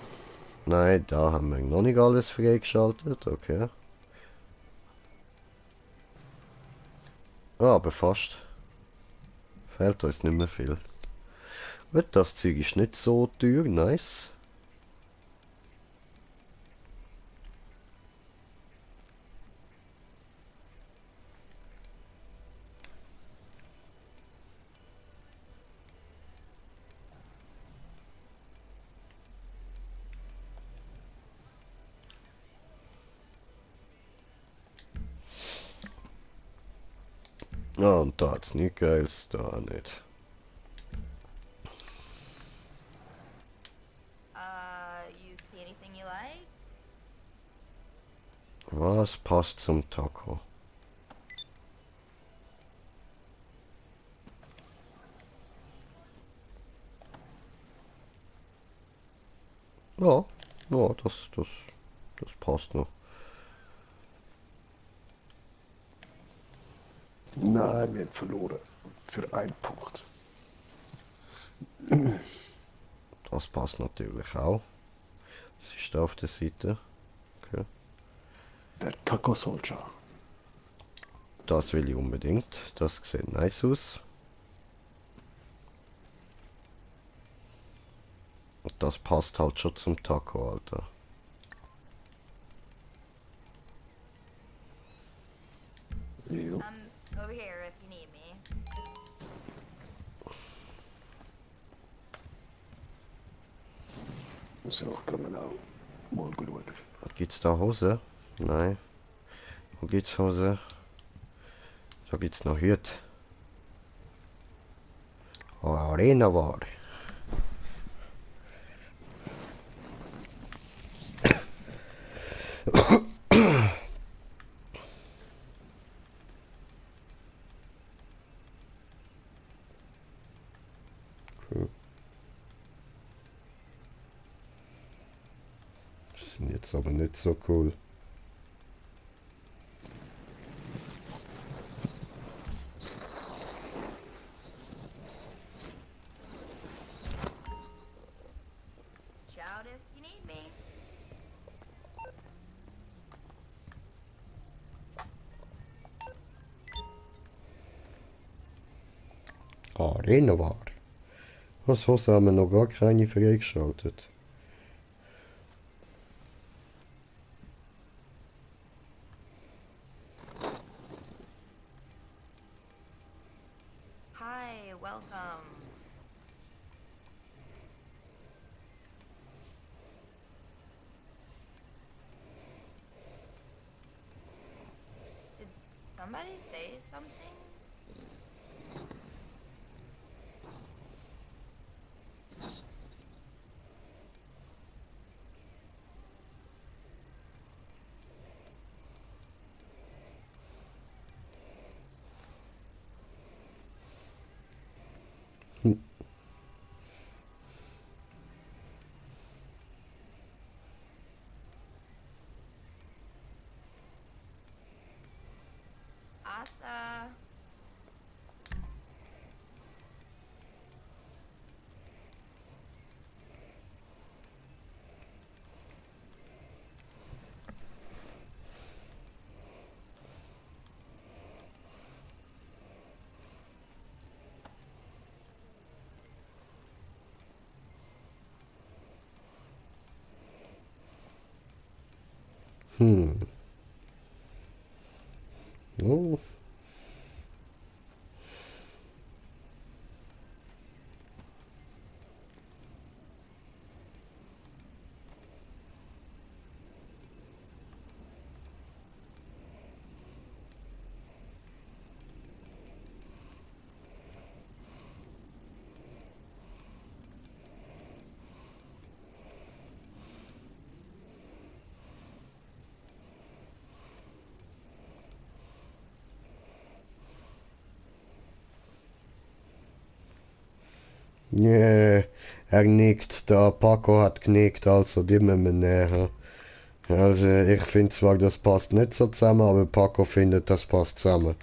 nein, da haben wir noch nicht alles freigeschaltet, okay. Ah, aber fast. Fehlt uns nicht mehr viel. Gut, das Zeug ist nicht so teuer, nice. Ah, und da hat's nicht Geiles, da nicht. You see anything you like? Was passt zum Taco? Ja, ja, das passt noch. Nein, wir haben verloren. Für einen Punkt. Das passt natürlich auch. Was ist da auf der Seite? Okay. Der Taco Soldier. Das will ich unbedingt. Das sieht nice aus. Und das passt halt schon zum Taco, Alter. Ja. Over here if you need me. So, können wir auch mal schauen. Gibt's da Hose? Nein. Wo gibt's Hose? Da gibt's noch Hüte. Arena war. Das sind jetzt aber nicht so cool. Shout if you need me. Arena war. Was Hose haben wir noch gar keine freigeschaltet. Hi, welcome. Did somebody say something? Asta. Oh. Nee, er nickt, der Paco hat genickt, also die müssen wir näher. Also ich finde zwar, das passt nicht so zusammen, aber Paco findet, das passt zusammen.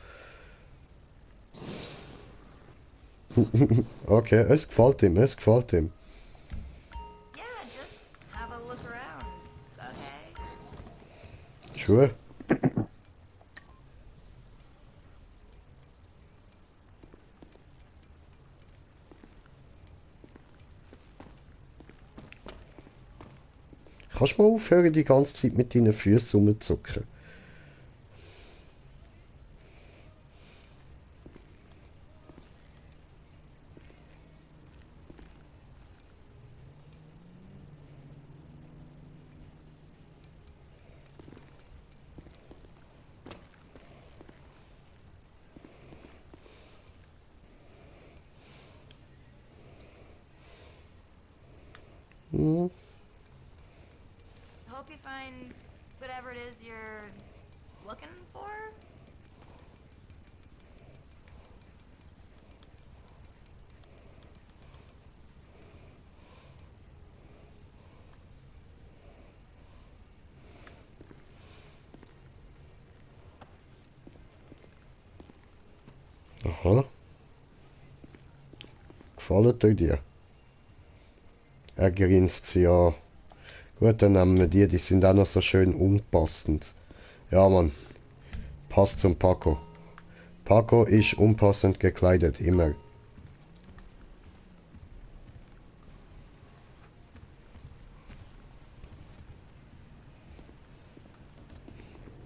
Okay, es gefällt ihm, es gefällt ihm. Yeah, just have a look around. Okay. Schuhe? Kannst du mal aufhören, die ganze Zeit mit deinen Füßen rumzuzucken? Hm. Hope you find whatever it is you're looking for. Aha. Gefällt euch dir? Er grinst sie an. Gut, dann nehmen wir die, die sind auch noch so schön unpassend. Ja, Mann. Passt zum Paco. Paco ist unpassend gekleidet, immer.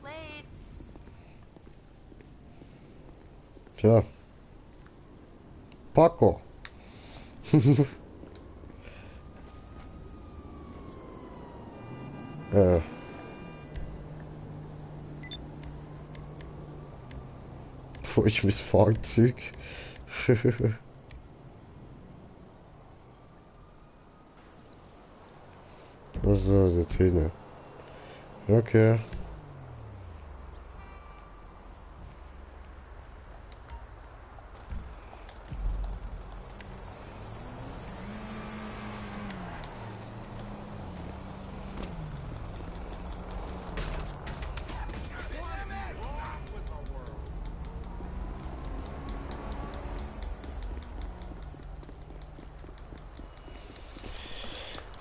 Plates. Tja. Paco. Wo ist mein Fahrzeug? Also, dort hinten. Okay.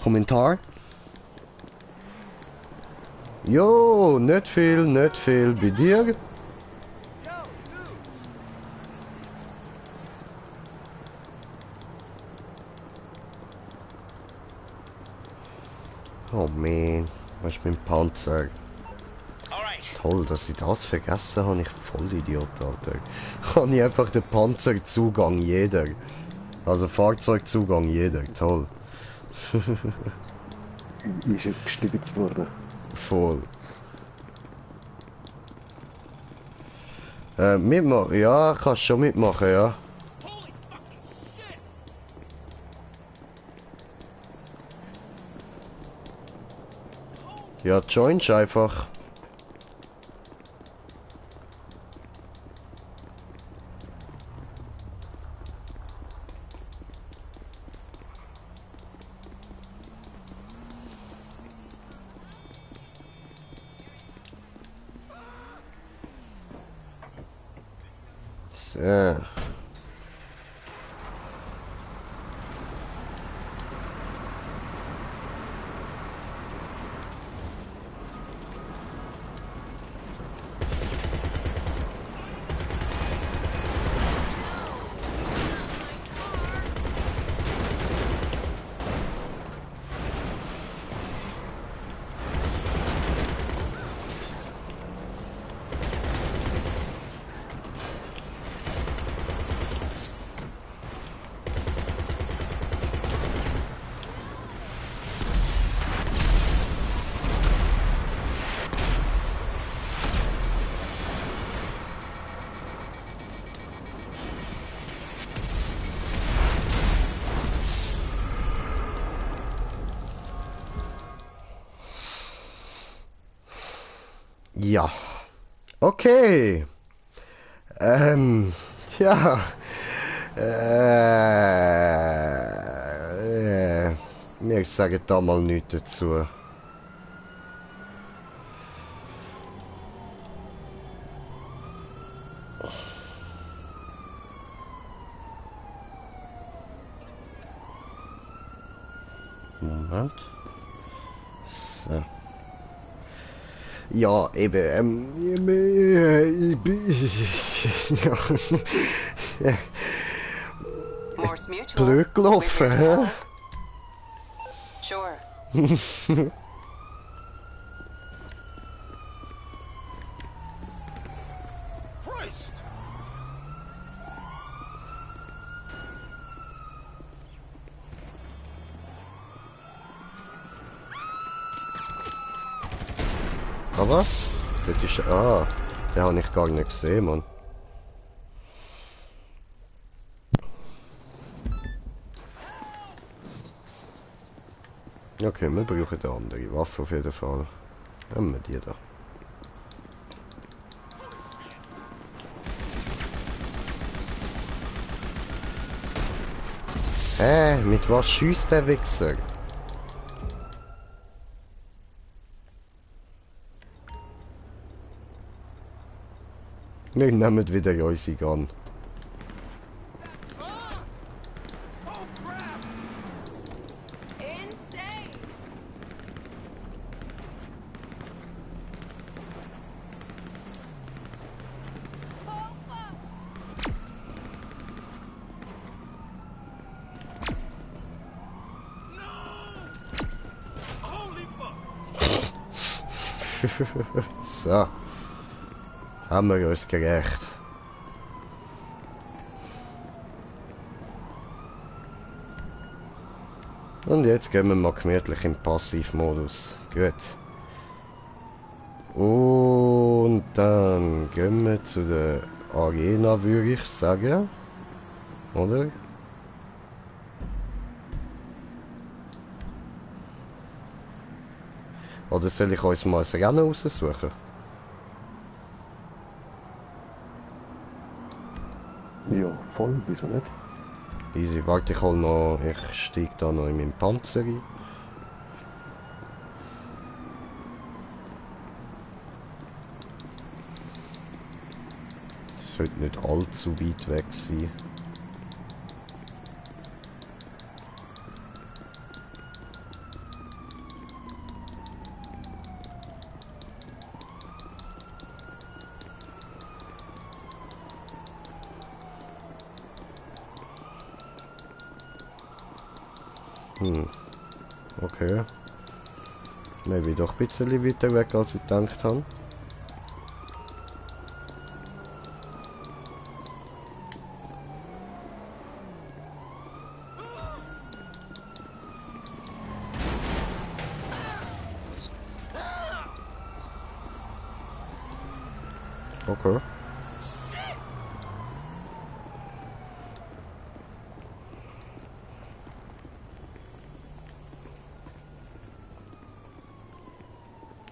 Kommentar? Jo, nicht viel bei dir. Oh man, was ist mein Panzer? Toll, dass ich das vergessen habe, ich voll Idiot, Alter. Habe ich einfach den Panzerzugang jeder. Also Fahrzeugzugang jeder, toll. Ist gestibitzt worden. Voll. Mitmachen? Ja, kannst schon mitmachen, ja. Ja, joinst einfach. So. Ja. Okay. Ja. Wir sagen da mal nichts dazu. Moment. So. Ja, eben, Morse Mutual. blöd gelaufen, hä? Sure. Ah, was? Das ist... Ah, den habe ich gar nicht gesehen, Mann. Okay, wir brauchen eine andere Waffe auf jeden Fall. Nehmen wir die da. Mit was schießt der Wichser? Wir nehmen wieder unsere Gun. Insane! So. Haben wir uns gerecht. Und jetzt gehen wir mal gemütlich im Passivmodus. Gut. Und dann gehen wir zu der Arena, würde ich sagen. Oder? Oder soll ich uns mal ein Rennen raussuchen? Ja, voll, wieso nicht? Easy, warte, ich hol noch. Ich steig da noch in meinen Panzer rein. Das sollte nicht allzu weit weg sein. Okay. Maybe doch ein bisschen weiter weg, als ich gedacht habe. Okay.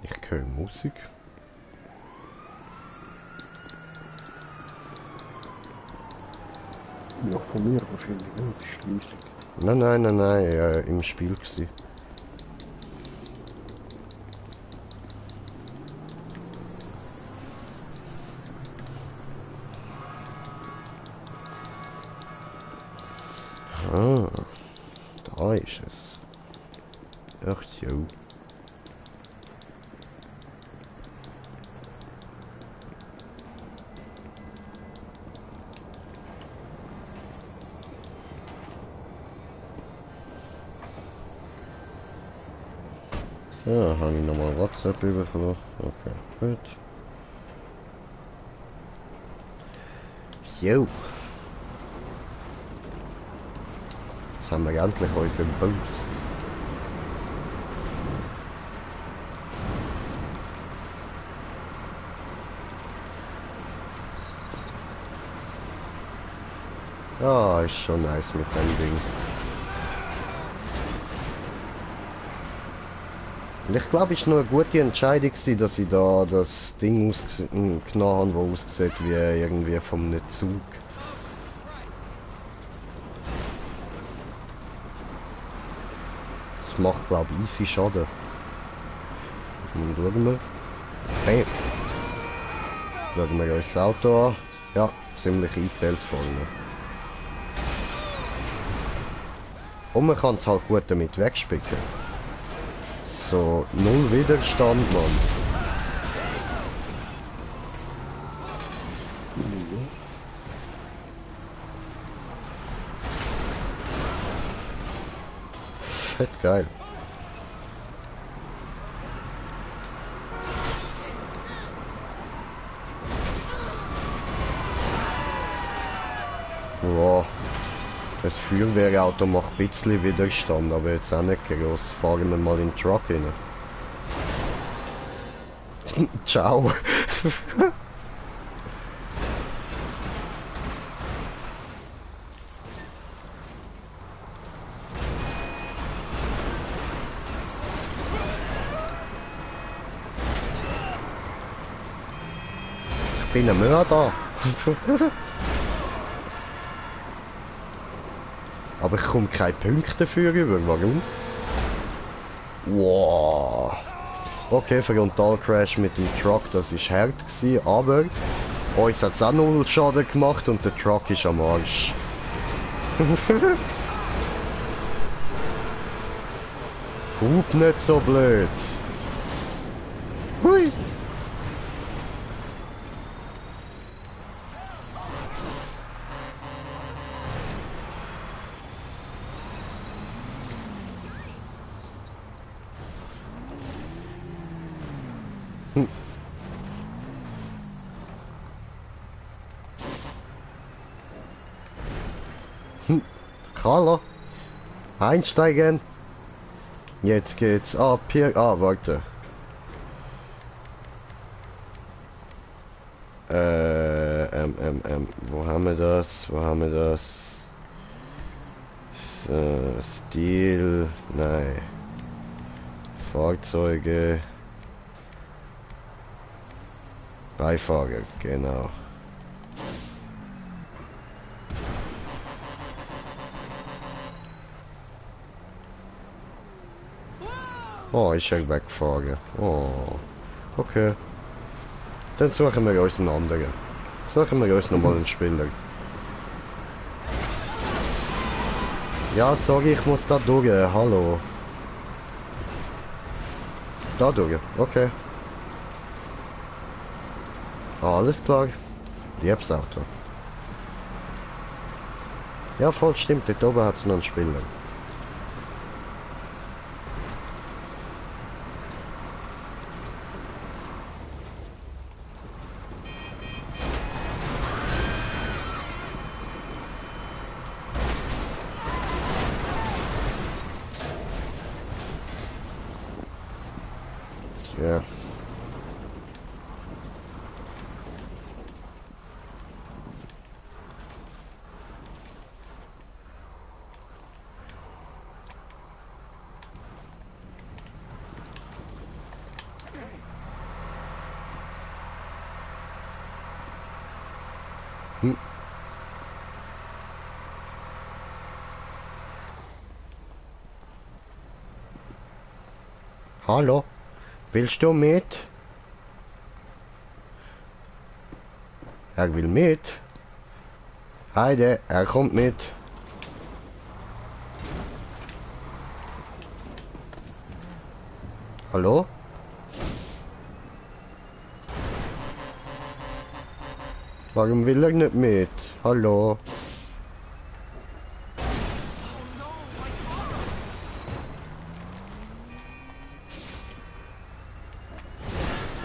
Ich höre Musik. Ja, von mir wahrscheinlich nicht, schliesslich. Nein, im Spiel gsi. Ah, da ist es. Ach jo. Ja, habe ich nochmal WhatsApp bekommen. Okay, gut. Jo. Jetzt haben wir endlich unseren Boost. Ja, ist schon nice mit dem Ding. Und ich glaube, es war noch eine gute Entscheidung, dass ich da das Ding genommen habe, das aussieht wie irgendwie vom einem Zug. Das macht, glaube ich, easy Schaden. Und schauen wir. Hey. Schauen wir uns das Auto an. Ja, ziemlich eingeteilt vorne. Und man kann es halt gut damit wegspicken. So, null Widerstand, Mann. Fett geil. Wow. Das Feuerwehrauto macht ein bisschen Widerstand, aber jetzt auch nicht groß. Fahren wir mal in den Truck rein. Ciao. Ich bin ein Mörder. Aber ich komme keine Punkte dafür über. Warum? Wow. Okay, Frontalcrash mit dem Truck, das ist hart gewesen, aber uns hat es auch null Schaden gemacht und der Truck ist am Arsch. Hup nicht so blöd. Hui. Hallo. Einsteigen. Jetzt geht's ab hier. Ah, warte. Wo haben wir das? Wo haben wir das? Stil. Nein. Fahrzeuge. Beifahrer, genau. Oh, ist er weggefahren. Oh, okay. Dann suchen wir uns einen anderen. Suchen wir uns nochmal einen Spieler. Ja, sorry, ich muss da durch. Hallo. Da durch, okay. Alles klar. Liebes Auto. Ja, voll stimmt. Dort oben hat es noch einen Spieler. Ja. Hallo? Willst du mit? Er will mit. Heide, er kommt mit. Hallo? Warum will er nicht mit? Hallo?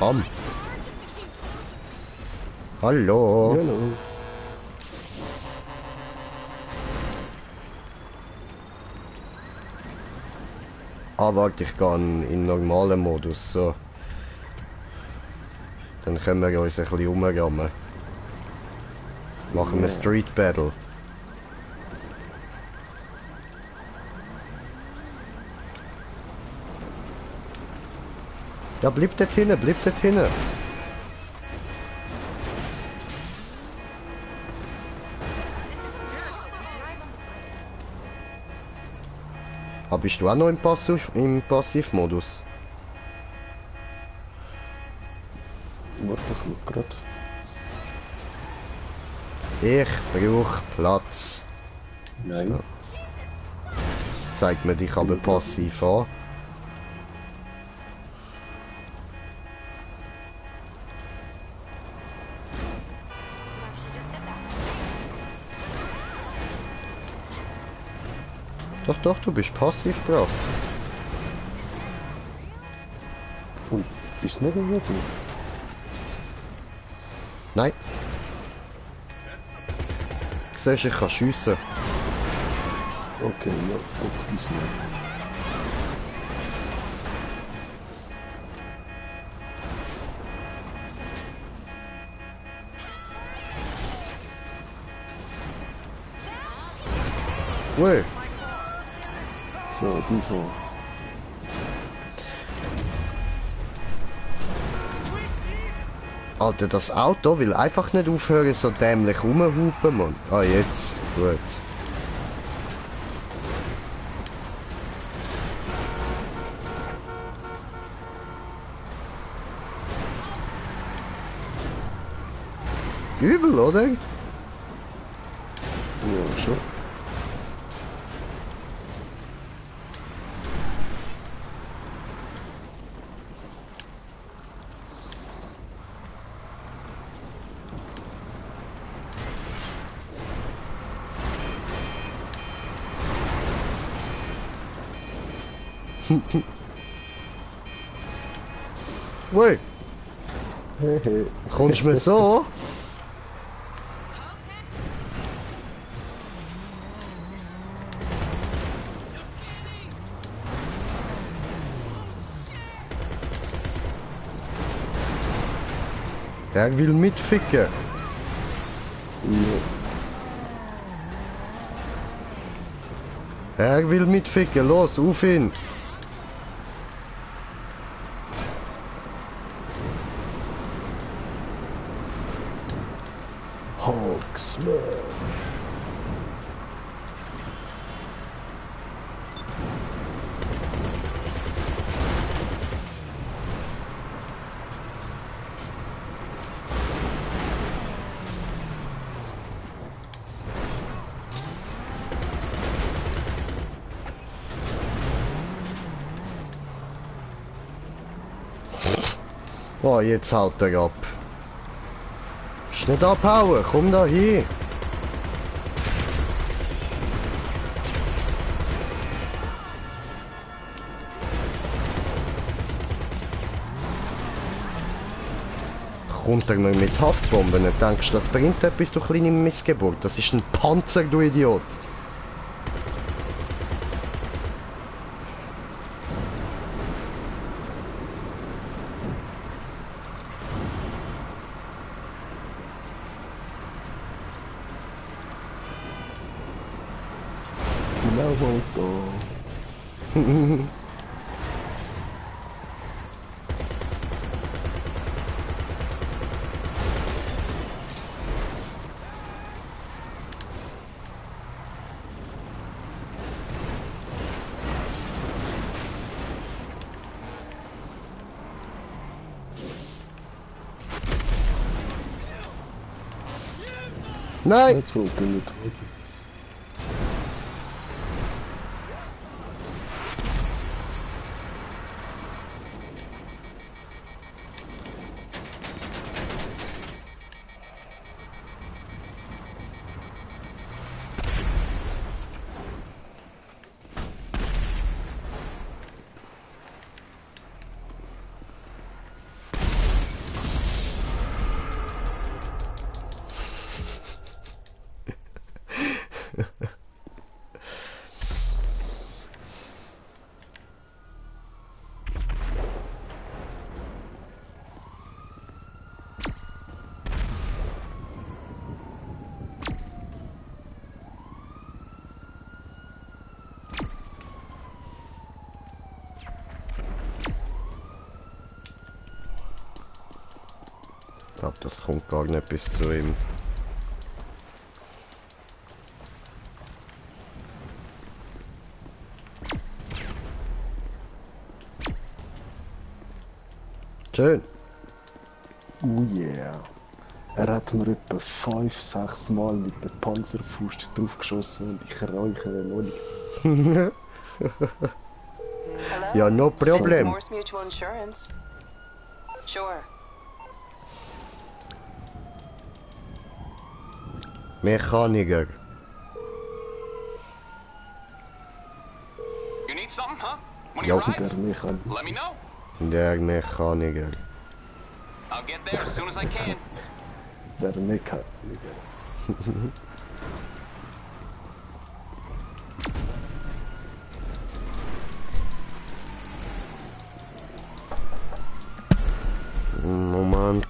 Bam. Hallo? Hallo. Ah, warte, ich gehe in normalen Modus, so. Dann können wir uns ein bisschen umrammen. Machen wir Street Battle. Ja, bleib dort hinten, bleib dort hinten. Aber bist du auch noch im Passivmodus? Warte, ich schau grad. Ich brauche Platz. Nein. Das zeigt mir dich aber passiv an. Doch, doch, du bist passiv, Bro. Und bist du nicht in Rücken? Nein. Du siehst, ich kann schiessen. Okay, ja, guck diesmal. Ui. So, diesmal. Alter, das Auto will einfach nicht aufhören, so dämlich rumhupen, Mann. Ah, jetzt. Gut. Übel, oder? Ja, schon. Ui. Hehe. Kommst du mir so? Er will mitficken. Ja. Er will mitficken. Los, auf ihn. Hulk Smash. Oh, jetzt haut er ab. Ist nicht abhauen, komm da hin. Kommt er mir mit Haftbomben? Denkst du, das bringt etwas, du kleine Missgeburt? Das ist ein Panzer, du Idiot. Auto. Nein! Jetzt holt er mit. Ich glaube, das kommt gar nicht bis zu ihm. Schön. Oh yeah. Er hat mir etwa 5-6 Mal mit der Panzerfaust draufgeschossen und ich räuchere noch nicht. Ja, no This is problem. Morse Mutual Insurance. Sure. Mechaniker. You need something, huh? One of Ja. your rides? Der Mechaniker. Let me know. Der Mechaniker. I'll get there as soon as I can. Der Mechaniker. Moment.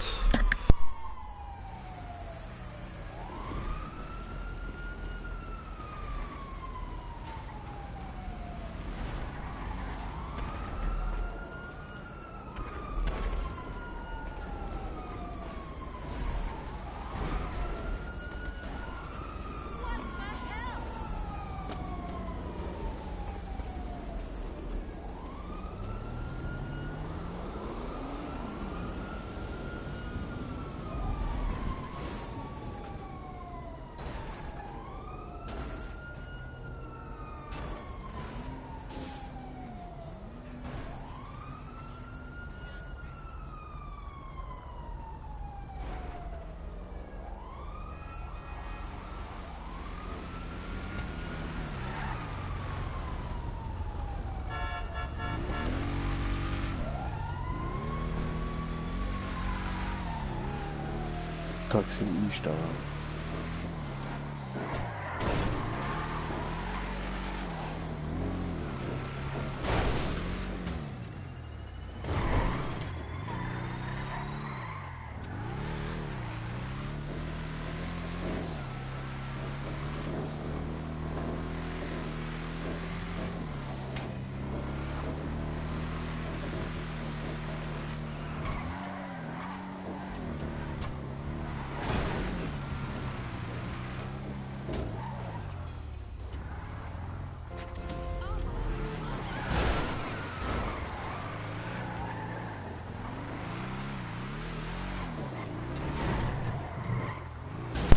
Taxi einstellen.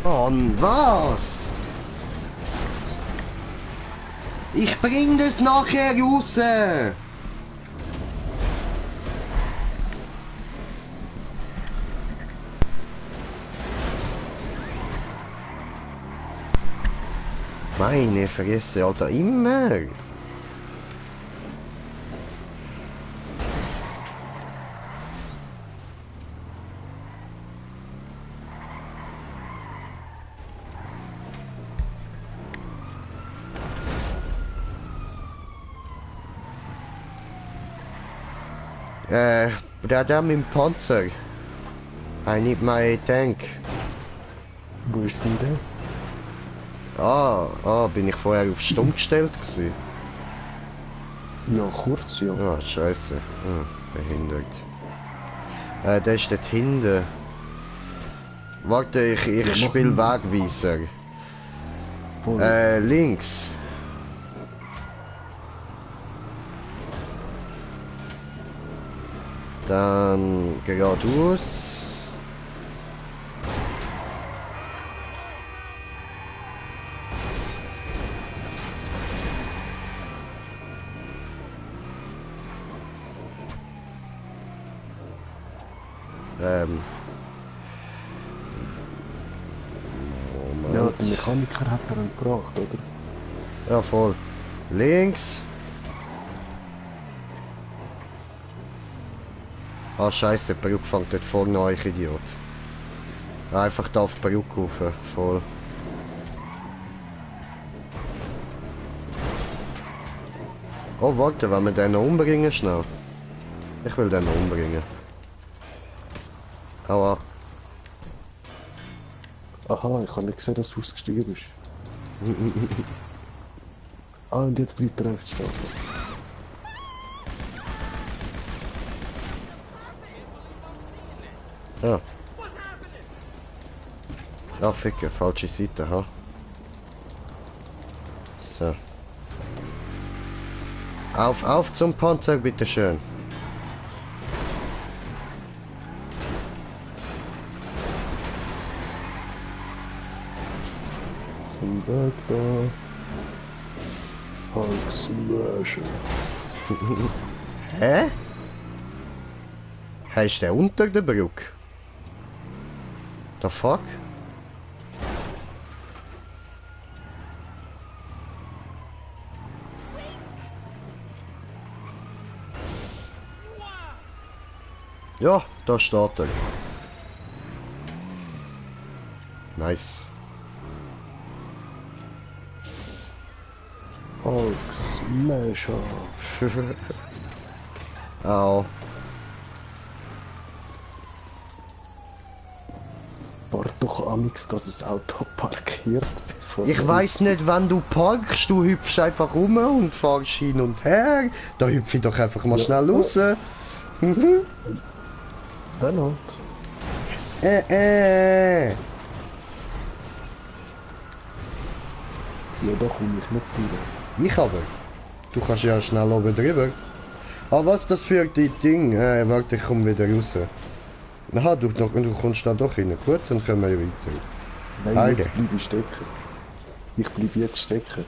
Mann, was? Ich bring das nachher raus! Meine Fresse, Alter, immer! Der mit dem Panzer. I need my tank. Wo ist denn der? Bin ich vorher auf Stumm gestellt gewesen? Ja, kurz, ja. Ah, scheiße. Behindert. Der ist dort hinten. Warte, ich spiel Wegweiser. Links. Dann geradeaus. Ja, der Mechaniker hat er ihn gebracht, oder? Ja, voll. Links. Ah, scheiße, die Brücke fängt dort vorne an, ich Idiot. Einfach da auf die Brücke rauf, voll. Oh, warte, wenn wir den noch umbringen, schnell. Ich will den noch umbringen. Aua. Aha, ich habe nicht gesehen, dass du ausgestiegen bist. Und jetzt bleibt er einfach stehen. Ja. Ah, ficke, falsche Seite, ha? So. Auf zum Panzer, bitteschön. Zum Weg da. Hulk Smasher. Hä? Heißt der unter der Brücke? The fuck? Ja, da steht er. Nice. Hulk Smasher. Au. Warte doch amix, dass das Auto parkiert, bevor Ich weiß nicht, wenn du parkst, du hüpfst einfach rum und fahrst hin und her. Da hüpfe ich doch einfach mal schnell raus. Dann halt. Ja, da komme ich nicht rein. Ich aber. Du kannst ja schnell oben drüber. Ah, was das für die Ding? Warte, ich komme wieder raus. Aha, du kommst da doch rein. Gut, dann können wir weiter. Nein, Alter. jetzt bleibe ich stecken. Ich bleibe jetzt stecken.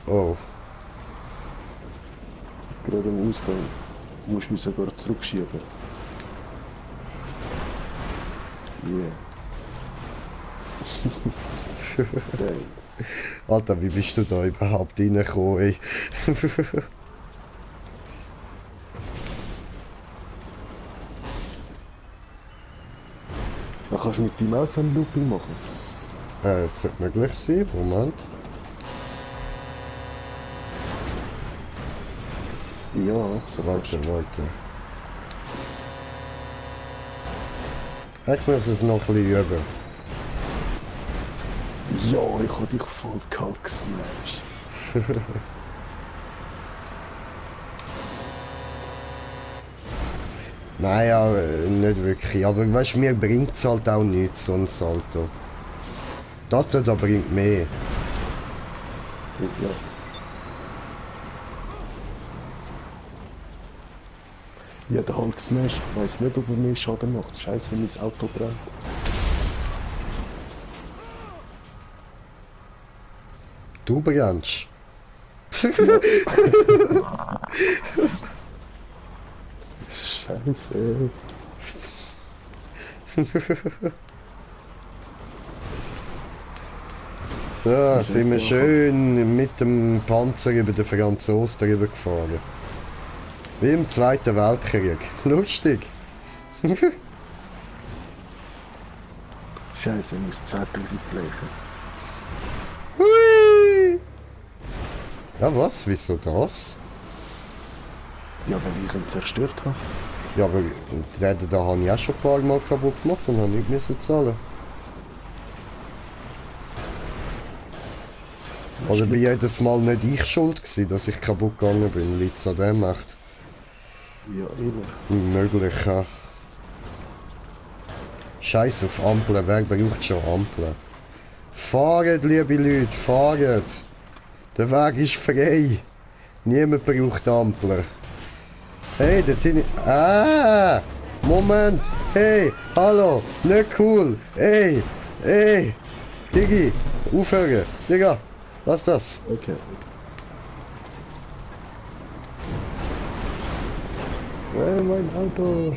Oh. Gerade am Ausgang. Du musst mich sogar zurückschieben. Yeah. Thanks. Alter, wie bist du da überhaupt reingekommen, ey? Dann kannst du mit deinem auch so ein Looping machen. Es sollte möglich sein, Moment. Ja, so Warte. Jetzt muss es noch ein bisschen üben. Ja, ich habe dich voll kalt gesmashed. Naja, nicht wirklich. Aber weißt du, mir bringt es halt auch nichts, so ein Salto. Das da bringt mehr. Ja. Ja, der Hulk Smash, ich weiss nicht, ob er mehr Schaden macht. Scheiße, mein Auto brennt. Du brennst. Scheiße. So, sind wir schön mit dem Panzer über den Franzosen drüber gefahren. Wie im Zweiten Weltkrieg. Lustig. Scheiße, ich muss 10.000 blechen. Hui! Ja was? Wieso das? Ja, weil ich ihn zerstört habe. Ja, aber da habe ich auch schon ein paar Mal kaputt gemacht und habe nicht müssen zahlen. Oder bin jedes Mal nicht ich schuld gewesen, dass ich kaputt gegangen bin, liegt es an dem echt? Ja, immer. Möglich, ja. Scheiß auf Ampeln, wer braucht schon Ampeln? Fahrt, liebe Leute, fahrt! Der Weg ist frei! Niemand braucht Ampeln. Hey, dort sind... Ah! Moment! Hey! Hallo! Nicht cool! Hey! Hey! Digi! Aufhören! Digga! Lass das! Okay. Mein Auto!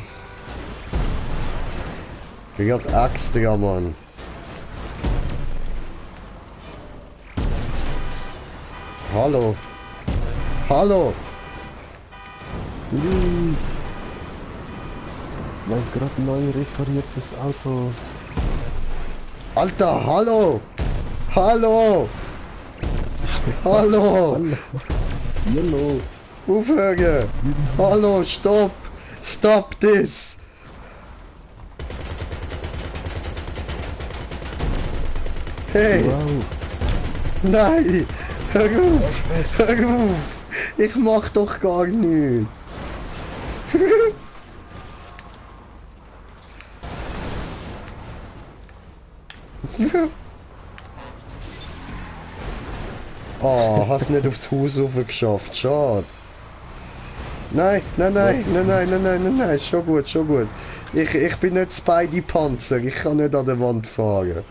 Ich hab extra, Mann! Hallo! Hallo! Mein gerade neu repariertes Auto. Alter, hallo! Hallo! Hallo! Hallo! Aufhören! Hallo, stopp! Stop this! Hey! Wow! Nein! Hör auf! Hör auf! Ich mach doch gar nichts! Oh, hast nicht aufs Haus rauf geschafft, schade. Nein, nein, nein, nein, nein, nein, nein, nein, nein, schon gut, schon gut. Ich bin nicht Spidey-Panzer, ich kann nicht an der Wand fahren.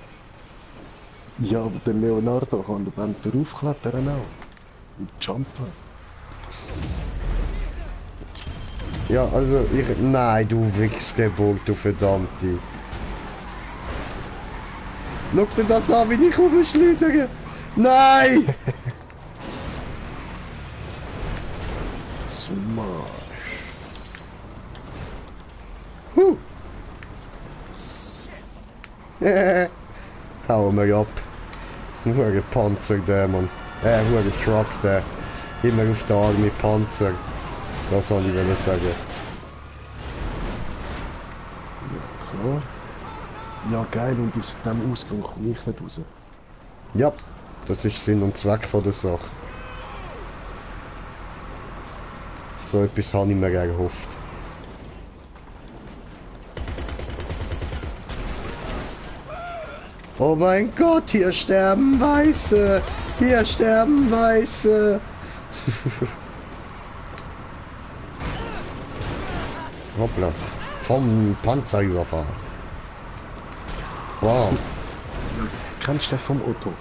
Ja, aber der Leonardo kann den Band raufklettern auch. Und jumpen. Ja, also ich... Nein, du Wichsgeburt, du verdammte. Schau dir das an, wie ich rumschleudere. Nein! Smart. Hauen wir ab. Hure Panzer der, Mann. Hure Truck der. Immer auf der Arme Panzer. Das soll ich wollen sagen. Ja, klar. Ja, geil, und aus dem Ausgang komme ich nicht raus. Ja, das ist Sinn und Zweck von der Sache. So etwas habe ich mir erhofft. Oh mein Gott, hier sterben Weiße! Hier sterben Weiße! Hoppla. Vom Panzer überfahren. Wow. Kennst du den vom Otto?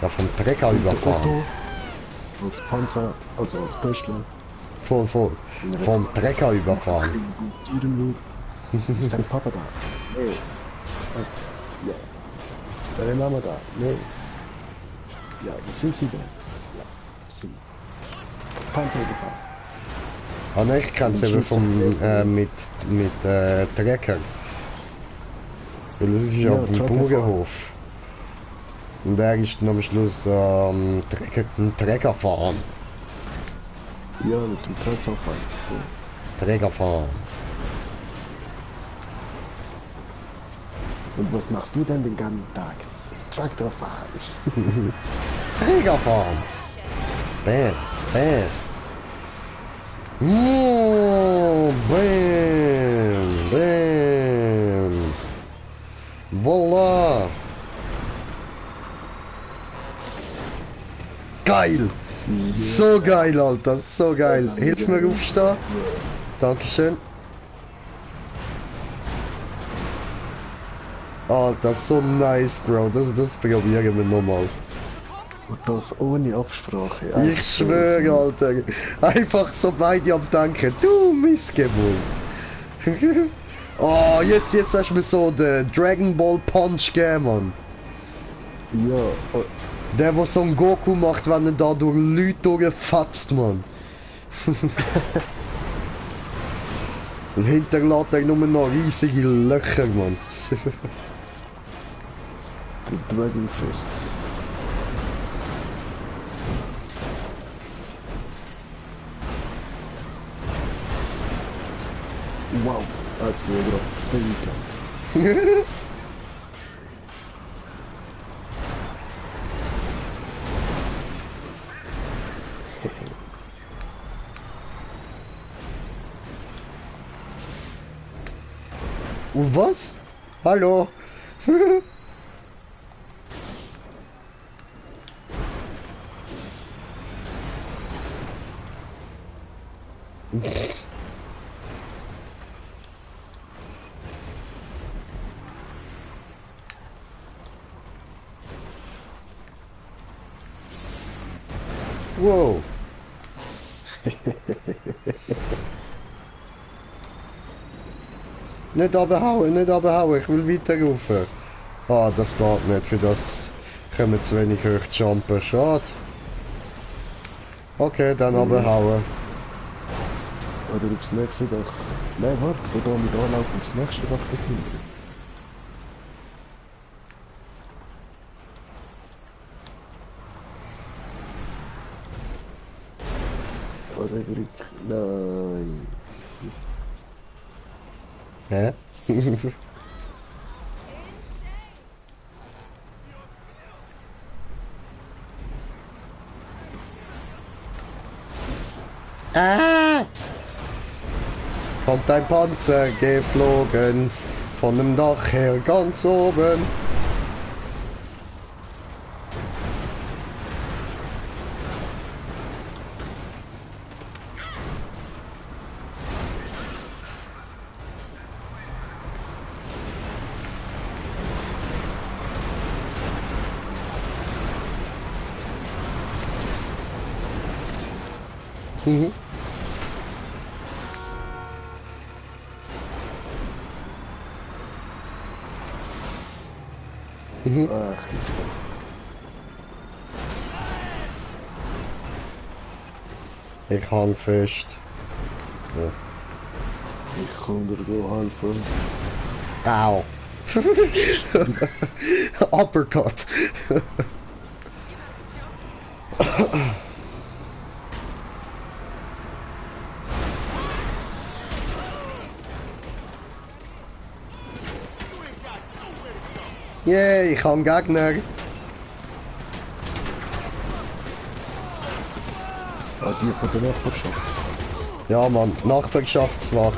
Ja, vom Trecker überfahren. Otto als Panzer, also als Böschler. Voll, voll. Vom Trecker überfahren. Ist dein Papa da? Nee. Ja. Deine Mama da? Nee. Ja, wo sind sie denn? Ja, sie. Panzer überfahren. Ah ne, ich kenn's eben vom, mit Trecker. Weil das ist ja auf dem Bauernhof. Und der ist dann am Schluss Trecker fahren. Ja, mit dem Trecker fahren. Trecker fahren. Und was machst du denn den ganzen Tag? Traktor fahren. Träger fahren. Bam, bam. Oh, bam, bam. Voila. Geil. So geil, Alter. So geil. Hilf mir aufstehen. Dankeschön. Alter, so nice, Bro. Das probieren wir nochmal. Und das ohne Absprache. Ich schwöre, Alter. Einfach so beide am Denken. Du Missgeburt. Oh, jetzt hast du mir so den Dragon Ball Punch gegeben, Mann. Ja, Der, was so ein Goku macht, wenn er da durch Leute durchfetzt, Mann. Und hinterlässt er nur noch riesige Löcher, Mann. der Dragon Fist. Wow, als wir gerade Fähigkeit. Und was? Hallo? Wow. Nicht abhauen, nicht abhauen, ich will weiter rauf. Ah, das geht nicht, für das können wir zu wenig hoch jumpen, schade. Okay, dann abhauen. Oder aufs nächste Dach. Nein, warte, von da mit anlaufen aufs nächste Dach dahinter. Oder drück. Nein. Hä? Ah! Kommt ein Panzer geflogen, von dem Dach her ganz oben. Mhm. Mhm. Ach, Ich hang fest. Ja. ich kann dir helfen. Au. Uppercut. Yay, ich habe einen Gegner. Ah, die von der Nachbarschaft. Ja, Mann, Nachbarschaftswach.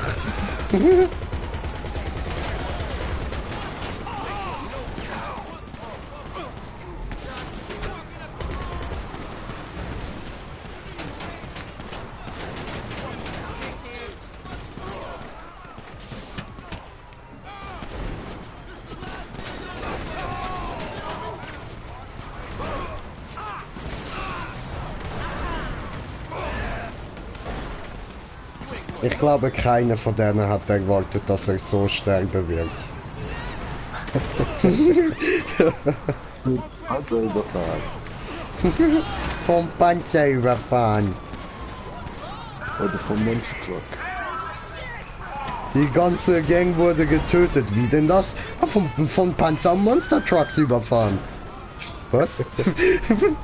Ich glaube, keiner von denen hat erwartet, dass er so sterben wird. Panzer überfahren. Vom Panzer überfahren. Oder vom Monster Truck. Die ganze Gang wurde getötet. Wie denn das? Ah, von Panzer und Monster Trucks überfahren. Was?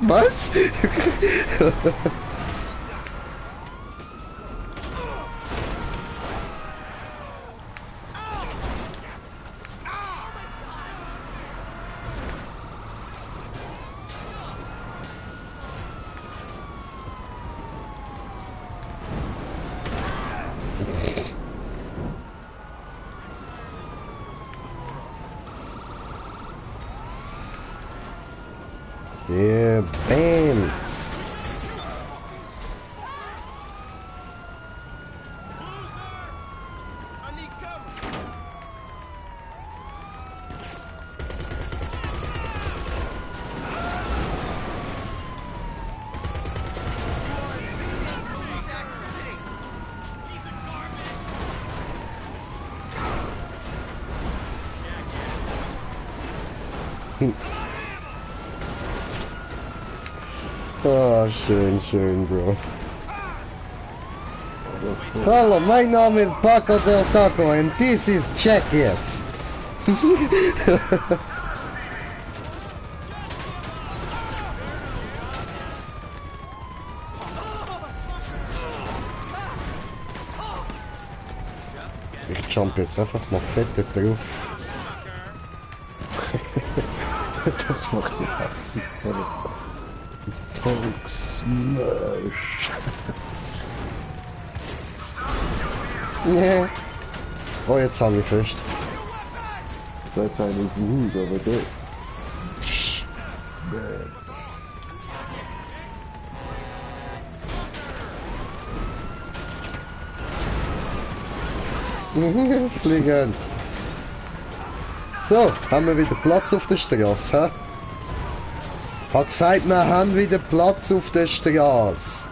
Was? Sehr Bams. Ah, schön, schön, Bro. Hallo, mein Name ist Paco del Taco and this is Jackass. Ich jump jetzt einfach mal fett da drauf. Das macht ja Hulk Smash. Nee. Oh, jetzt hab ich fest. Da hat einer auf dem Haus, aber der. Fliegen. So, haben wir wieder Platz auf der Straße, hä? Hab gesagt, wir haben wieder Platz auf der Straße.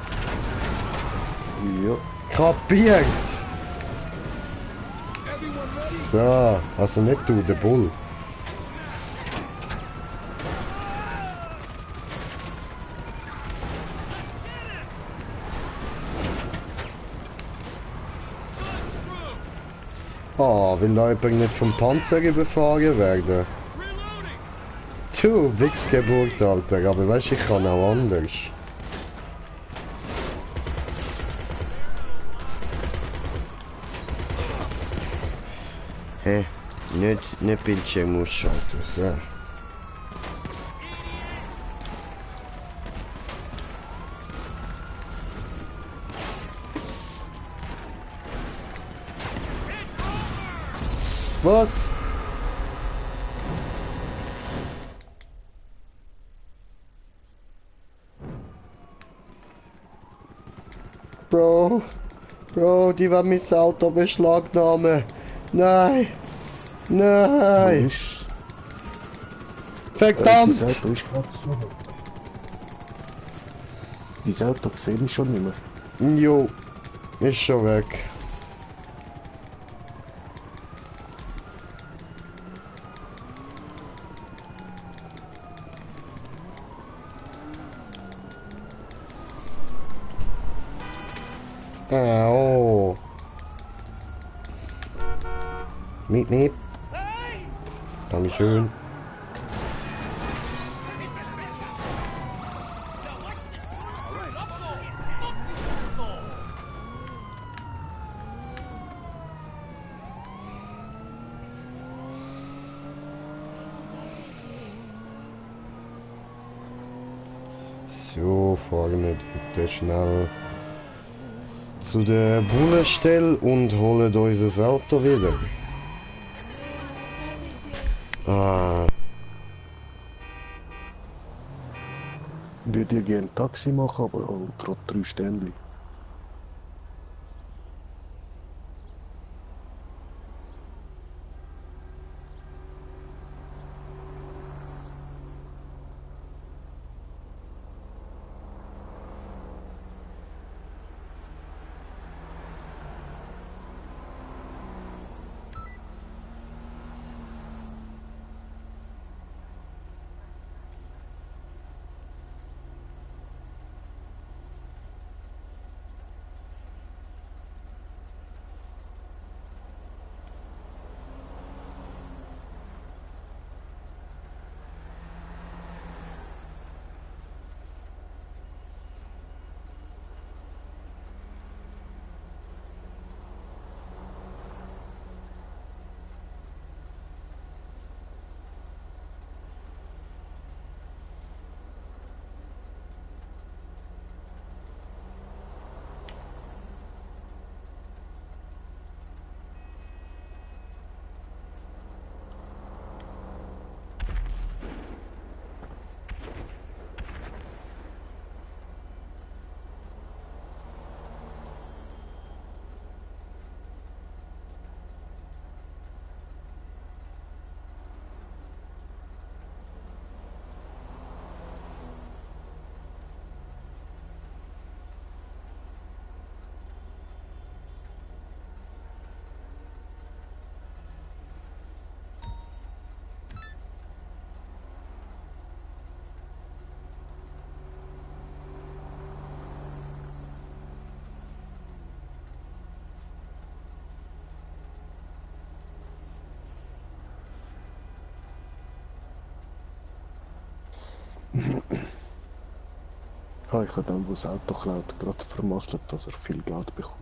Ja. Kapiert? So, also nicht du, der Bull. Ah, will da jemand nicht vom Panzer überfahren werden? Du, Wichsgeburt, Alter, aber weißt du, ich kann auch anders. Hä? Nicht Bildschirm ausschalten, so. Was? Bro, die war mein Auto beschlagnahmen. Nein! Nein! Verdammt! Dein Auto ist gerade so. Dein Auto sehe ich schon nicht mehr. Jo, ist schon weg. Oh. Miep. Dankeschön. So, fahren wir bitte schnell zu der Bullenstelle und holen unser Auto wieder. Ah. Würde ich gerne ein Taxi machen, aber auch trotz 3 Ständchen. Ich habe dann, wo das Auto klaut, gerade vermasselt, dass er viel Geld bekommt.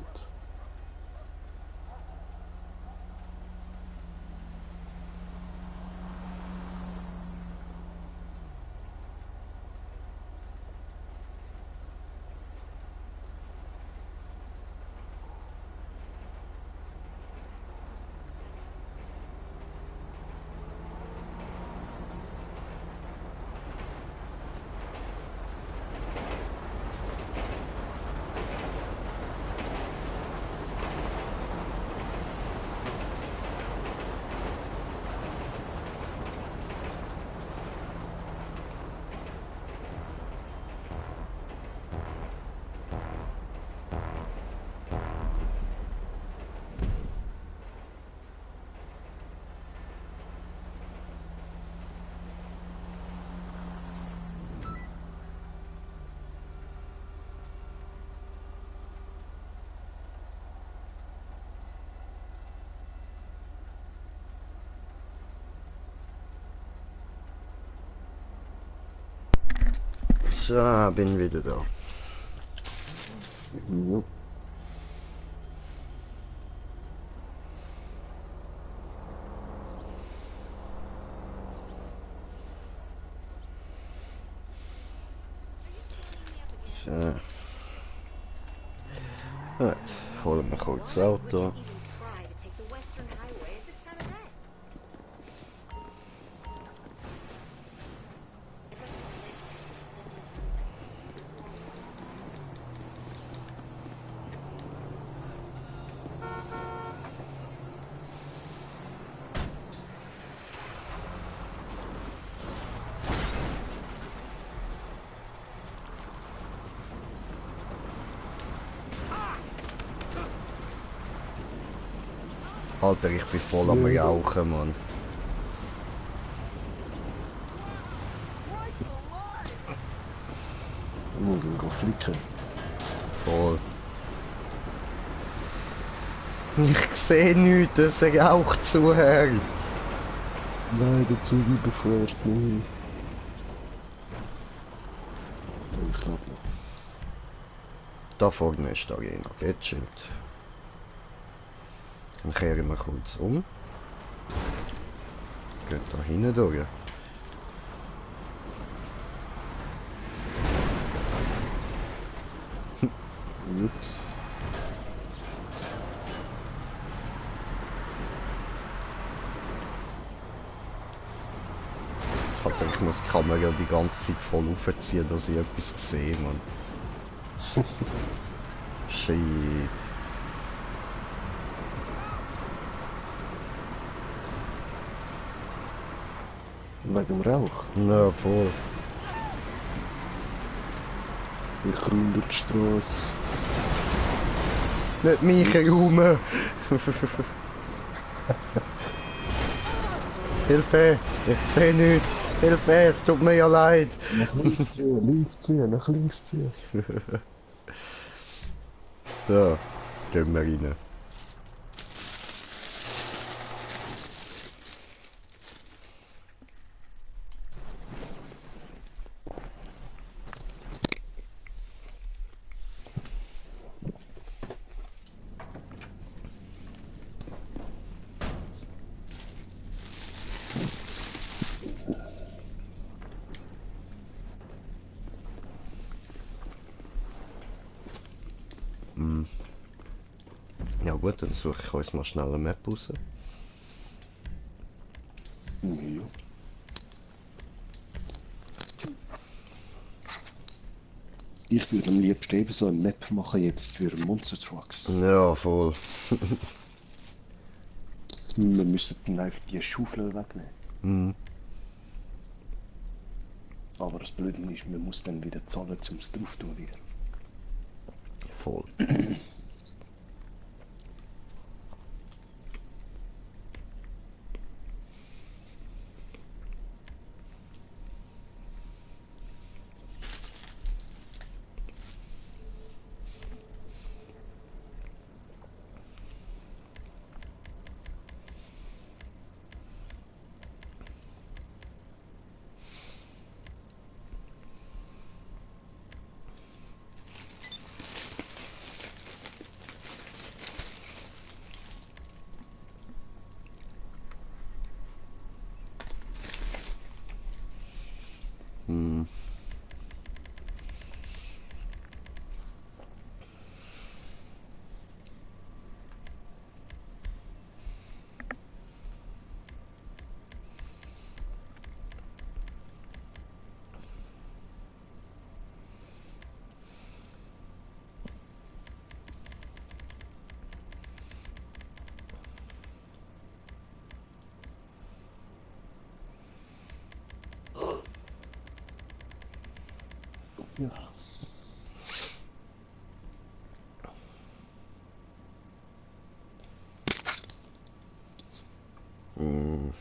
So, bin wieder da. Ja. So. Gut, holen wir kurz das Auto. Alter, ich bin voll am Rauchen, Mann. Ich muss ihn flicken. Voll. Ich sehe nichts, dass er Rauch zuhört. Nein, der Zug überfährt mich. Ich glaube noch. Da vorne ist die Arena, geht Schild. Dann kehren wir kurz um. Geht da hinten durch. Ups. Alter, ich muss die Kamera die ganze Zeit voll aufziehen, dass ich etwas sehe, Mann. Shit. Wegen dem Rauch. Ja, voll. Ich ruhe durch die Straße. Nicht mich herum! Hilfe! Ich sehe nichts! Hilfe! Es tut mir ja leid! Nach links ziehen, links ziehen, nach links ziehen. So, gehen wir rein. Ja gut, dann suche ich uns mal schnell eine Map raus. Ja. Ich würde am liebsten eben so eine Map machen jetzt für Monster Trucks. Ja, voll. Wir müssen dann einfach die Schaufel wegnehmen. Mhm. Aber das Blöde ist, man muss dann wieder zahlen, um es drauf zu tun wieder. Voll. Hm. Ja. Hm.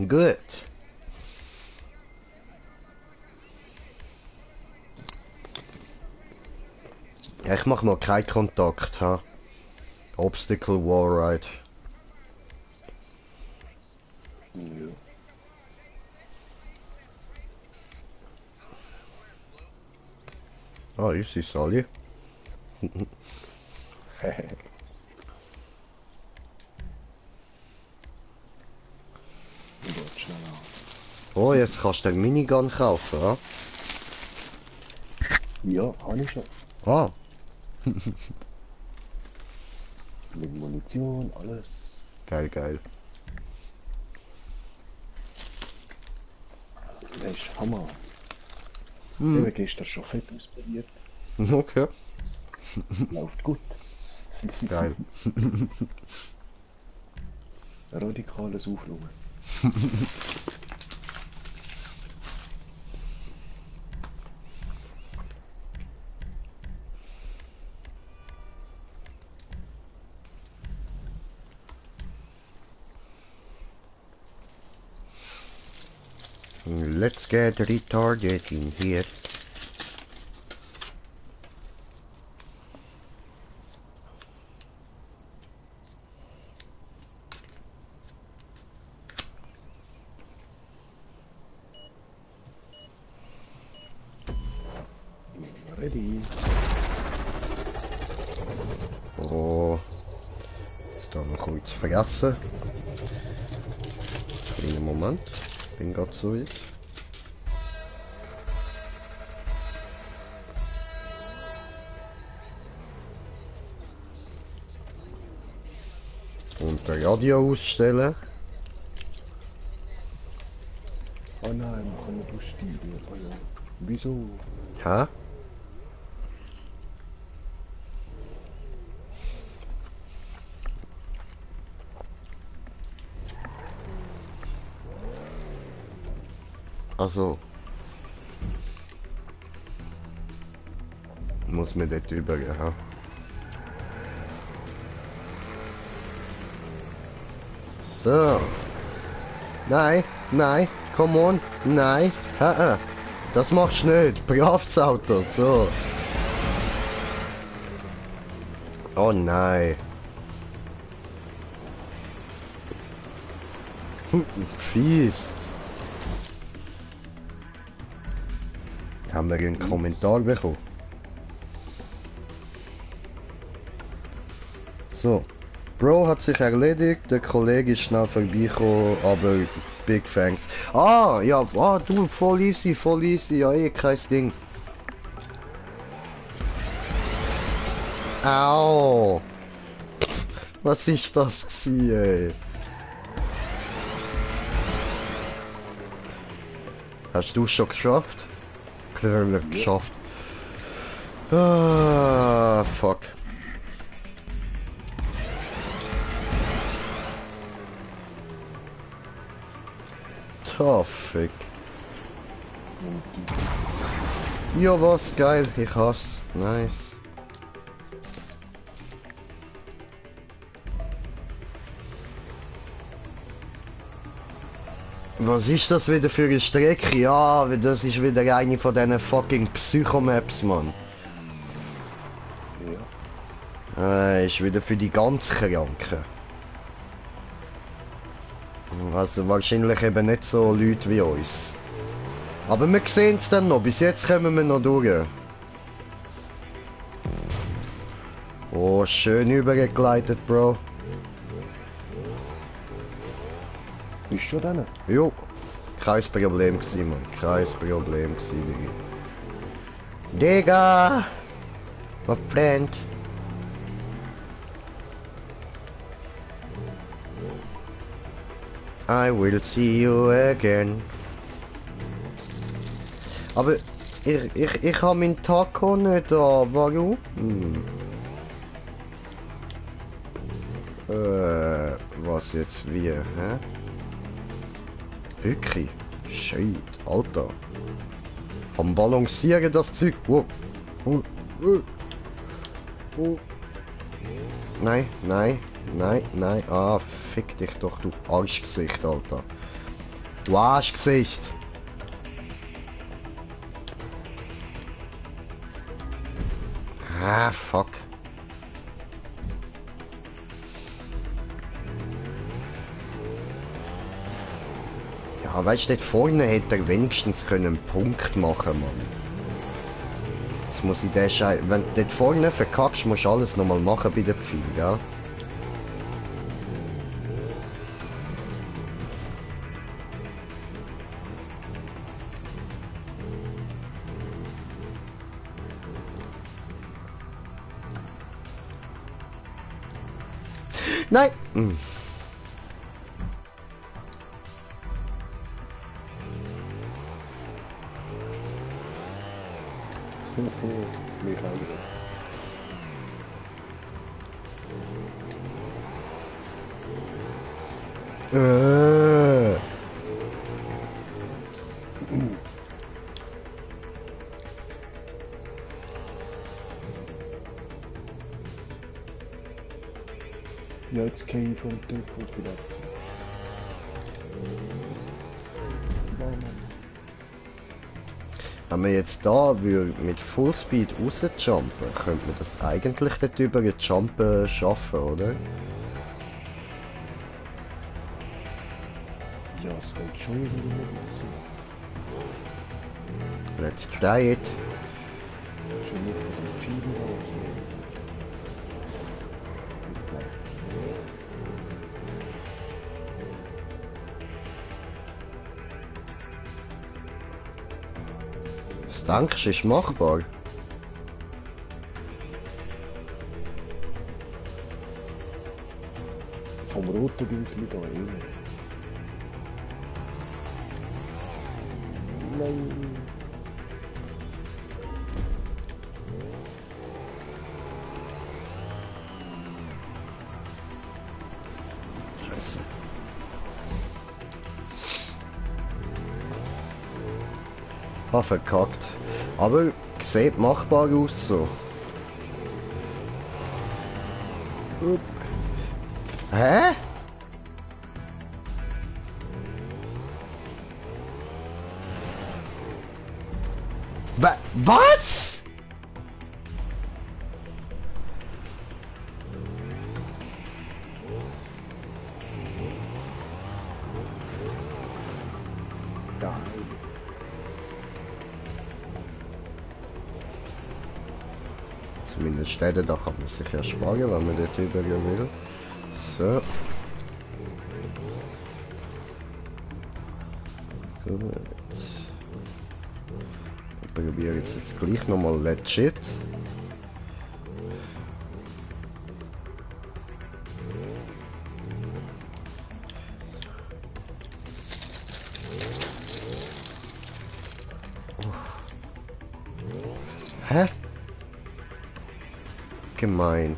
Gut. Ich mach mal keinen Kontakt, ha? Obstacle Wallride. Ja. Ah, easy, Sally. Geht schnell an. Oh, jetzt kannst du den Minigun kaufen, ha? Ja, habe ich schon. Ah. Mit Munition, alles. Geil, geil. Das ist Hammer. Hm. Ich habe gestern schon fett ausprobiert. Okay. Läuft gut. Geil. Radikales Aufräumen. Let's get retarded in here. Ready. Oh. Ist da noch kurz vergessen. Kleinen Moment. Bin gerade so weit. Und der Radio ausstellen. Oh nein, man kann nicht aussteigen. Oh ja. Wieso? Hä? Also. Muss man dort übergehen, ha? So. Nein, nein, come on, nein, das machst du nicht, braves Auto, so. Oh nein. Fies. Haben wir einen Kommentar bekommen? So. Bro hat sich erledigt, der Kollege ist schnell vorbeigekommen, aber Big Thanks. Ah, ja, du, voll easy, ja, kein Ding. Au! Was ist das gsi, ey? Hast du es schon geschafft? Klar, geschafft. Ah, fuck. Tough. Ja, was geil, ich hasse. Nice. Was ist das wieder für eine Strecke? Ja, das ist wieder eine von diesen fucking Psychomaps, Mann. Ja. Ist wieder für die ganz Kranken. Also wahrscheinlich eben nicht so Leute wie uns. Aber wir sehen es dann noch. Bis jetzt kommen wir noch durch. Oh, schön übergegleitet, Bro. Bist du schon drin? Jo. Kein Problem gewesen, Mann. Kein Problem gewesen, Digga. Digga! My friend. I will see you again. Aber ich habe meinen Taco nicht da. Warum? Was jetzt wie, hä? Wirklich? Shit, Alter. Am Balancieren das Zeug. Wow. Nein, nein, nein, nein. Ah, fick dich doch, du Arschgesicht, Alter. Du Arschgesicht. Ah, fuck. Ja, weißt du, dort vorne hätte er wenigstens einen Punkt machen, Mann. Jetzt muss ich den Scheiß... Wenn du dort vorne verkackst, musst du alles nochmal machen bei den Pfeilen, ja? Nein! Mich auch wieder. Ja, jetzt gehe ich vom Tiefpunkt wieder. Wenn wir jetzt da mit Fullspeed rausjumpen, könnte man das eigentlich dort über den Jumpen schaffen, oder? Ja, es könnte schon irgendwie möglich sein. Let's try it. Schon nicht von den Pfeilen aus. Nicht gleich. Was denkst du, ist machbar? Vom roten Günsli da innen. Nein. Scheiße. Ah, verkackt. Aber sieht machbar aus so. Hä? Was? Da. Zumindest Städte, da kann man sich ersparen, wenn man dort drüber will. So. Gut. Ich probiere jetzt gleich nochmal legit. Hä? Gemein.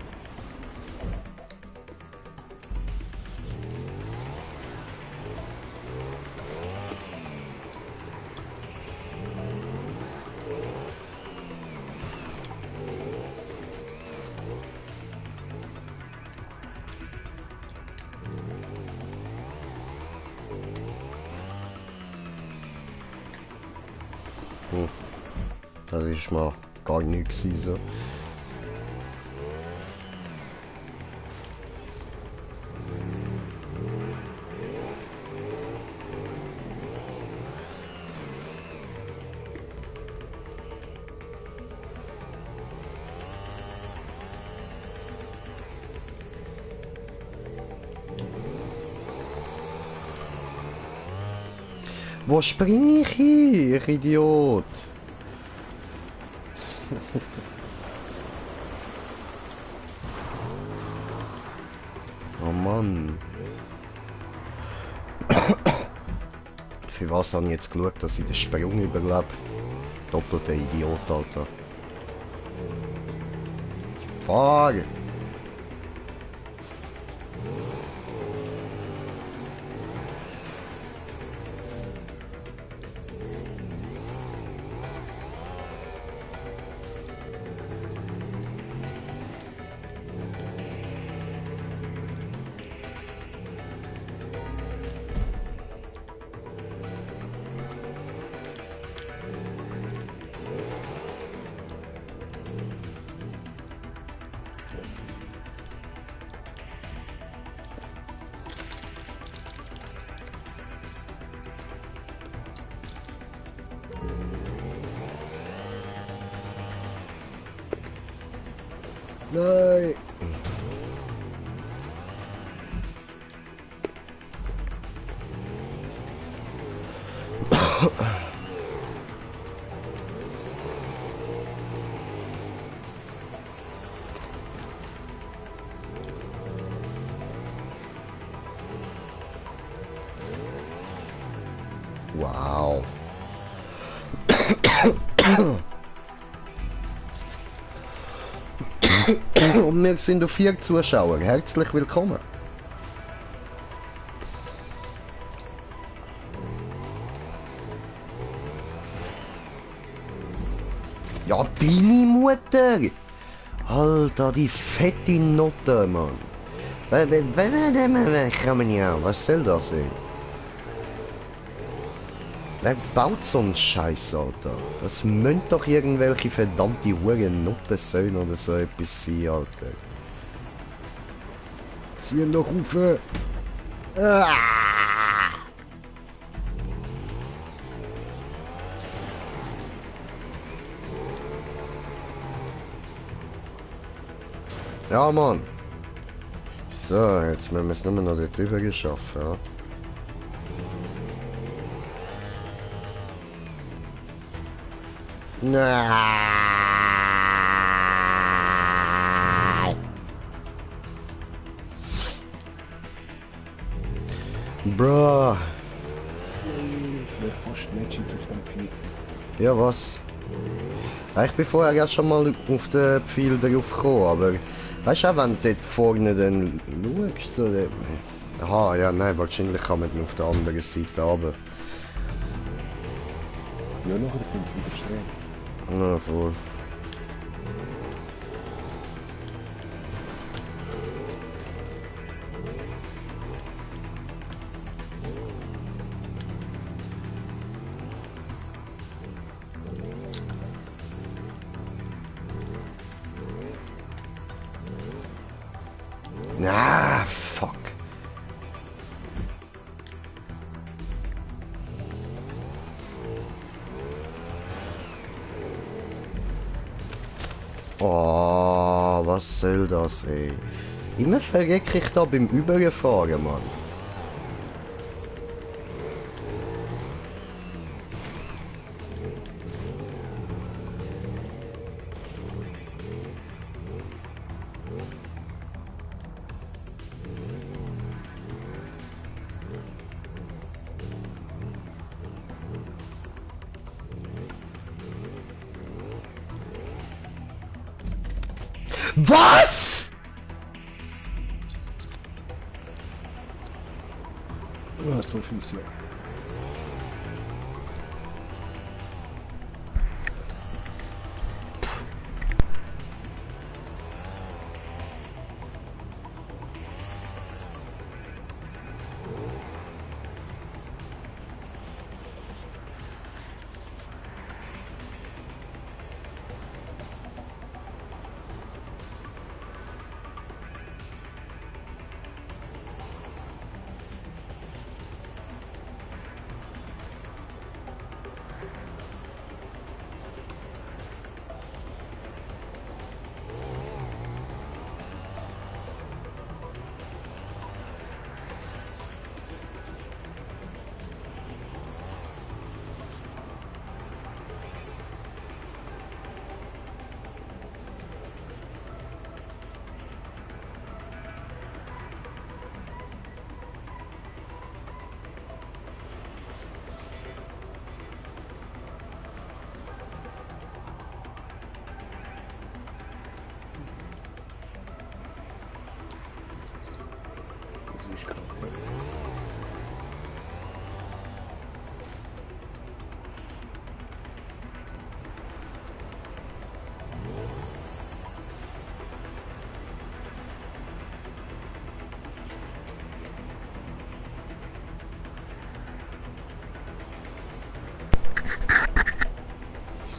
Das ist mal gar nichts so. Wo springe ich hin, ich Idiot? Oh Mann. Für was habe ich jetzt geschaut, dass ich den Sprung überlebe? Doppelter Idiot, Alter. Fahr! Nein! Wow. Und wir sind auf 4 Zuschauer. Herzlich willkommen. Ja, deine Mutter! Alter, die fette Note, Mann. Was soll das sein? Wer baut so einen Scheiß, Alter? Das müssen doch irgendwelche verdammte Huren-Noten sein oder so etwas sein, Alter. Ziehen doch rauf! Ah! Ja, Mann. So, jetzt müssen wir es nur noch da drüber geschaffen, ja. Nein. Bro. Ich wäre fast legit auf dem PC. Ja, was? Ich bin vorher ja schon mal auf den Pfeil drauf gekommen, aber weißt du, wenn du dort vorne dann schaust, so dort... Aha, ja, nein, wahrscheinlich kann man dann auf der anderen Seite runter. Ja, nachher sind sie wieder schräg. Na, voll. Ah, fuck. Oh, was soll das, ey? Immer verrecke ich da beim Überfahren, Mann. Was? Ja, so viel ja.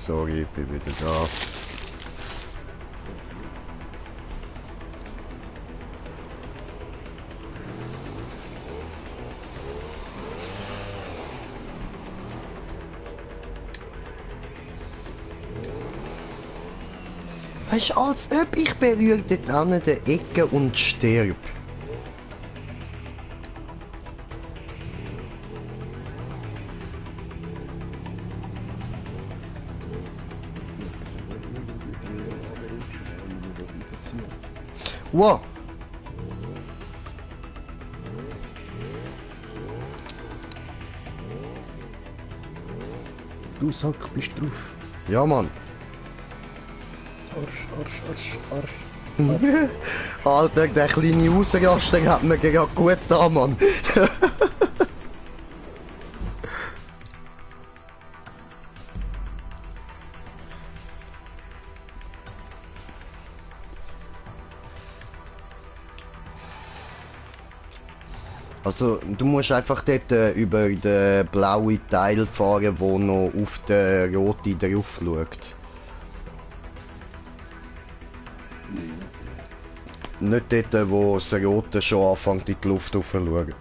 sorry, ich bin wieder da. Weißt du, als ob ich berühre dort an der Ecke und sterbe. Wow! Du Sack, bist drauf. Ja, Mann. Arsch. Alter, der kleine Ausraster hat mir gerade gut da, Mann. Also, du musst einfach dort über den blauen Teil fahren, der noch auf den roten drauf schaut. Nicht dort, wo das Rote schon anfängt in die Luft zu schauen.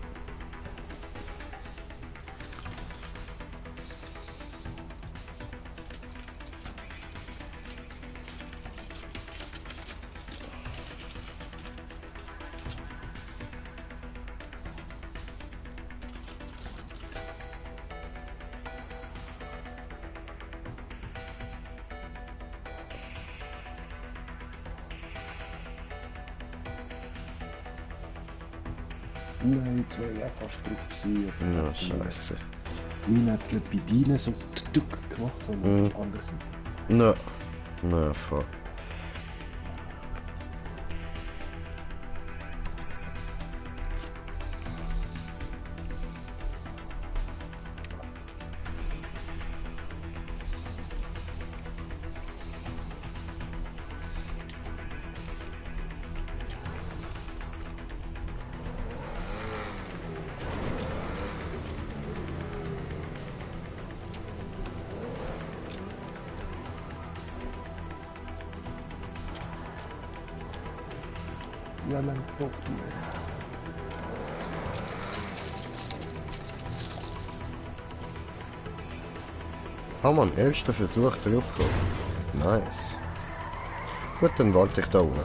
Nein, jetzt wäre ich auch fast drauf gewesen. Ja, scheiße. Meine hat nicht bei dir so Stück gemacht, sondern auf der anderen Seite. Na, fuck. Ja, nein, doch. Oh Mann, erster Versuch draufgekommen. Nice. Gut, dann warte ich da unten.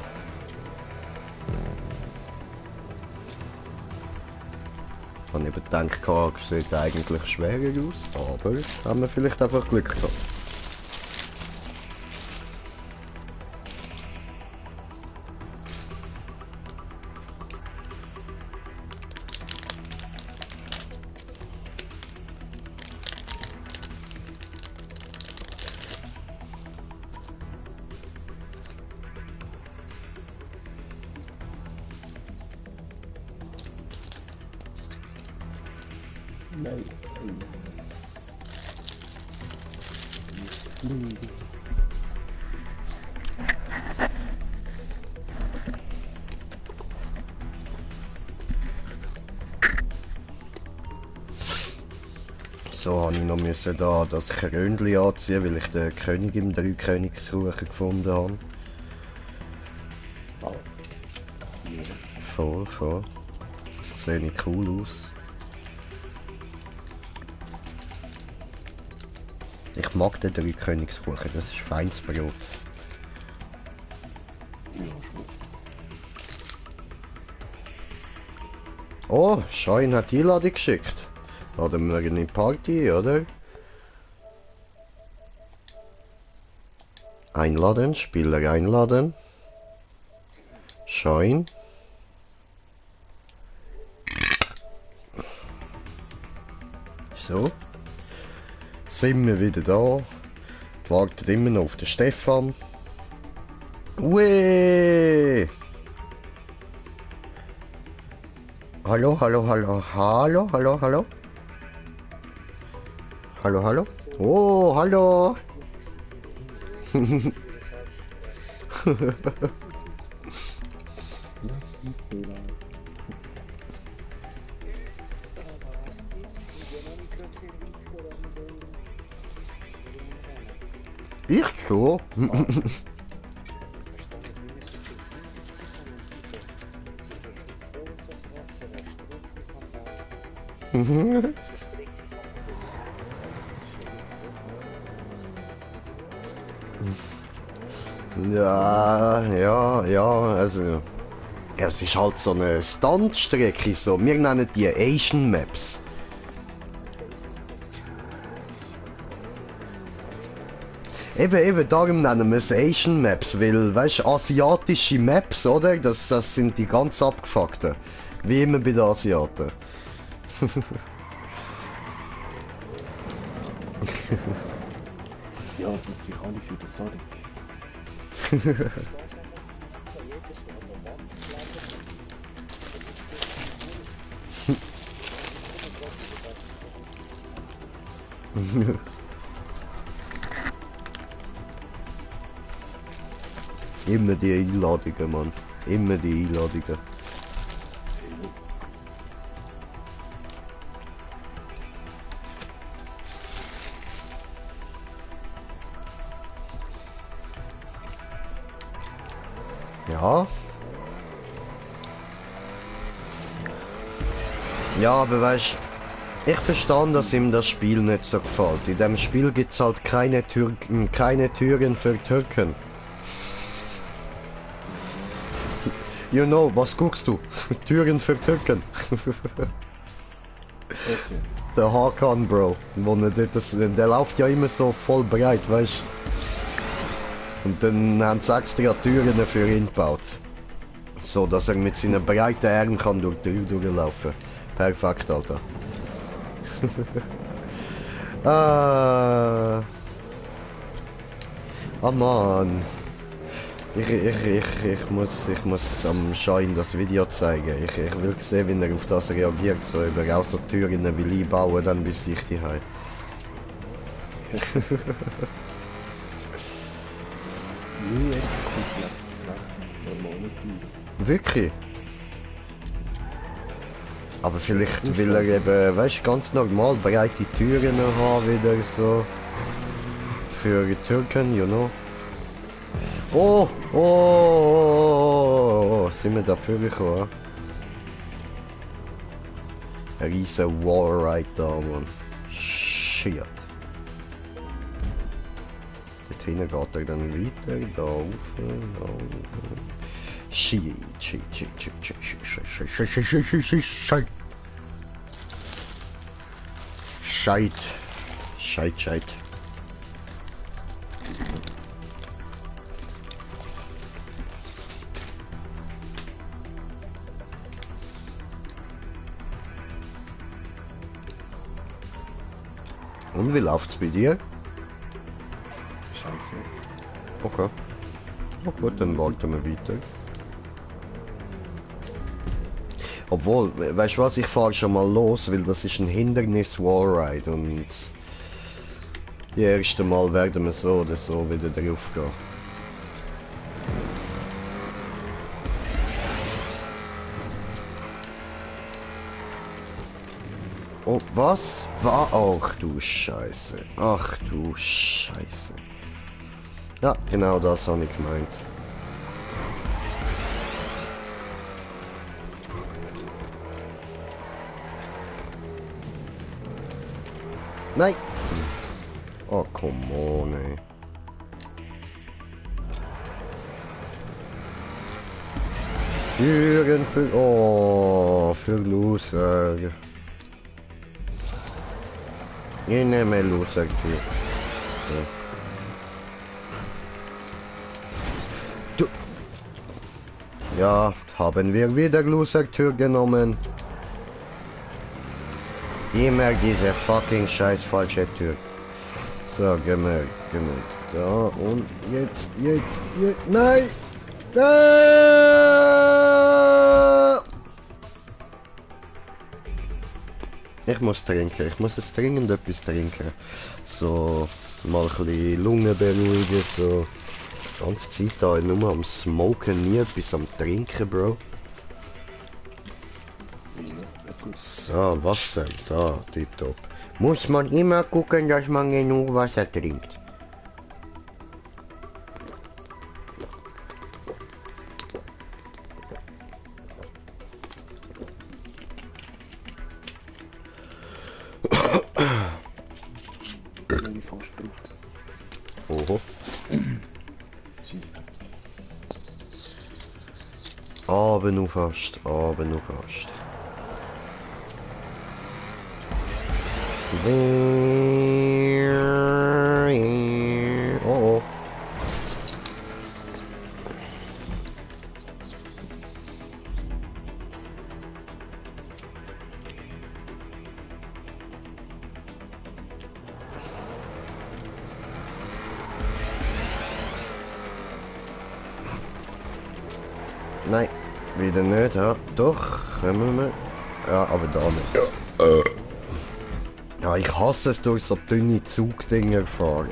Ich habe gedacht, sieht eigentlich schwerer aus, aber haben wir vielleicht einfach Glück gehabt. Nein. So habe ich noch müssen da das Krönchen anziehen, weil ich den König im Dreikönigskuchen gefunden habe. Voll. Das sieht nicht cool aus. Ich mag den Dreikönigskuchen, das ist feines Brot. Oh, Schein hat die Einladung geschickt. Laden wir in die Party, oder? Einladen, Spieler einladen. Schein. So. Sind wir wieder da. Wartet immer noch auf den Stefan. Uee! Hallo. Hallo. Oh, hallo. Ich schon. Ja, also... Es ist halt so eine Standstrecke, so. Wir nennen die Asian Maps. Eben, darum nennen wir es Asian Maps, weil, weißt du, asiatische Maps, oder? Das sind die ganz abgefuckten. Wie immer bei den Asiaten. Ja, das sich alle für den Sonic. Immer die Einladungen, Mann. Immer die Einladungen. Ja. Ja, aber weißt, ich verstehe, dass ihm das Spiel nicht so gefällt. In dem Spiel gibt's halt keine Türen für Türken. You know, was guckst du? Türen für Türken. Okay. Der Hakan, Bro. Der läuft ja immer so voll breit, weißt. Und dann haben sie extra Türen für ihn gebaut. So, dass er mit seinen breiten Armen kann durch die Tür durchlaufen. Perfekt, Alter. Ah Mann. Ich muss am Schein das Video zeigen. Ich will sehen, wie er auf das reagiert. So, über auch so Türen will einbauen, dann bis ich die heim. Nie komplett zurecht. Normale Türen. Wirklich? Aber vielleicht will er eben, weißt, ganz normal breite Türen haben, wieder so. Für die Türken, you know. Oh, sind wir dafür gekommen? Ein riesen Wallride da, Mann. Shit. Dort hinten geht er dann weiter, da rauf, da rauf. Shit. Scheit. Und wie läuft's bei dir? Scheiße. Okay. Oh gut, dann warten wir weiter. Obwohl, weißt du was, ich fahre schon mal los, weil das ist ein Hindernis-Wallride und das erste Mal werden wir so oder so wieder drauf gehen. Oh, was? Ach du Scheiße. Ach du Scheiße. Ja, genau das habe ich gemeint. Nein! Oh, come on, ey. Türen für... Oh, für Loser. Ich nehme Loser-Tür. So. Du... Ja, haben wir wieder Loser-Tür genommen. Immer diese fucking scheiß falsche Tür. So, geh da und jetzt, nein! Ich muss trinken, ich muss jetzt dringend etwas trinken. So, mal ein bisschen Lunge beruhigen, so. Die ganze Zeit da nur am Smoken, nie etwas am Trinken, Bro. So, Wasser, da, tipptopp. Muss man immer gucken, dass man genug Wasser trinkt. Aber nur fast, aber nur fast. Oh oh. Nein, wieder nicht, ja. Doch, kommen wir. Ja, aber da nicht. Ja, ich hasse es, durch so dünne Zugdinger fahren.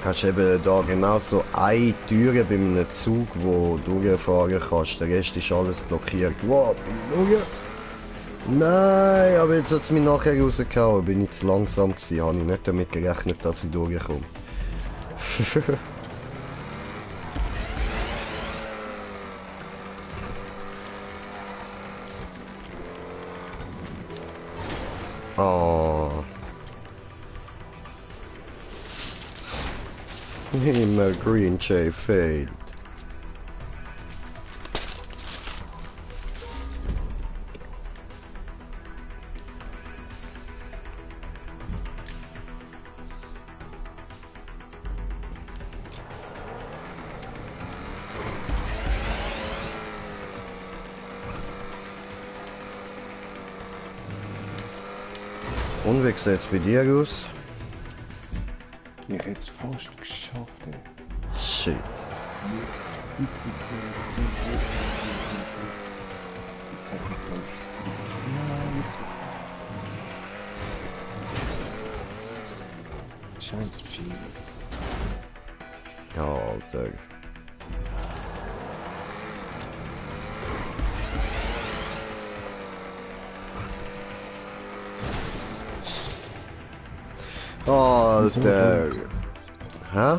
Hast eben da genau so eine Tür bei einem Zug, wo du durchfahren kannst. Der Rest ist alles blockiert. Wow, schau. Nein, aber jetzt hat es mich nachher rausgehauen. Bin ich zu langsam gewesen. Habe ich nicht damit gerechnet, dass ich durchkomme. Oh. Immer Green Jay failed. Und wie sieht's bei dir aus? Ich hätte es fast geschafft, ey. Shit. Scheint's viel. Ja, Alter. Alter. Hä?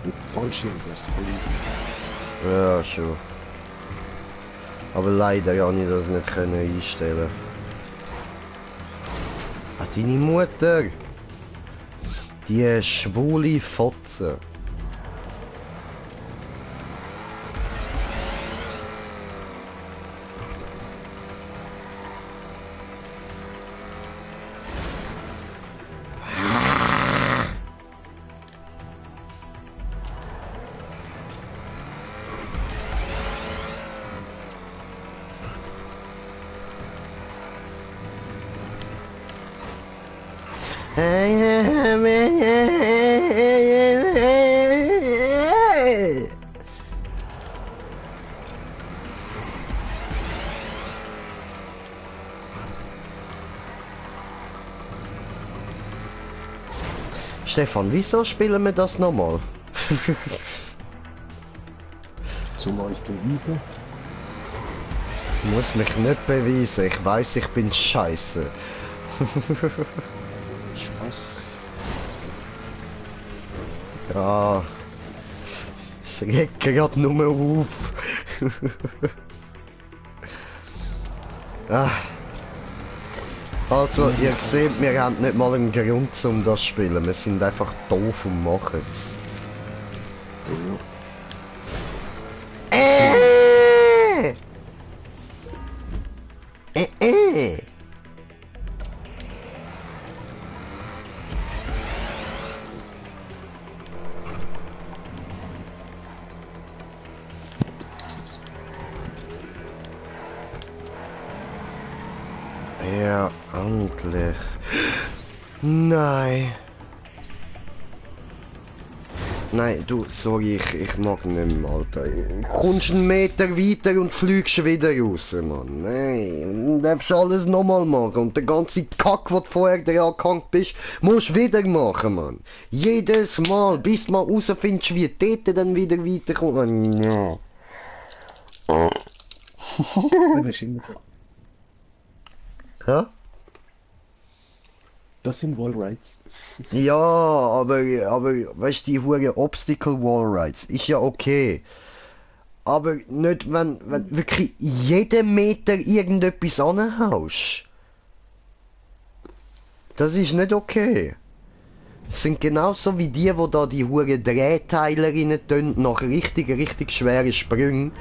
Mit Fallschirm wär's voll easy. Ja, schon. Aber leider kann ich das nicht einstellen. Ah, deine Mutter! Die schwule Fotze. Stefan, wieso spielen wir das nochmal? Zum uns beweisen? Ich muss mich nicht beweisen, ich weiß, ich bin scheiße. Spaß. Ja. Es regt gerade nur auf. Ah. Also, ihr seht, wir haben nicht mal einen Grund um das zu spielen. Wir sind einfach doof und machen es. Ja, endlich. Nein. Nein, du, sorry, ich mag nicht mehr, Alter. Kommst einen Meter weiter und fliegst wieder raus, Mann. Nein, du darfst alles nochmal machen. Und der ganze Kack, den du vorher dran gehängt bist, musst du wieder machen, Mann. Jedes Mal, bis du mal rausfindest, wie dort dann wieder weiterkommt. Ja. Hä? Das sind Wallrides. Ja, aber weißt du, die hure Obstacle Wallrides ist ja okay. Aber nicht, wenn wirklich jeden Meter irgendetwas anhaust. Das ist nicht okay. Es sind genauso wie die da die hure Drehteile rein tun, nach richtig schweren Sprüngen,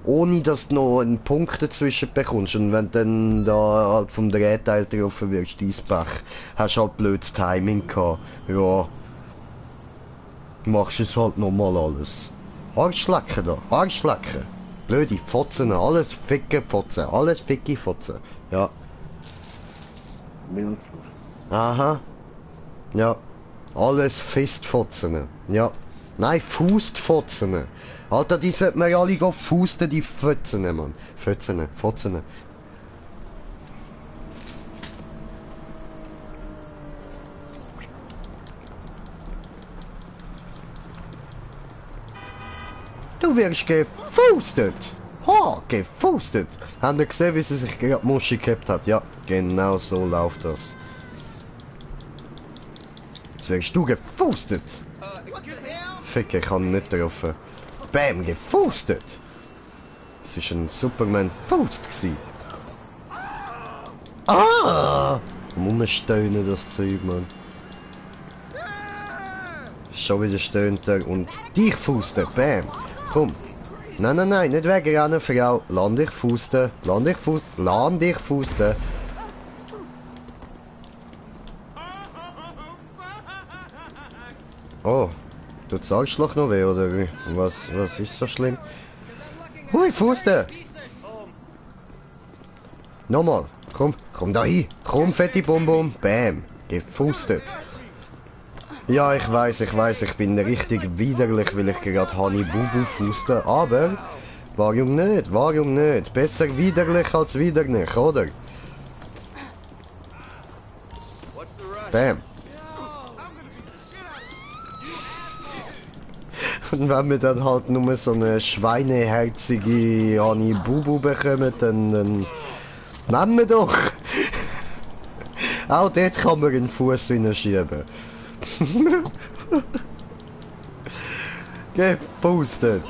ohne dass du noch einen Punkt dazwischen bekommst. Und wenn du dann da halt vom Drehteil getroffen wirst, dein Pech, hast halt blödes Timing gehabt. Ja. Machst es halt nochmal alles. Arschlecken da, Arschlecken. Blöde Fotzen, alles ficke Fotzen, alles ficke Fotzen. Ja. Milzler. Aha. Ja. Alles Fistfotzen. Ja. Nein, Fußfotzen. Alter, die sollten wir alle gehen fusten, die Fotzen, Mann. Fotzen. Du wirst gefustet. Ha, gefustet. Habt ihr gesehen, wie sie sich gerade Muschi gehabt hat? Ja, genau so läuft das. Jetzt wirst du gefustet. Fick, ich kann nicht getroffen. Bam, gefustet. Es war ein Superman-Faust gewesen. Ah! Rumstöhnen das Zeug, Mann. Schon wieder stöhnt er und dich fusten. Bam. Komm. Nein, nicht wegrennen, Frau. Land dich fusten. Oh, tut's Arschloch noch weh, oder wie? Was ist so schlimm? Hui, fusten! Nochmal. Komm da hin. Komm, fette Bonbon. Bam. Gefustet. Ja, ich weiß, ich bin richtig widerlich, weil ich gerade Honey Bubu fuste, aber warum nicht? Besser widerlich als wieder nicht, oder? Bam. Und wenn wir dann halt nur so eine schweineherzige Honey Bubu bekommen, dann nehmen wir doch. Auch dort kann man einen Fuß hinschieben. Gefustet.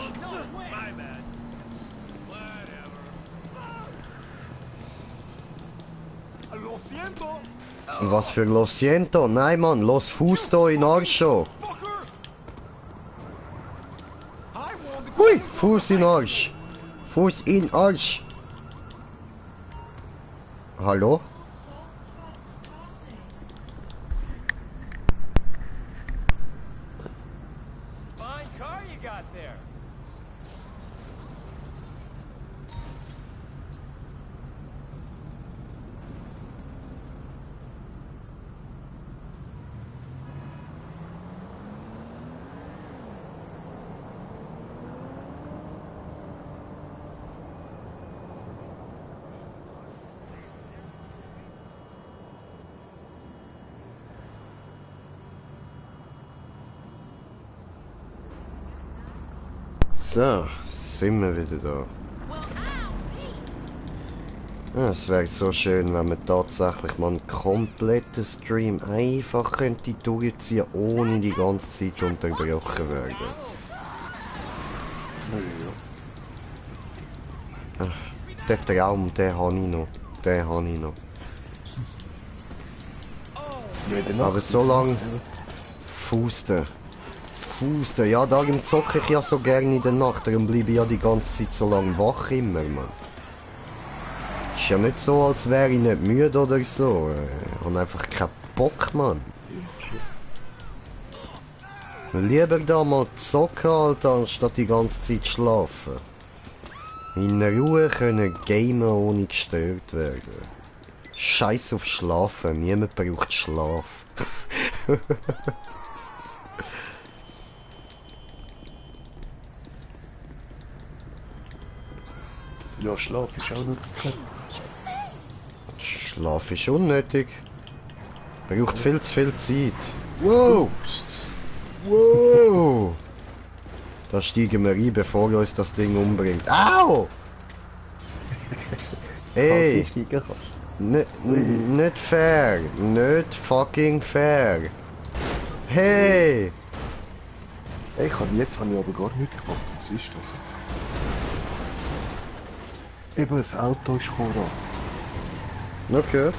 Was für Lo siento? Nein, Mann, los Fusto in Arsch. Hui, Fuß in Arsch. Fuß in Arsch. Hallo? So, sind wir wieder da. Ja, es wäre so schön, wenn man tatsächlich mal einen kompletten Stream einfach könnte durchziehen, ohne die ganze Zeit unterbrochen werden. Ach, den Traum, den habe ich noch. Aber so lange Fusten, ja, darum zocke ich ja so gerne in der Nacht, darum bleibe ich ja die ganze Zeit so lange wach immer, Mann. Ist ja nicht so, als wäre ich nicht müde oder so, ich habe einfach keinen Bock, Mann. Lieber da mal zocken, Alter, anstatt die ganze Zeit schlafen. In Ruhe können gamen, ohne gestört werden. Scheiß auf Schlafen, niemand braucht Schlaf. Ja, Schlaf ist auch nötig. Schlaf ist unnötig. Braucht viel zu viel Zeit. Wow! Wow! Da steigen wir ein, bevor uns das Ding umbringt. Au! Ey! Nicht fair! Nicht fucking fair! Hey! Jetzt habe ich aber gar nichts gemacht. Was ist das? Eben, das Auto ist gekommen. Okay.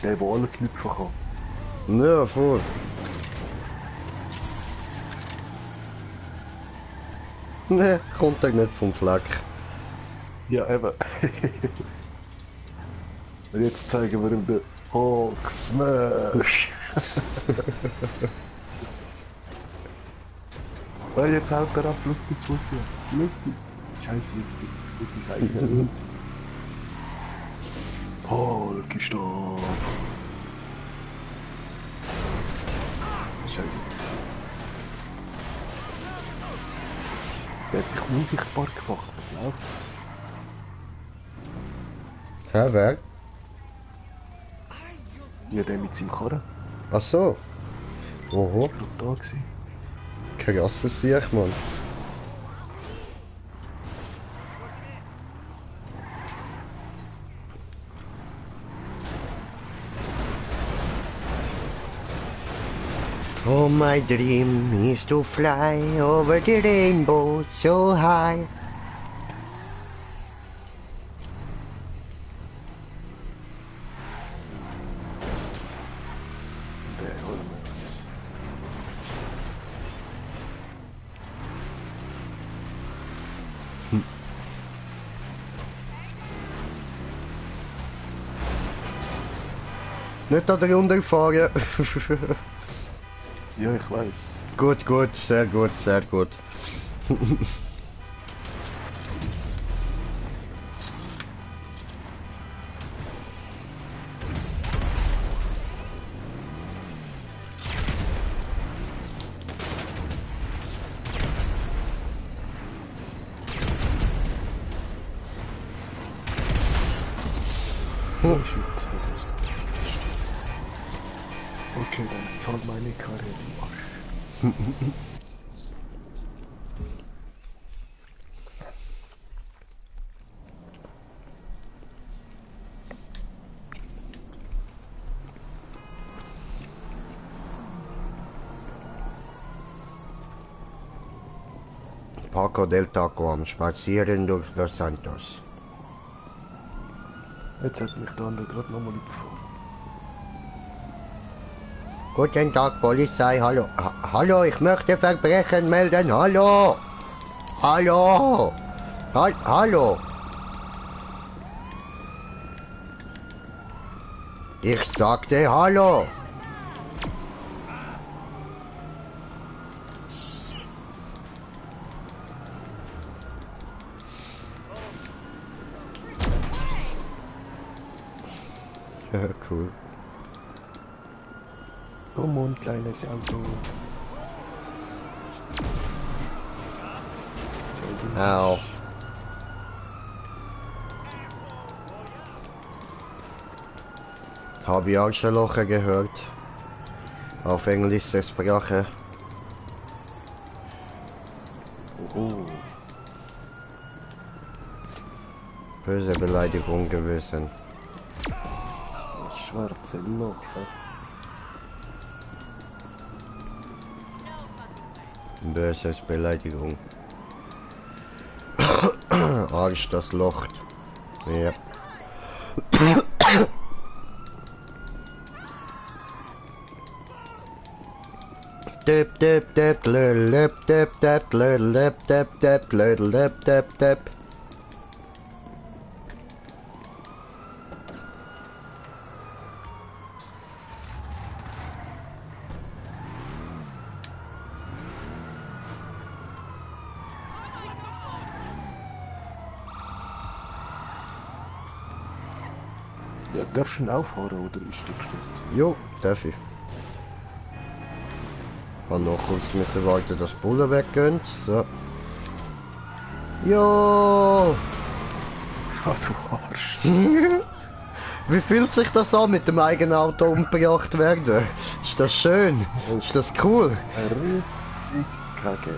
der alles lüpfen kann. Ja, voll. Ne, kommt er nicht vom Fleck. Ja, eben. Und jetzt zeigen wir ihm den Hulk Smash. Weil jetzt haut er ab, schau die Pussy. Schau die. Scheiße, jetzt bin ich sagen. Hulk ist da. Scheiße. Der hat sich unsichtbar gemacht. Was läuft? Hä, wer? Ja, der mit seinem Karren. Ach so. Oho. Ich da gewesen. Krasses Sieg, Mann. Oh, my dream is to fly over the rainbow so high. Der holen wir. Nicht da drunter fahren. Ja, ich weiß. Gut, gut, sehr gut, sehr gut. Oh shit. Okay, dann zahlt meine Karre. Paco del Taco am Spazieren durch Los Santos. Jetzt hat mich der andere gerade nochmal überfahren. Guten Tag, Polizei, hallo. Hallo, ich möchte Verbrechen melden, hallo. Hallo. Hallo. Ich sagte hallo. Cool. Komm on, kleines Auto. Au. Habe ich auch schon Lochen gehört. Auf englischer Sprache. Oh. Böse Beleidigung gewesen. Das schwarze Loch. Böses Beleidigung. Arsch, das Loch. Ja. Dip dip dip lip dip dip lip dip dip lip dip dip. Ja, darfst du ihn auffahren oder ist der gestört? Jo, darf ich. Hab noch kurz müssen warten, dass die Bullen weggehen. So. Jo! Ah, du Arsch. Wie fühlt sich das an, mit dem eigenen Auto umgebracht werden? Ist das schön? Ist das cool? Richtig kacke.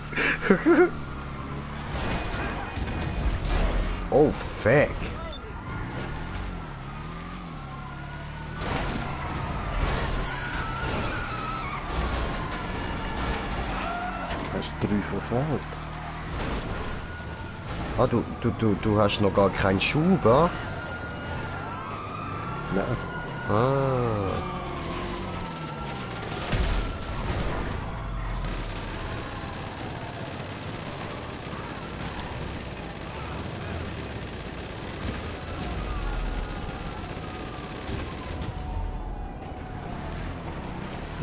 Oh, fuck. Hast du 3 verfehlt? Ah, du hast noch gar keinen Schub, ah? Nein. Ah.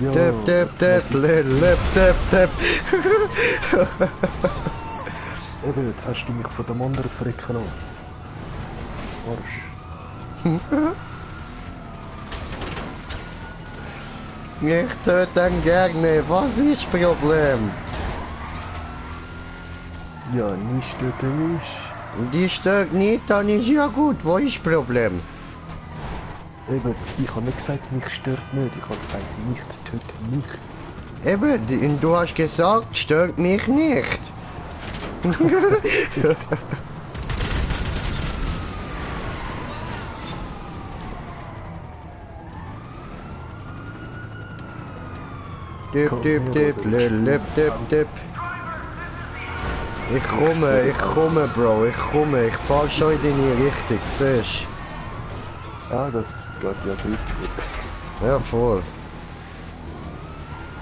Ja, Tap, tap, tap, lep, tap, tap. eben, jetzt hast du mich von dem anderen Frecken an. Arsch. Ich töte ihn gerne. Was ist das Problem? Ja, nicht töte mich. Die stört nicht, dann ist ja gut. Wo ist das Problem? Eben, ich habe nicht gesagt, mich stört nicht. Ich habe gesagt, nicht töte mich. Eben, du hast gesagt, stört mich nicht. Dip, dip, dip, lip, dip, dip. Ich komme, Bro, ich komme. Ich fahr schon in deine Richtung, siehst du? Ah, das geht ja super. Ja, voll.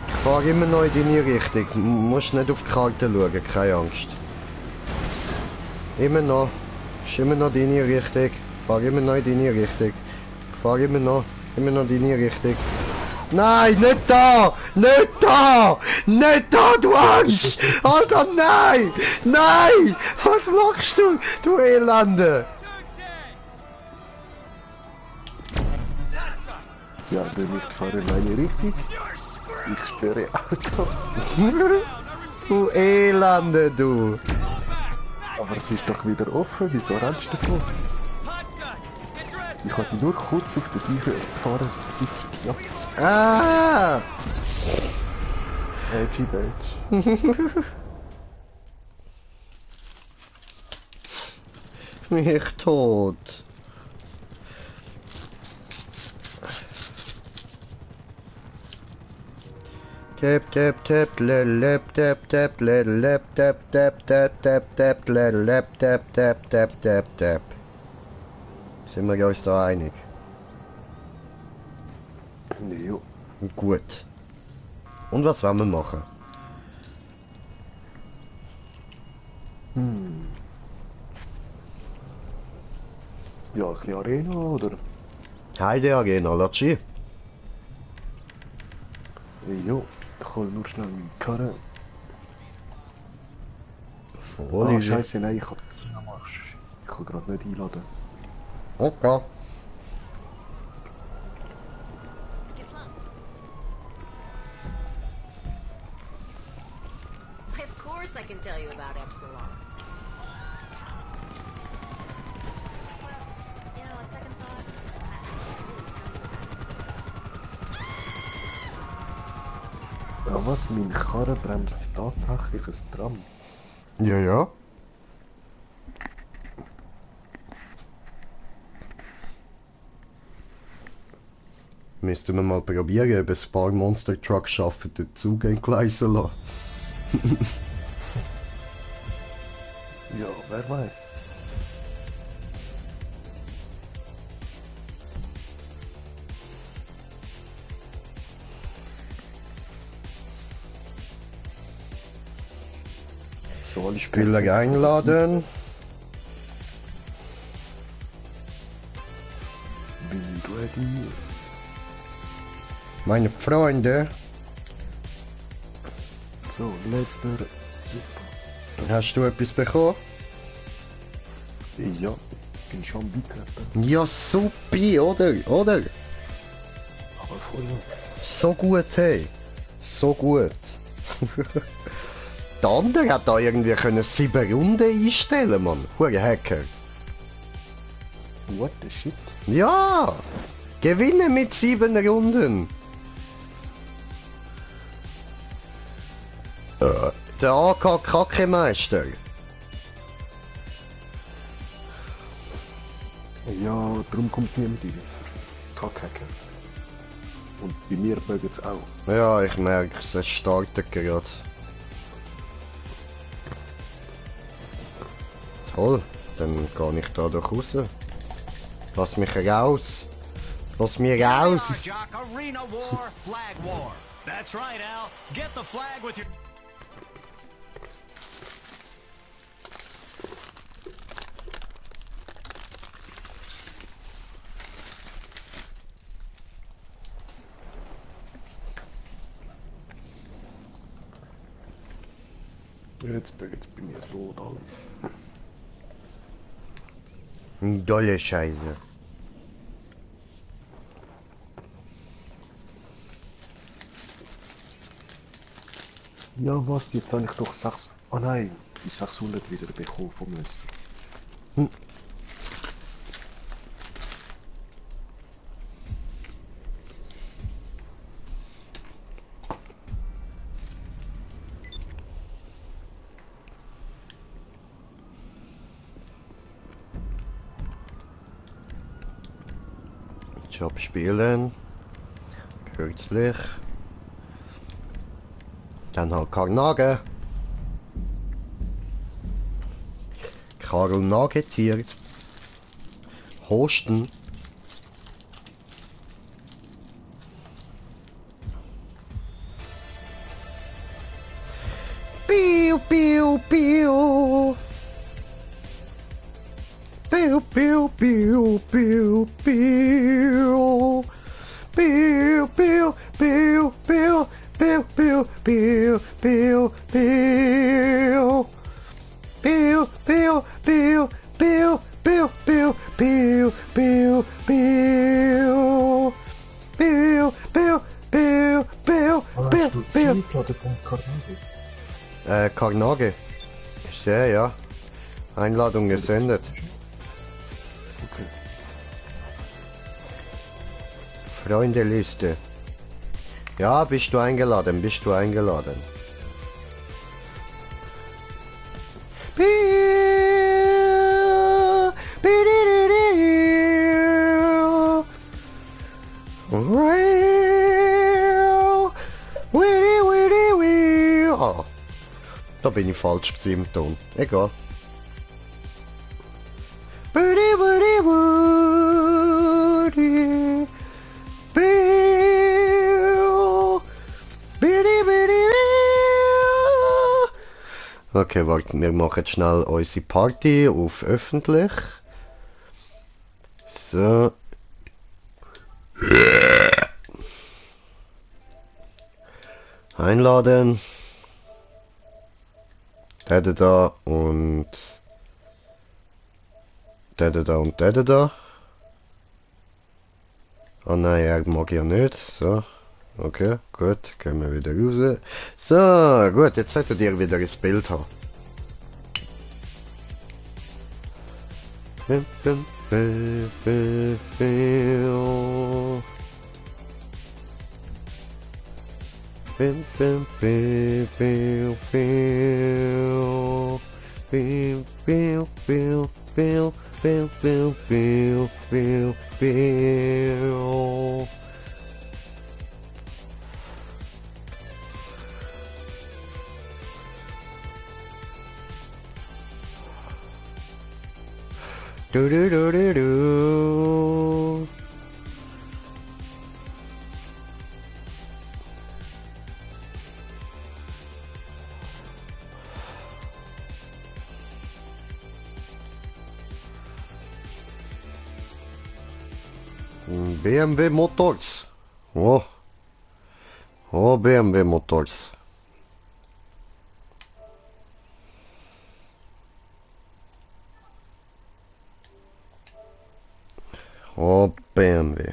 Ich fahr immer noch in deine Richtung. Musst nicht auf die Karte schauen, keine Angst. Immer noch. Ist immer noch deine Richtung. Fahr immer noch in deine Richtung. Fahr immer noch in deine Richtung. Nein, nicht da! Nicht da! Nicht da, du Arsch! Alter, nein! Nein! Was machst du, du Elende? Ja, dann ich fahre in meine Richtung. Ich störe Auto. Du Elende, du! Aber es ist doch wieder offen, wieso rennst du davon? Ich hatte nur kurz auf den Beifahrersitz geklappt. Ah! Edgy Badge. Mich tot. Tap tap tap lap tap tap lap tap tap tap tap tap lap tap tap tap tap tap. Sind wir uns da einig? Ja. Gut. Und was wollen wir machen? Ja, ein bisschen Arena, oder? Heide Arena, Latschi. Ja, ich hol nur schnell meine Karre. Oh, scheiße, nein, ich kann gerade nicht einladen. Okay. Of course I can tell you about Epsilon. You know, a second thought. Ja, was? Meine Karre bremst tatsächlich ein Tram. Ja, ja. Müssten wir mal probieren, ob ein paar Monster Trucks schaffen, den Zug entgleisen lassen. Ja, wer weiß. So, alle Spieler einladen. Bin ready. Meine Freunde. So, Lester, super. Hast du etwas bekommen? Ja, bin schon beitreten. Ja, supi, oder? Oder? Aber voll. So gut, hey. So gut. Der andere hat da irgendwie können 7 Runden einstellen, Mann. Hure Hacker. What the shit? Ja! Gewinnen mit 7 Runden. Der AK Kackemeister. Ja, darum kommt niemand rein. Kackhacker. Und bei mir mögen es auch. Ja, ich merke es startet gerade. Toll, dann gehe ich da doch raus. Lass mich raus. Lass mir Here we are, raus! Jock. Arena war, flag war. That's right, Al. Get the flag with your... Jetzt bin ich tot, alle. Dolle Scheiße. Ja, was? Jetzt habe ich doch 6... Ah nein, die 600 wieder bekommen vom letzten. Job spielen. Kürzlich. Dann halt Karl Nagel. Karl Nagetiert. Hosten. Piu, piu, piu. Piu, piu, piu, piu, piu. Piu, piu, piu, piu. Piu, piu, piu, piu, piu. Piu, piu, piu, piu, piu, piu, piu, piu, piu. Piu, piu, piu, piu, piu, Hast du die piu. Zeitlade von Carnage? Karnage. Ich sehe, ja. Einladung gesendet. Okay. Freundeliste. Ja, bist du eingeladen, bist du eingeladen. Oh, da bin ich falsch im Ton. Egal. Okay, warte, wir machen schnell unsere Party auf öffentlich. So. Einladen. Der da und der da und der da. Ah nein, er mag ja nicht. So. Okay, gut, gehen wir wieder raus. So, gut, jetzt solltet ihr wieder das Bild haben. Bim, bim, bim, bim, bim. Bim, bim, bim, bim, bim. Bim, bim, bim, bim, bim, bim, bim, bim, bim. Du du du du du. BMW Motors. Oh. Oh, BMW Motors. Oh, BMW.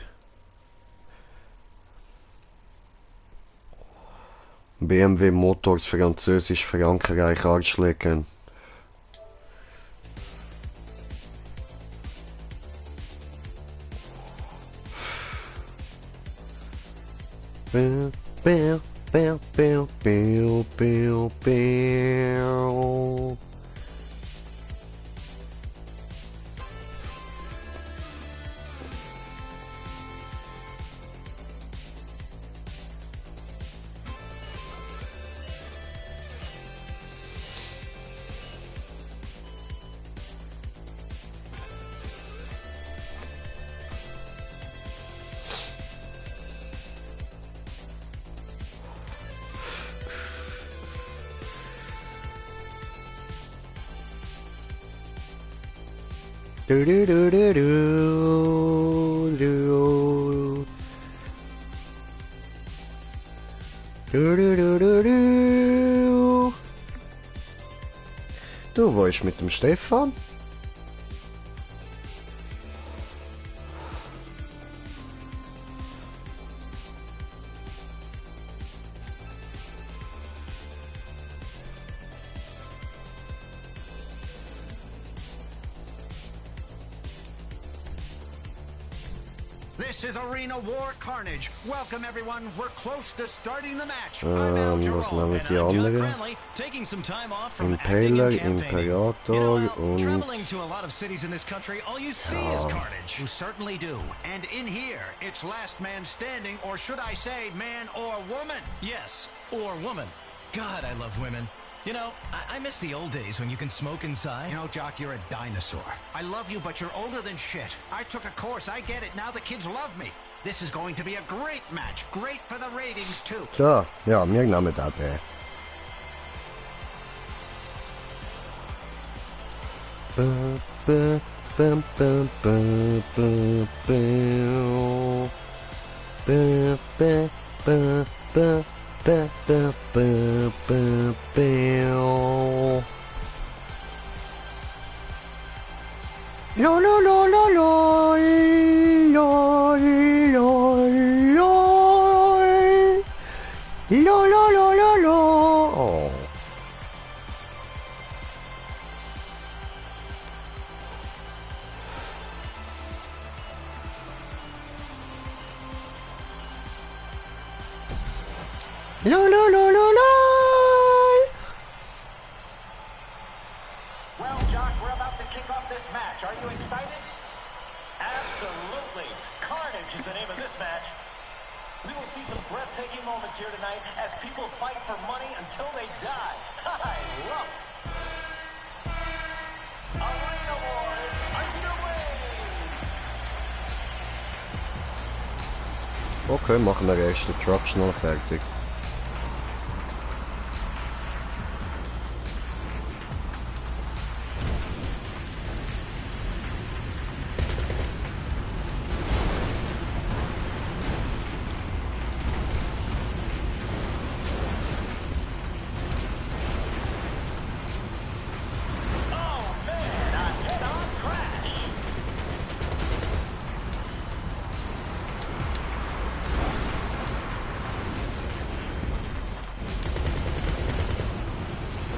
BMW Motors, Französisch, Frankreich, Arschlecken. Bill, Bill, Bill, Bill, Bill, Bill, Bill. Du, du, du, du, du, du. Du, du, du, du, du. Du, wo ist mit dem Stefan? This is Arena War Carnage. Welcome, everyone. We're close to starting the match. I'm Al Was Jarreau. nehmen die anderen? Taking some time off from Impaler, acting and campaigning. Imperator You know, Al, und... traveling to a lot of cities in this country, all you see is carnage. You certainly do. And in here, it's last man standing, or should I say, man or woman. Yes, or woman. God, I love women. You know, I miss the old days when you can smoke inside. You know, Jock, you're a dinosaur. I love you, but you're older than shit. I took a course. I get it. Now the kids love me. This is going to be a great match. Great for the ratings, too. So, ja, wir nehmen das her. Lo lo lo lo lo lo lo lo lo lo. Oh. Lo lo lo lo lo. Well, Jock, we're about to kick off this match. Are you excited? Absolutely. Carnage is the name of this match. We will see some breathtaking moments here tonight as people fight for money until they die. I love it. Arena War is underway. Okay, machen wir erst den Truck schnell fertig.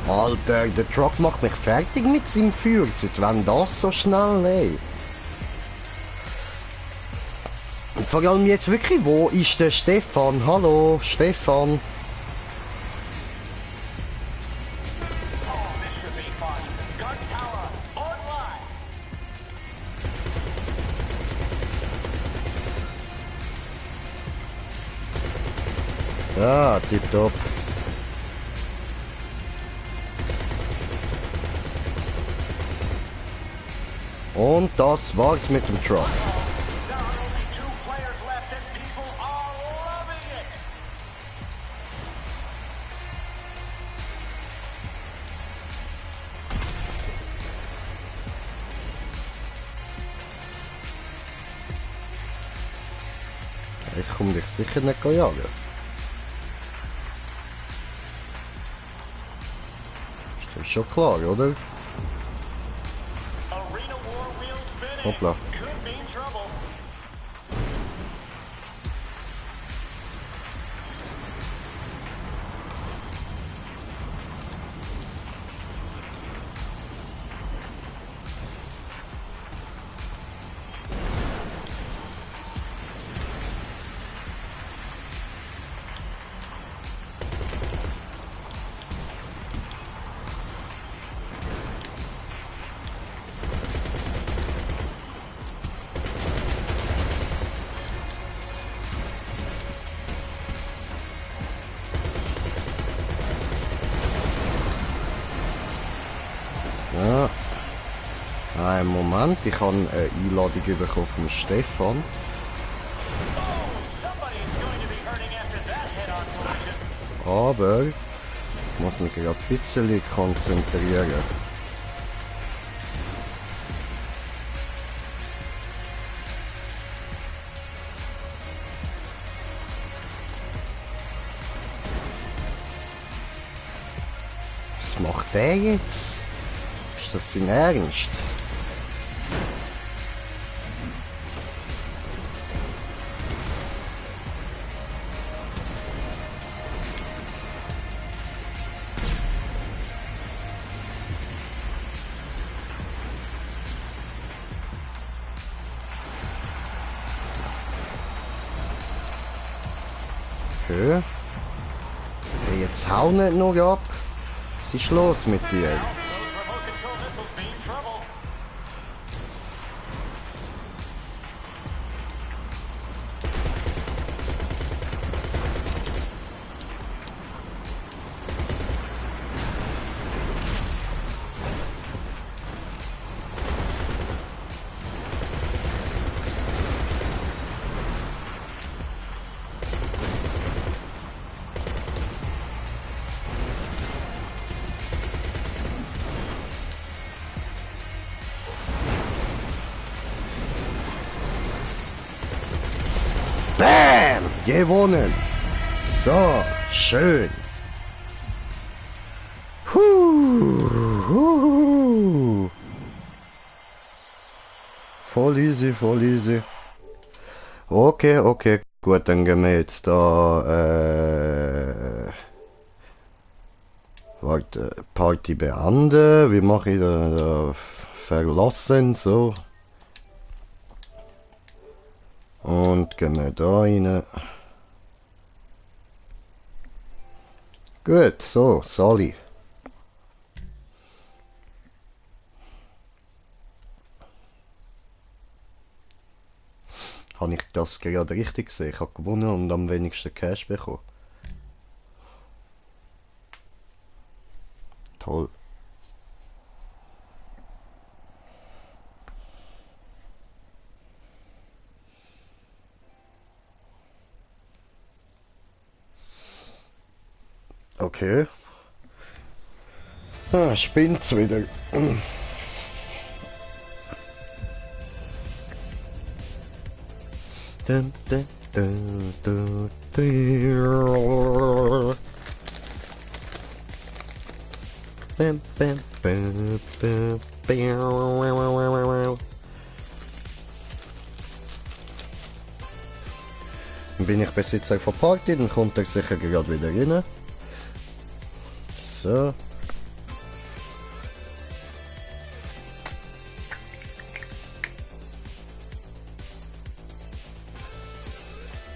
Alter, der Truck macht mich fertig mit seinem Feuer. Seit wann das so schnell, ey? Und vor allem jetzt wirklich, wo ist der Stefan? Hallo, Stefan. Ja, tipptopp. Und das war's mit dem Truck. Ich komme dich sicher nicht jagen. Ist das schon klar, oder? Hoppla. Ja. Einen Moment, ich habe eine Einladung bekommen von Stefan. Aber ich muss mich gerade ein bisschen konzentrieren. macht der jetzt? Ist das sein Ernst? Okay. Hey, jetzt hau nicht noch ab. Was ist los mit dir? Bam! Gewonnen! So, schön! Voll easy, voll easy. Okay, okay, gut, dann gehen wir jetzt da, warte, Party beenden. Wie mache ich da verlassen, so. Und gehen wir da rein. Gut, so, Sally. Habe ich das gerade richtig gesehen? Ich habe gewonnen und am wenigsten Cash bekommen. Toll. Okay. Ah, spinnt's wieder. Bin ich Besitzer von Party, dann kommt er sicher gerade wieder rein. So.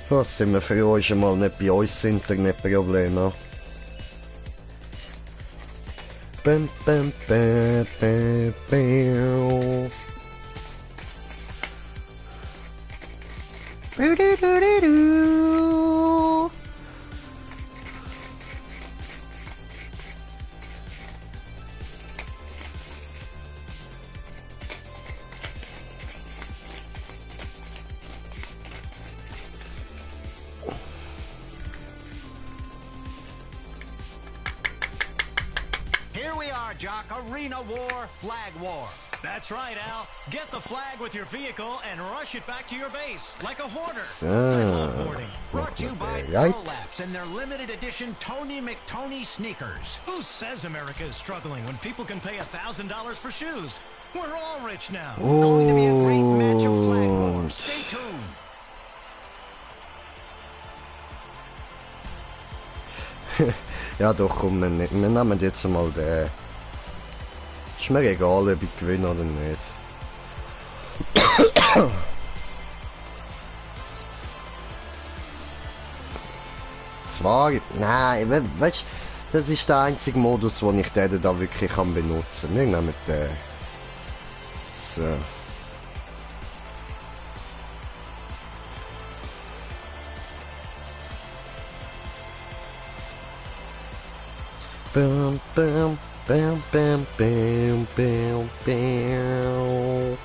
Was sind wir für euch mal nicht bei uns Internetprobleme? Bam, bam, bam, bam, bam. Here we are, Jock. Arena war, flag war. That's right, Al. Get the flag with your vehicle and rush it back to your base, like a hoarder. So. I love hoarding. Brought to you by Right. ProLapse and their limited edition Tony McTony sneakers. Who says America is struggling when people can pay $1,000 for shoes? We're all rich now. Going to be a great match of flag war. Stay tuned. Ja doch, komm, wir nehmen jetzt mal den. Ist mir egal, ob ich gewinne oder nicht. Zwar, nein, weißt du, das ist der einzige Modus, wo ich den da wirklich kann benutzen kann. Wir nehmen den. So. Bam, bam, bam, bam, bam, bam, bam.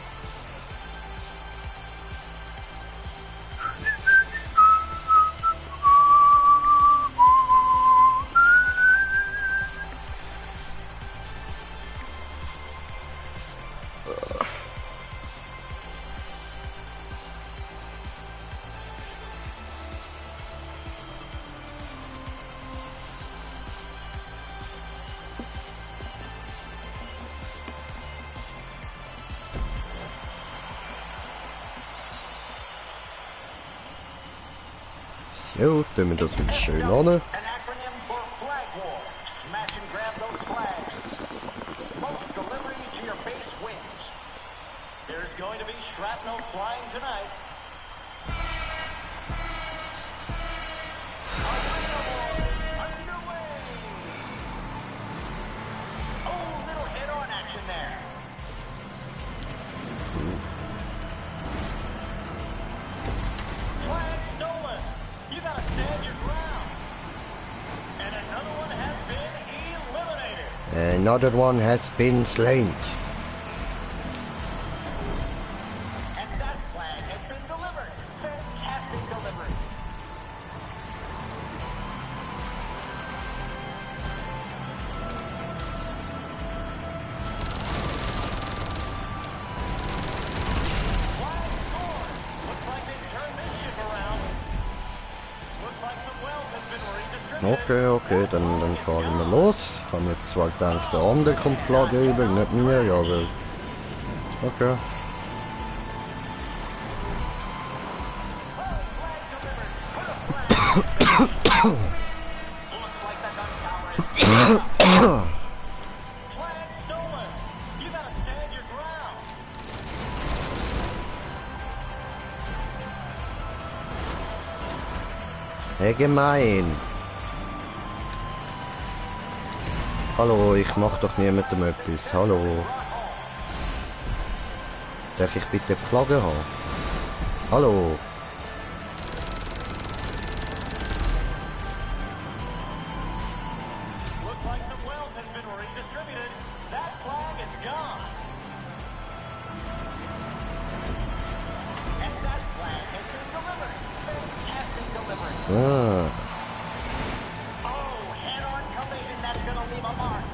Jo, tun wir das wieder schön an. An acronym for Flag War. Smash and grab those flags. Most deliveries to your base wins. There's going to be shrapnel flying tonight. Arena War underway. Oh, little head-on action there. Flag stolen. You gotta stand your ground. And another one has been eliminated. Another one has been slain. And that flag has been delivered. Fantastic delivery. Flag scored. Looks like they turned this ship around. Looks like some wealth has been redistributed. Okay, dann fahren wir los. Ich habe jetzt zwar gedacht, der andere kommt Flagge über, nicht mir, aber... Okay. Flag stolen. You gotta stand your ground. Hey, gemein. Hallo, ich mach doch niemandem etwas. Hallo. Darf ich bitte die Flagge haben? Hallo. Looks like some wealth has been redistributed. That flag is gone. And that flag has been delivered. Fantastic delivery. So. Oh, head-on collision. That's gonna leave a mark.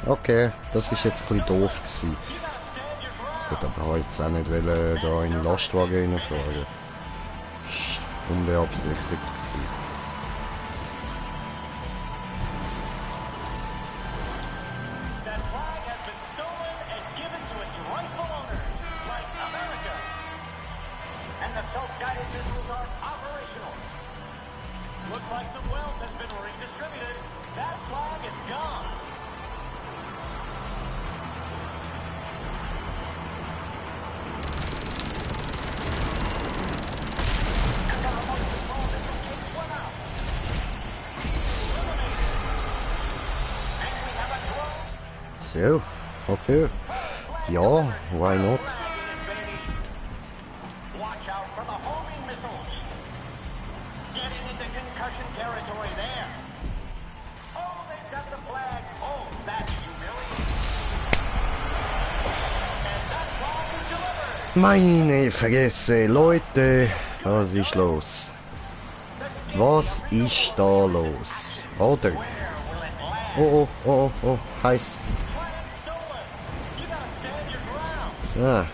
Okay, das ist jetzt ein bisschen doof gewesen. Gut, aber habe jetzt auch nicht wollen, da in den Lastwagen reinfahren. Ist unbeabsichtigt gewesen. That flag has been stolen and given to its rightful owners, like America. And the self-guided missiles are operational. Looks like some wealth has been redistributed. That flag is gone. And the remote control missile takes one out. Eliminated. And we have a drone. So, okay. Ja, why not? Watch out for the homing missiles. Getting into concussion territory there. Oh, they've got the flag. Oh, that's humiliating. And that flag is delivered. Meine Fresse, Leute, was ist los? Was ist da los? Oder? Oh, heiß. Flag stolen. You gotta stand your ground.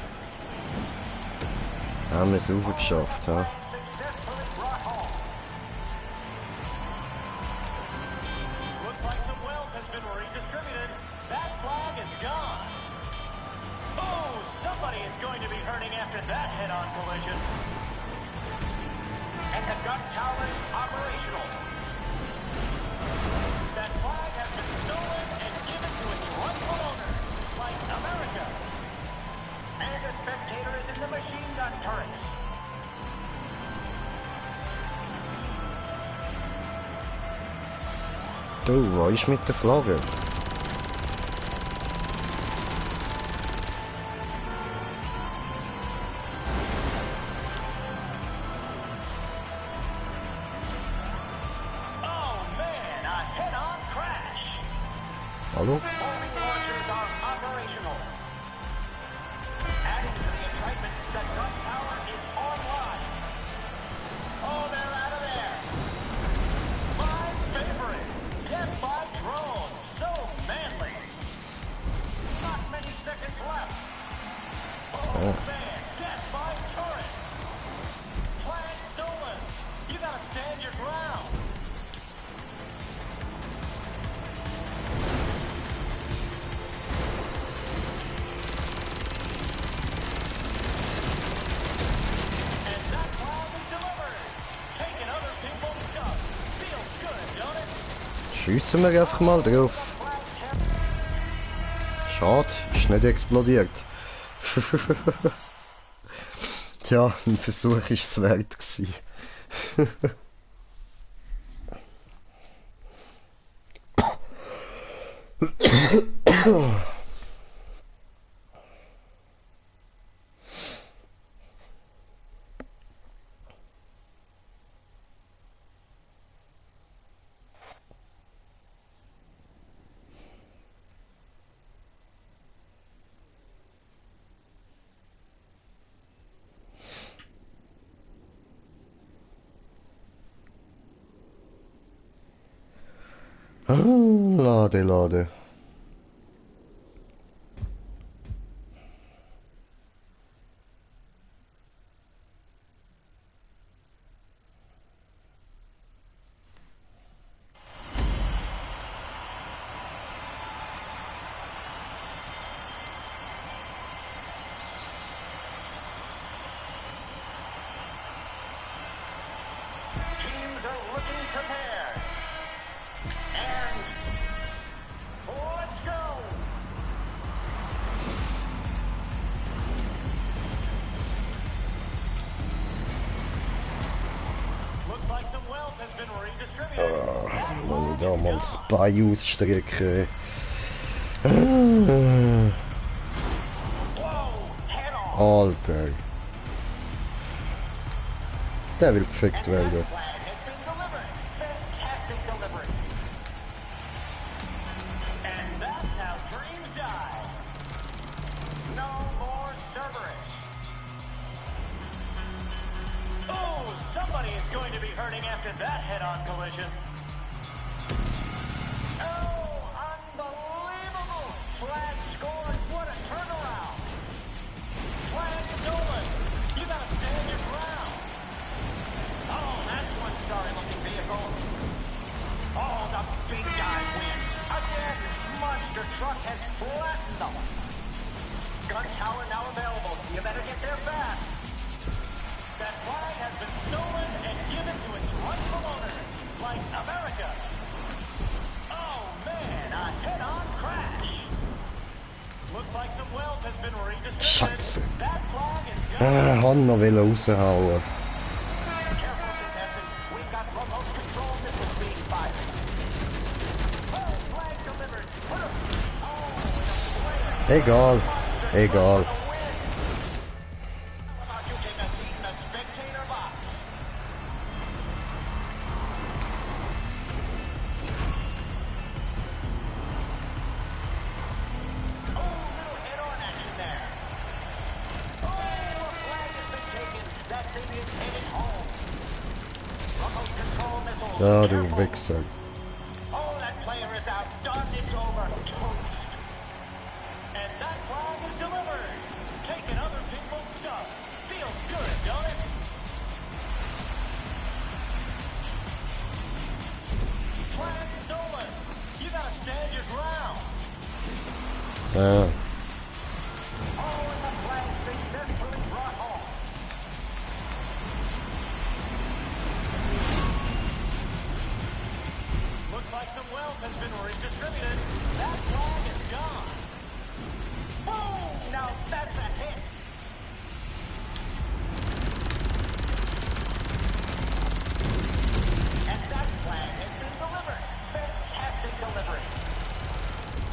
Haben wir es aufgeschafft, ha? Successfully brought home. Looks like some wealth has been redistributed. That flag is gone. Oh, somebody is going to be hurting after that head-on collision. And the gun tower is operational. That flag has been stolen and given to its rightful owner, like America. And a spectator is in the machine gun turrets. Du, was ist mit der Flagge? Oh man, a head-on crash. Hallo? Homing launchers are operational. Adding to the excitement, the gun tower is online. Oh, they're out of there. My favorite, death by drone. So manly. Not many seconds left. Oh man, death by turret. Flag stolen. You gotta stand your ground. Schiessen wir einfach mal drauf. Schade, ist nicht explodiert. Tja, ein Versuch war es wert gewesen. Lade. Teams are looking prepared. And let's go. Looks like some wealth has been redistributed. Wenn ich da mal das Bein ausstrecke. Alter. Der will gefickt werden. And that's how dreams die. No more Cerberus. Oh, somebody is going to be hurting after that head-on collision. Oh, unbelievable! Flag scored. What a turnaround. Flag stolen. You gotta stand your ground. Oh, that's one sorry-looking vehicle. Oh, the big guy wins. Again, monster truck has flattened them. Gun tower now available. You better get there fast. That flag has been stolen and given to its rightful owners, like America. Oh, man, a head-on crash. Looks like some wealth has been redistributed. Scheiße. That flag is gone. Han noch raushauen. Careful, contestants. We've got remote control missiles being fired. Oh, flag delivered. Put 'em. Oh, with a flare. Egal. How about you take a seat in the spectator box? Oh, little head-on action there. Oh, a flag has been taken. That thing is headed home. Remote control missiles. Ja, du Careful. Wichser. Oh, that player is outdone. It's over. Toast. And that flag is delivered. Taking other people's stuff. Feels good, don't it? Flag stolen. You gotta stand your ground. Ja. Oh, and the flag successfully brought home. Looks like some wealth has been redistributed. That flag is gone. Boom! Now that's a hit. And that flag has been delivered. Fantastic delivery.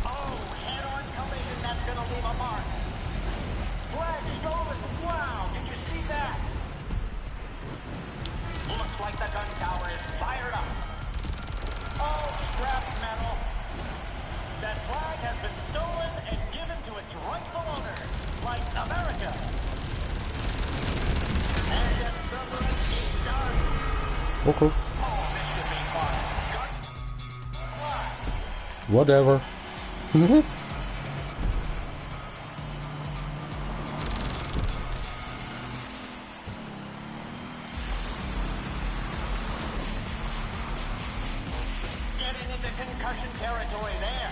Oh, head-on collision, that's gonna leave a mark. Flag stolen. Wow, did you see that? Looks like the gun tower is fired up. Oh, scrap metal. That flag has been stolen and given to its rightful owners, like America. And that Cerberus is done. Okay. Oh, this should be fun. Gun fly. Whatever. Getting into concussion territory there.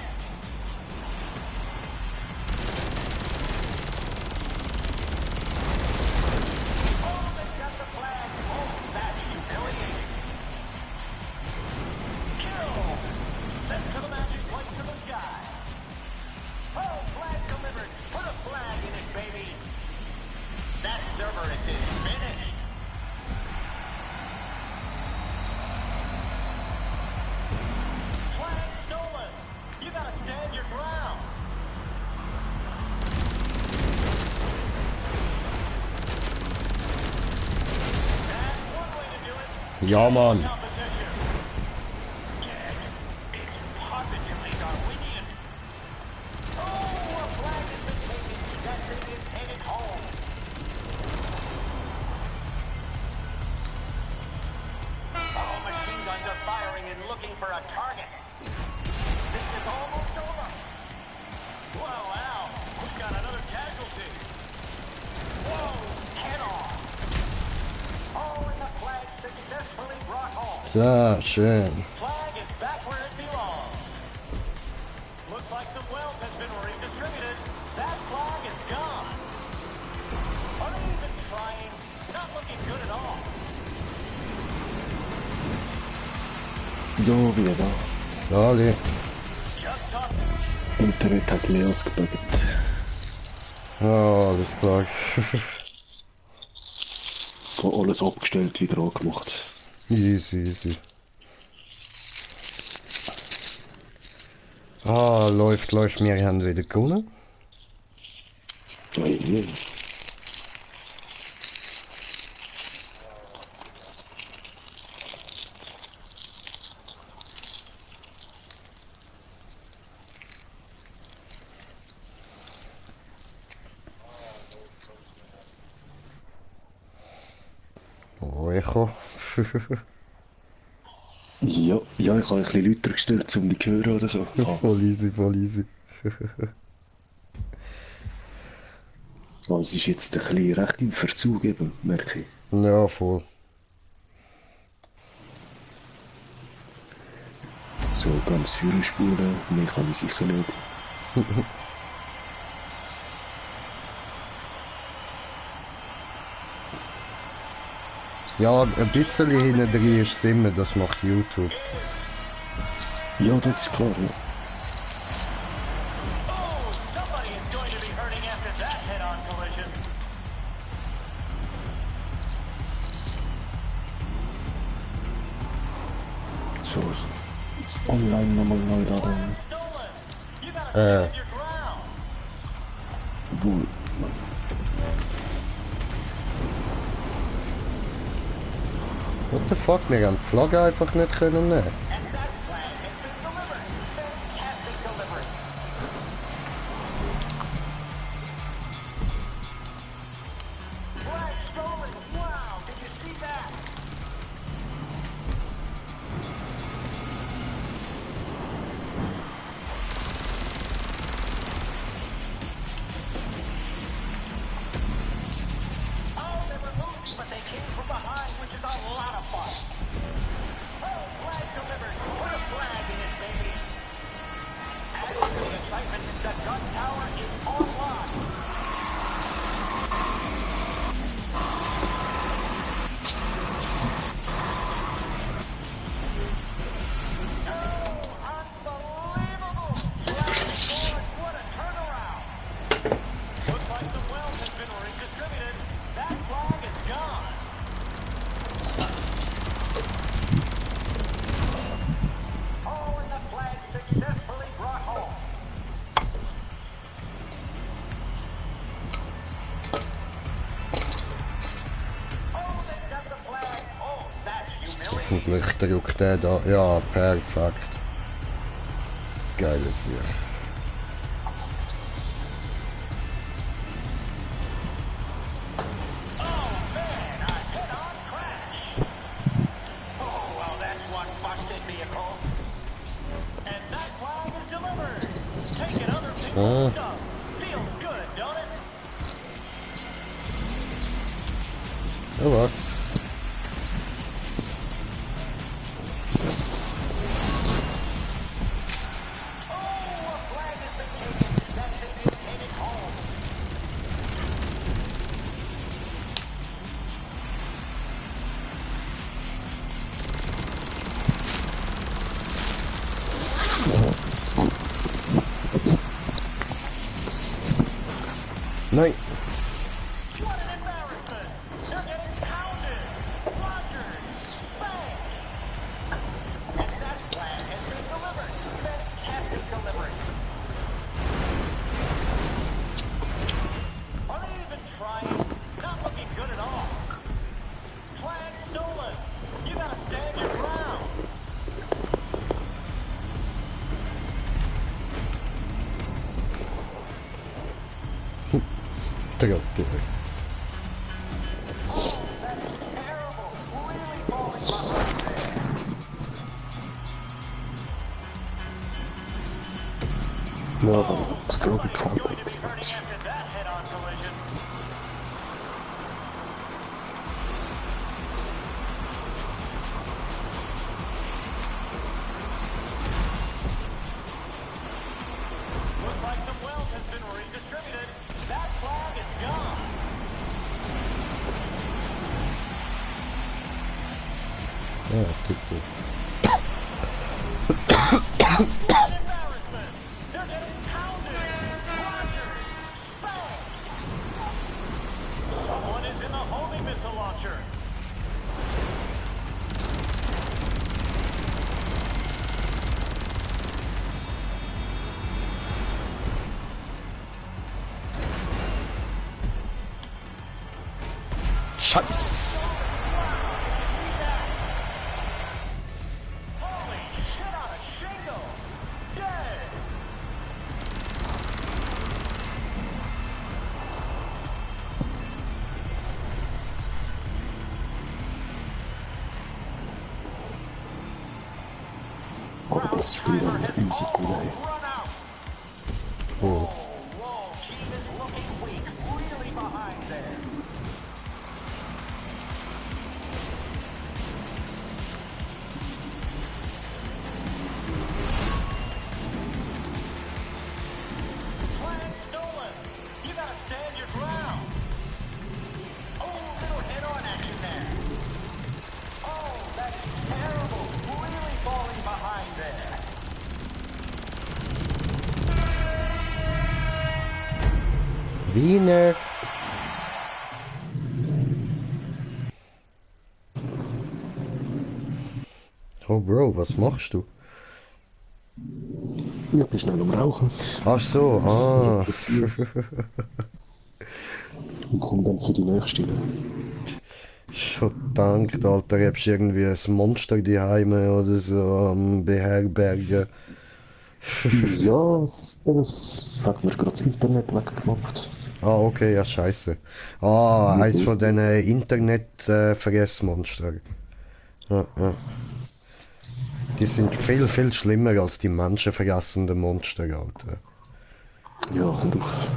Oh, they've got the flag. Oh, that's humiliating. Kill. Ja, Mann. Ja, schön. Flag is back where it belongs. Looks like some wealth has been redistributed. That flag is gone. Uneven trying. Not looking good at all. Da wieder. Sorry. Internet hat mehr ausgebügelt. Oh, alles klar. Alles abgestellt, wieder angemacht. Easy, easy. Ah, läuft, wir haben wieder gewonnen. Hey. Oh, Echo. Ja, ich habe ein bisschen lauter gestellt, um die zu hören oder so. Voll easy, voll easy. Also es ist jetzt ein bisschen recht im Verzug eben, merke ich. Ja, voll. So ganz Führerspuren, mehr kann ich sicher nicht. Ja, ein bisschen hinten drin ist es immer, das macht YouTube. Ja, das ist klar, ja. So, jetzt online nochmal neu laden. Wo? What the fuck, wir haben die Flagge einfach nicht können nehmen. Hoffentlich drückt der da. Ja, perfekt. Geiles Sieg. Ah. Ja, was? Nein. Not looking good at all. Flag stolen. You gotta Trottel. Ja, aber das glaube ich gefällt hat. Looks like some wealth has been redistributed. That flag is gone. Ja, Trottel. Embarrassment. They're getting pounded. Rogers, spanked. Someone is in the homing missile launcher. Scheiße. Holy shit on a shingle. Dead. Aber das Spiel hat easy gelegt. Oh. Whoa, team is looking weak. Really behind there. Flag stolen. You gotta stand your ground. Oh, little head-on action there. Oh, that is terrible. Really falling behind there. Wiener. Oh Bro, was machst du? Ich bin schnell am Rauchen Ach so, ah. und komme dann für die nächste. Schon gedankt, Alter, ich hab's irgendwie ein Monster daheim oder so am Beherbergen. Ja, das hat mir gerade das Internet weggemacht. Ah, okay, ja, scheiße. Ah, eins von diesen Internet-Fressmonster. Ja, ja. Die sind viel, viel schlimmer als die menschenvergessenden Monster, Alter. Ja, hör auf.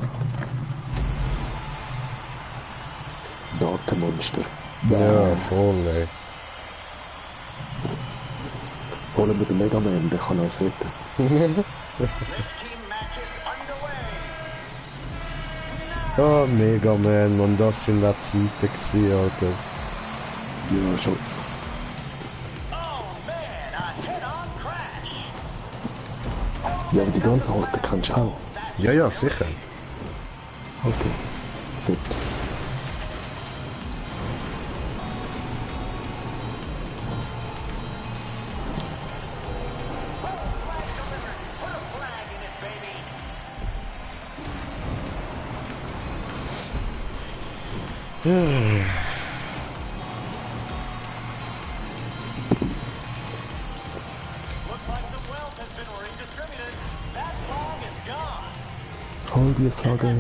Datenmonster. Ja, voll, ey. Holen wir den Mega Man, der kann uns retten. Oh, Mega Man, man, das sind auch Zeiten gewesen, Alter. Ja, schon. Ja, aber die ganz alten kennst du auch. Ja, ja, sicher. Okay. Fett. Hol die Flagge.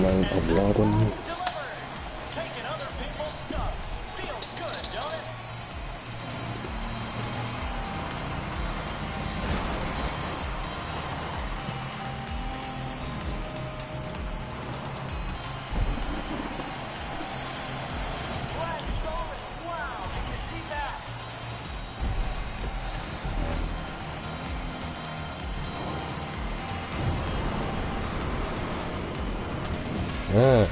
Nein, abladen. Ah.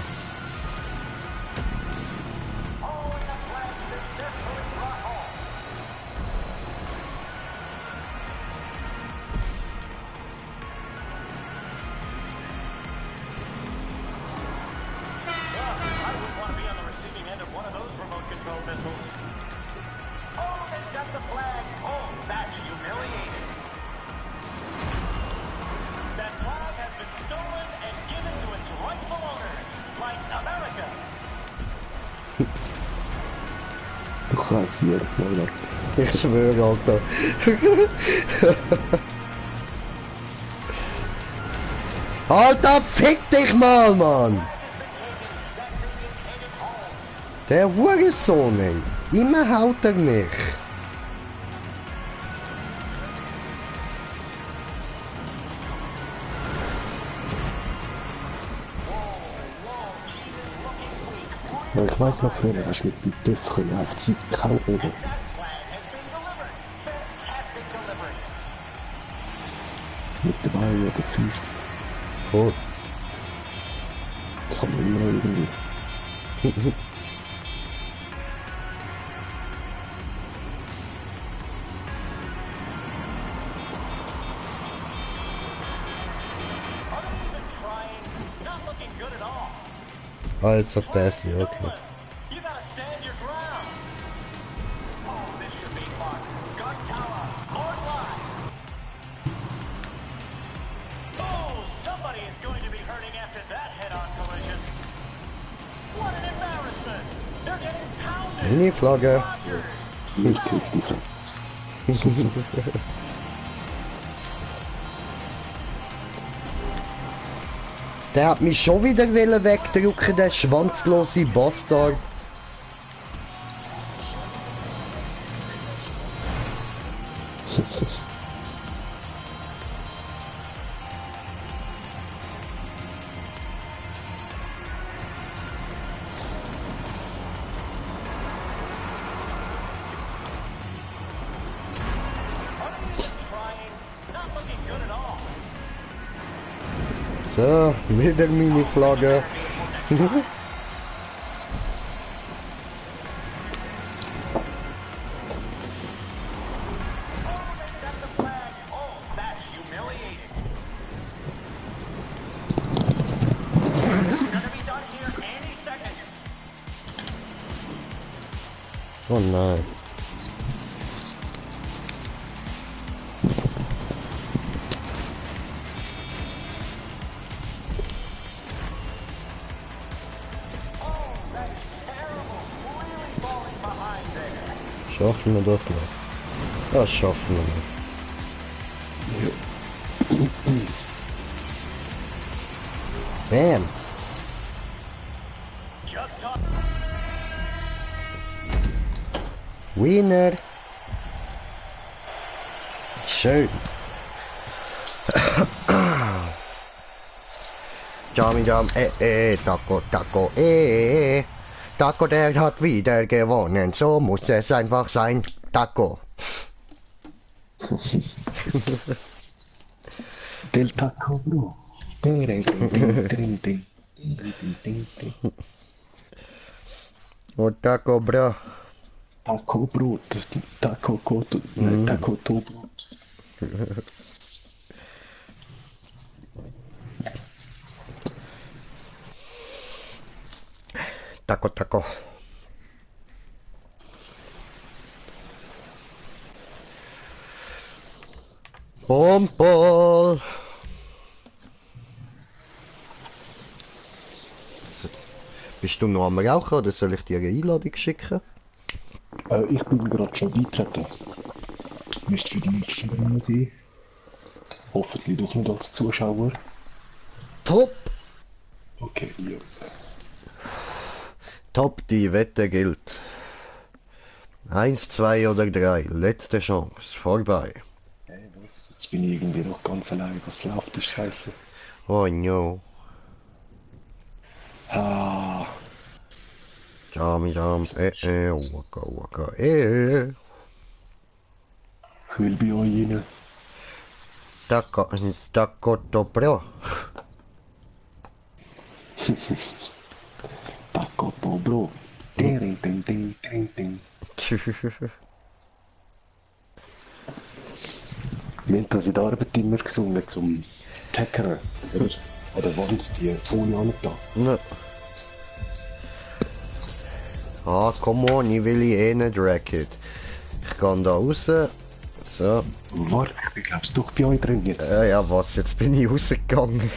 weiss jedes Mal noch. Ich schwöre, Alter. Alter, fick dich mal, Mann! Der Hurensohn, ey. Immer haut er mich. Ja, ich weiss noch früher, hast du mit dem Töpfchen einfach Zeug gehauen, oder? Mit der Beine oder der Füße. Voll. Das haben wir immer noch irgendwie. Ah, jetzt sagt der sie, okay. Mini-Flagge. Ich krieg die Flagge. Der hat mich schon wieder wegdrücken, der schwanzlose Bastard. So, wieder Mini-Flagge. Oh nein. Schaffen wir das noch? Das schaffen wir noch. Bam! Winner! Schön! Jam, Taco, Taco, Taco, der hat wieder gewonnen, so muss es einfach sein, Taco. Del Taco, Bro. Oh, Taco, Bro. Taco Brot, Taco Koto, Taco Tobrot. Taco, Taco. Pompol. Bist du noch am Rauchen oder soll ich dir eine Einladung schicken? Ich bin gerade schon beitreten. Müsste für die nächste drin sein. Hoffentlich doch nicht als Zuschauer. Top! Okay, ja. Top, die Wette gilt. 1, 2 oder 3. Letzte Chance. Vorbei. Hey, was? Jetzt bin ich irgendwie noch ganz allein. Was läuft, ist scheiße. Oh no. Ah. Jam, waka, waka, Ich will bei euch rein. Taco, Taco, Bro. Taco, Bro. Ding, ding, ding, ding, ding. Wir haben das in der Arbeit immer gesungen, zum Tackern. An der Wand die Folie angetan. Ne. Ah, come on, ich will eh nicht Racket. Ich gehe da raus. So. Warte, ich bin glaub's doch bei euch drin jetzt. Ja, was? Jetzt bin ich rausgegangen.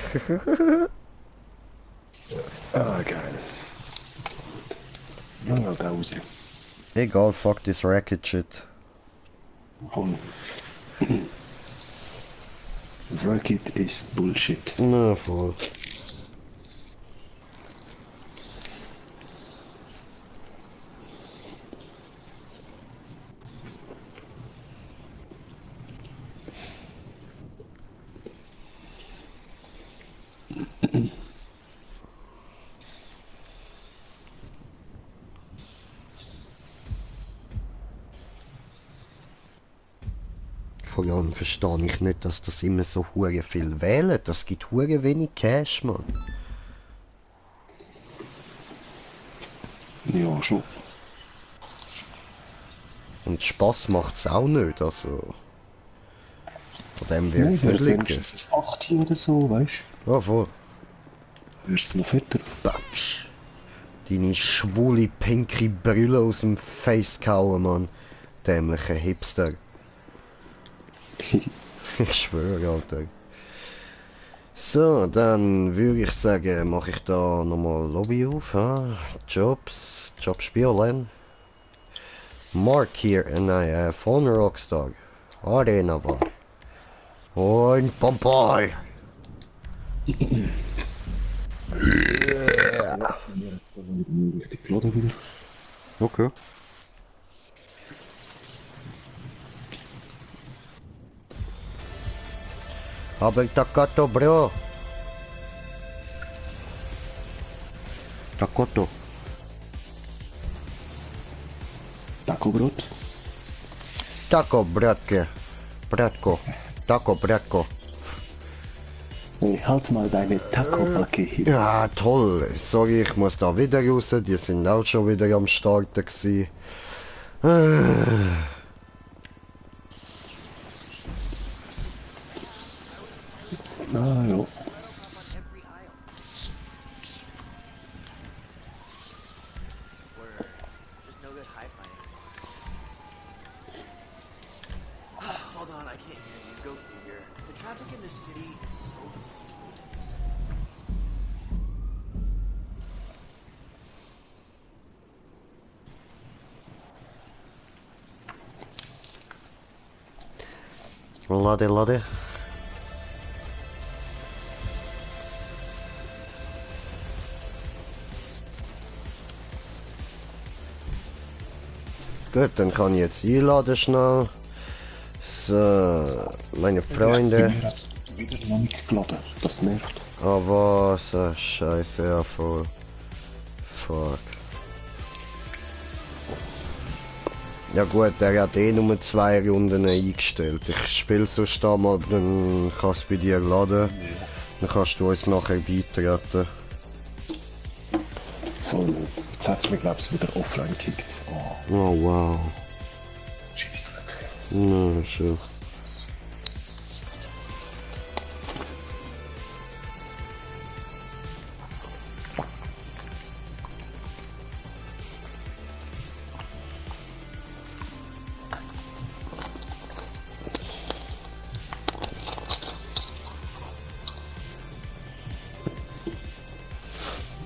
Ah, geil. Lang halt raus. Egal, fuck this racket shit. Voll. Racket ist Bullshit. Na, voll. Vor allem verstehe ich nicht, dass das immer so hure viel wählen. Das gibt hure wenig Cash, man. Ja, schon. Und Spaß macht's auch nicht, also. Von dem wird's nicht liegen. Wenigstens ein 8 oder so, weißt du? Ja, voll. Wirst du noch fetter? Batsch. Deine schwule, pinke Brille aus dem Face kauen, Mann. Dämlicher Hipster. Ich schwöre, Alter. So, dann würde ich sagen, mache ich da nochmal Lobby auf. Ha? Jobs spielen. Mark hier, nein, von Rockstar. Arena Bar. Und Pompoy. Ja. Jetzt da richtig geladen wieder. Okay. Aber Takato, Bro. Takoto. Taco Brot? Taco Bratke. Bratko. Taco Bratko. Hey, halt mal deine Taco-Backe hin. Ja, toll. Sorry, ich muss da wieder raus. Die sind auch schon wieder am Starten gewesen. Ah, ja. Hold on, I can't hear you. Go figure. The traffic in the city is so mysterious. Lade. Gut, dann kann ich jetzt einladen schnell. So, meine Freunde. Ich bin jetzt wieder noch nicht geladen, das nervt. Ah was, scheiße, ja voll. Fuck. Ja gut, der hat eh nur 2 Runden eingestellt. Ich spiele sonst da mal, dann kannst du bei dir laden. Dann kannst du uns nachher beitreten. Voll. Jetzt hat es mir, glaube ich, wieder offline gekickt. Oh wow. Scheissdreck. Na, schön.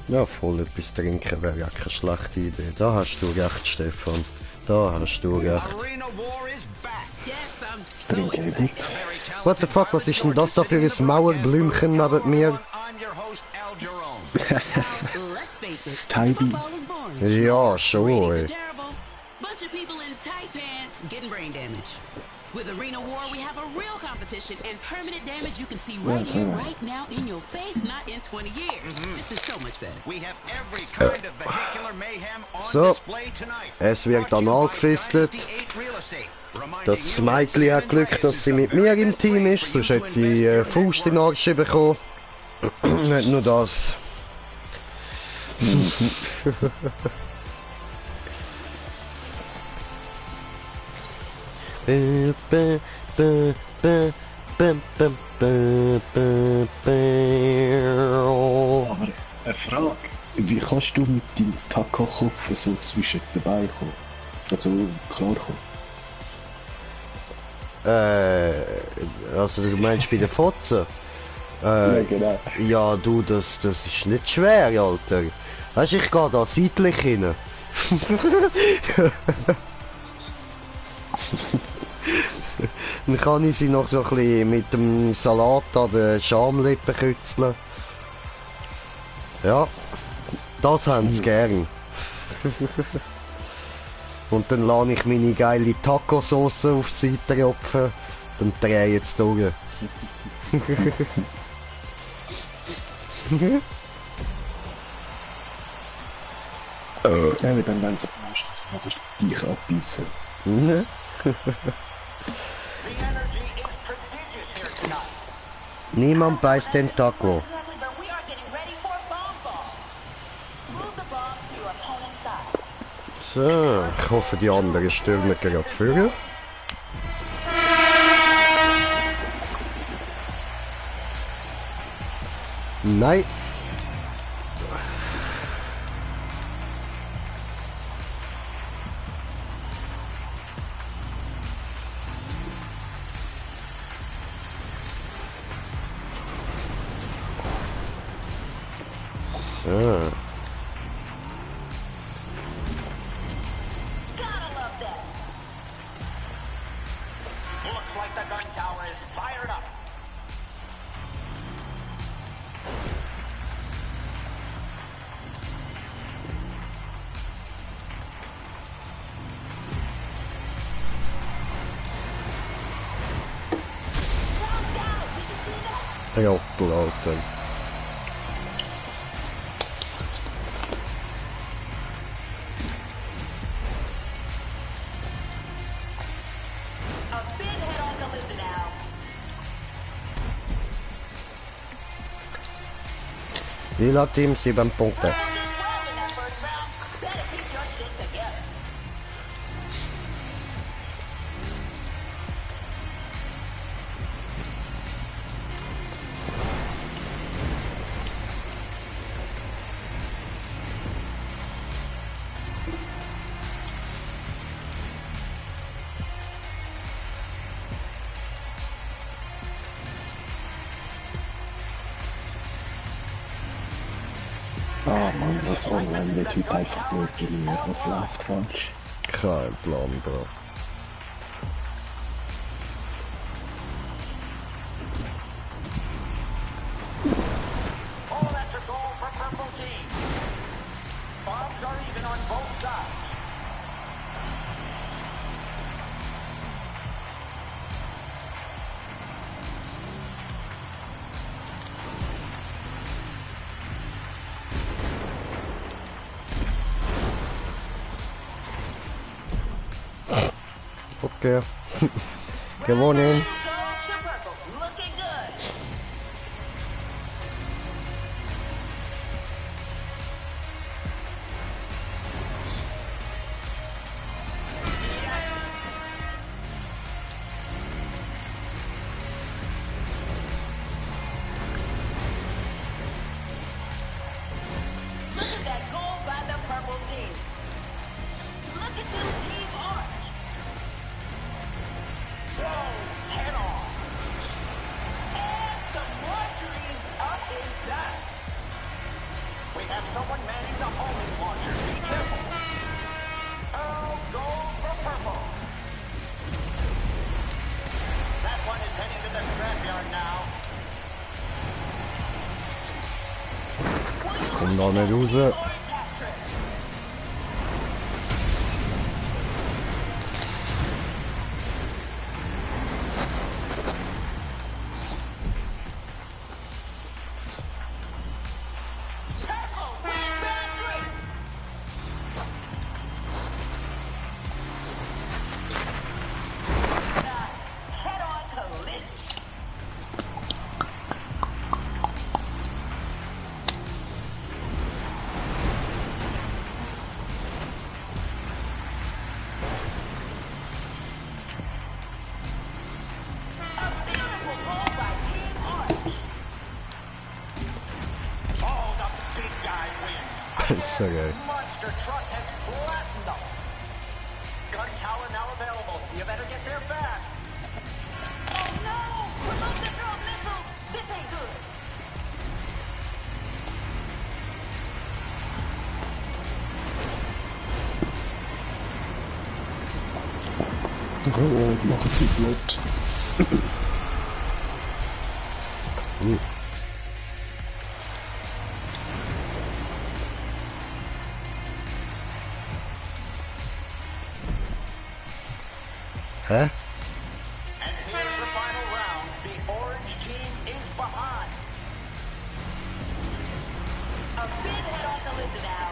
Ja, voll etwas trinken wäre ja keine schlechte Idee. Da hast du recht, Stefan. Da hast du recht. What the fuck, was ist denn das da für ein Mauerblümchen neben mir? Tidy. Ja, schon, ey. Bunch of people in tight pants getting brain damage. With Arena War, we have a real competition and permanent damage you can see right here, right now in your face, not in 20 years. This is so much better. We have every kind of vehicular mayhem on So, display tonight. es wird anal gefistet. Das Mädchen hat Glück, dass sie mit mir im Team ist, sonst hätte sie Faust in den Arsch bekommen. Nicht nur das. Aber eine Frage, wie kannst du mit deinem Taco-Kopf so zwischen dabei kommen? Also klarkommen? Also du meinst bei den Fotzen? Ja, genau. Ja, du, das ist nicht schwer, Alter. Weißt du, ich gehe da seitlich hin. Dann kann ich sie noch so ein bisschen mit dem Salat an den Schamlippen kützeln. Ja, das haben sie gern. Und dann lasse ich meine geile Tacosauce auf die Seite tropfen. Dann drehe ich es durch. Ja, wie dann sie dich abbeißen. Ne? Niemand beißt den Taco. So, ich hoffe die anderen stürmen gerade vor. Nein. So. Looks like the gun tower is fired up. Trottel, Alter. Lila Team 7 Punkte. Ah Mann, das Online wird heute einfach nur geliehen. Was läuft falsch? Kein Plan, Bro. Oh, that's a goal for Purple Team. Bombs are even on both sides. Okay. Gewonnen. Look at that goal by the Purple Team. Look at you, Team Orange. Whoa, head on. And some more dreams up in dust. We have someone manning the homing launcher. Be careful. Oh, goal for Purple. That one is heading to the scrapyard now. Komm da nicht raus. So good. Monster truck has flattened them. Gun tower now available. You better get there fast. Oh no! Remote control missiles! This ain't good. einfach, oh, die machen sie blöd. Hä? And here's the final round. The orange team is behind. A big head on collision now.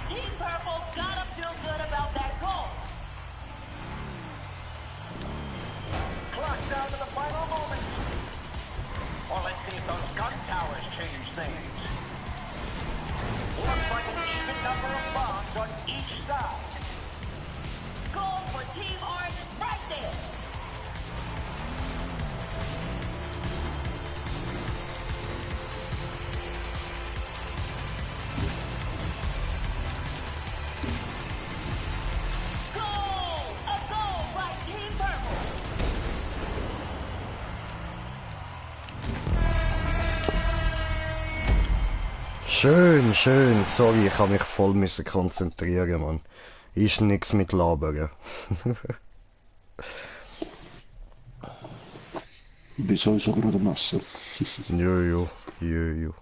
Team Purple gotta feel good about that goal. Clock down to the final moment. Well, let's see if those gun towers change things. Looks like an even number of bombs on each side. Goal for Team Orange right there. Goal! A goal by Team Purple. Schön, schön. Sorry, ich habe mich voll müssen konzentrieren, Mann. Ist nix mit Labern. Wieso ist aber eine Masse? Jojo, jojo.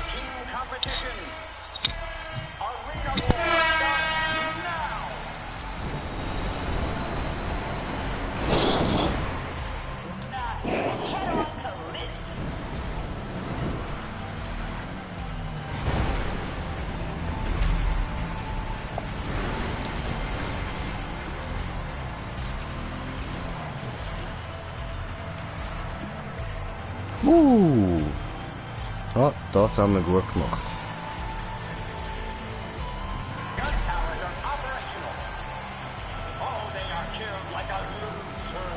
Team competition. Arena war starts now. Nice. Head-on collision. Ja, das haben wir gut gemacht. Gun towers are operational. Oh, they are killed like a loser.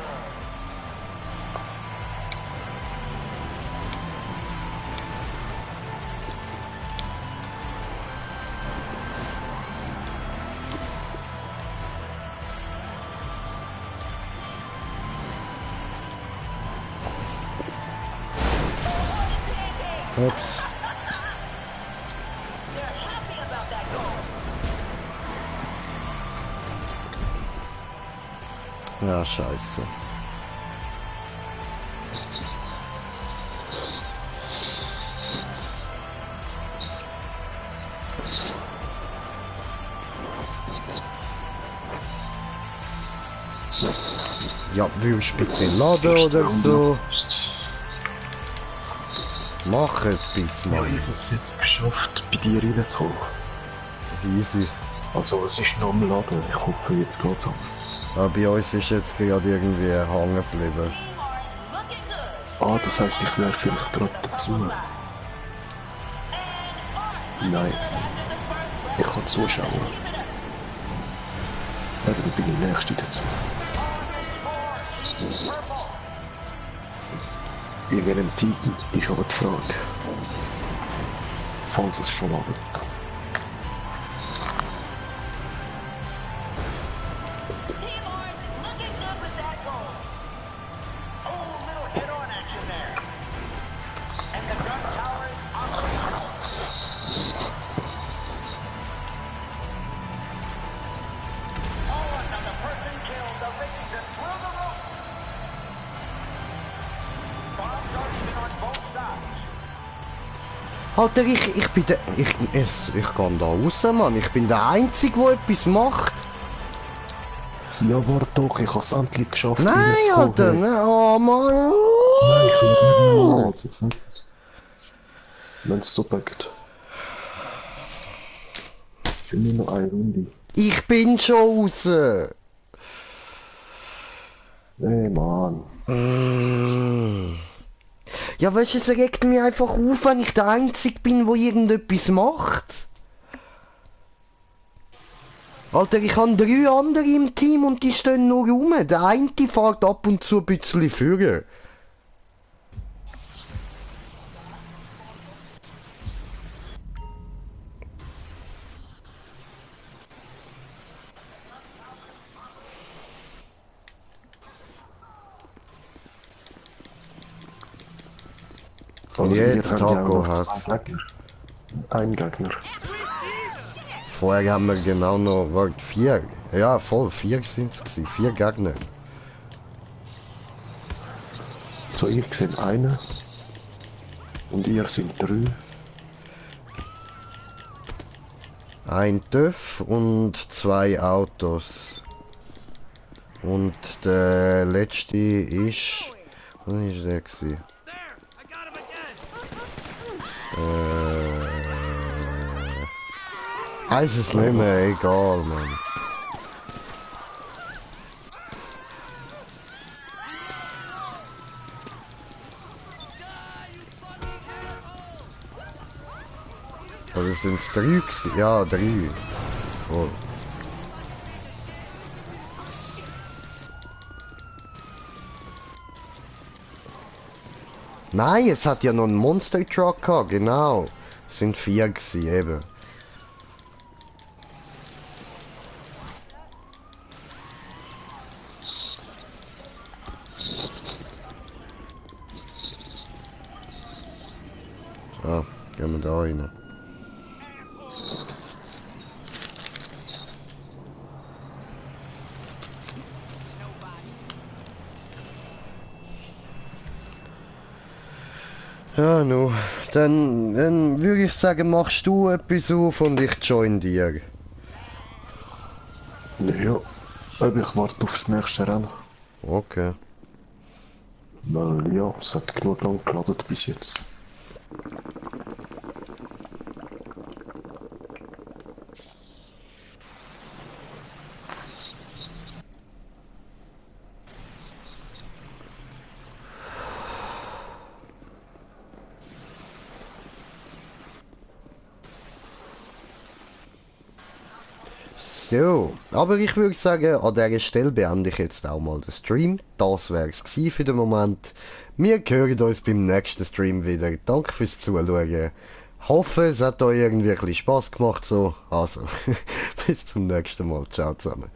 Ups. They're happy about that goal. Ja, scheiße. Ja, willst du bitte laden oder so? Mach etwas, Ja, Mann. ich habe es jetzt geschafft, bei dir reinzukommen. Easy. Also, es ist noch am Laden. Ich hoffe, jetzt geht's ab. Ja, bei uns ist jetzt gerade irgendwie hängen geblieben. Ah, das heisst, ich wäre vielleicht gerade dazu. Nein. Ich kann zuschauen. Ja, dann bin ich nächste dazu. In welchem Team ist aber die Frage. Falls es schon abend. Team Orange looking good with that goal. Oh, little hit-on action there. And the gun tower is operational. Oh, another person killed. The ratings are through the roof. Bombs are even on both sides. Alter, ich bin der... Ich gehe da raus, Mann. Ich bin der Einzige, der etwas macht. Ja, warte doch, ich habe es endlich geschafft. Nein, reinzukommen. Alter, nein, oh Mann. Nein, ich schaue nicht mehr an, ich sag das. Wenn es so packt. Ich will nur noch eine Runde. Ich bin schon raus! Ey, Mann. Ja, weißt du, es regt mich einfach auf, wenn ich der Einzige bin, der irgendetwas macht. Alter, ich habe 3 andere im Team und die stehen nur rum. Der eine fährt ab und zu ein bisschen führen. Und jetzt Taco Hass. Ein Gegner. Vorher haben wir genau noch 4. Ja, voll, 4 sind es gewesen. 4 Gegner. So, ich sehe einen. Und ihr sind 3. Ein TÜV und 2 Autos. Und der letzte ist... Was ist der gewesen? Heißt es nicht mehr, egal, Mann. Also sind es 3 gewesen? Ja, 3. Voll. Nein, es hat ja noch einen Monster Truck gehabt, genau. Es sind 4 gewesen, eben. So, gehen wir da rein. Ja, nu, dann würde ich sagen, machst du etwas auf und ich join dir. Ja, aber ich warte aufs nächste Rennen. Okay. Weil ja, es hat genug lang geladen bis jetzt. So, aber ich würde sagen, an dieser Stelle beende ich jetzt auch mal den Stream. Das wäre es für den Moment. Wir hören uns beim nächsten Stream wieder. Danke fürs Zuschauen. Hoffe, es hat euch irgendwie ein bisschen Spass gemacht. So. Also, bis zum nächsten Mal. Ciao zusammen.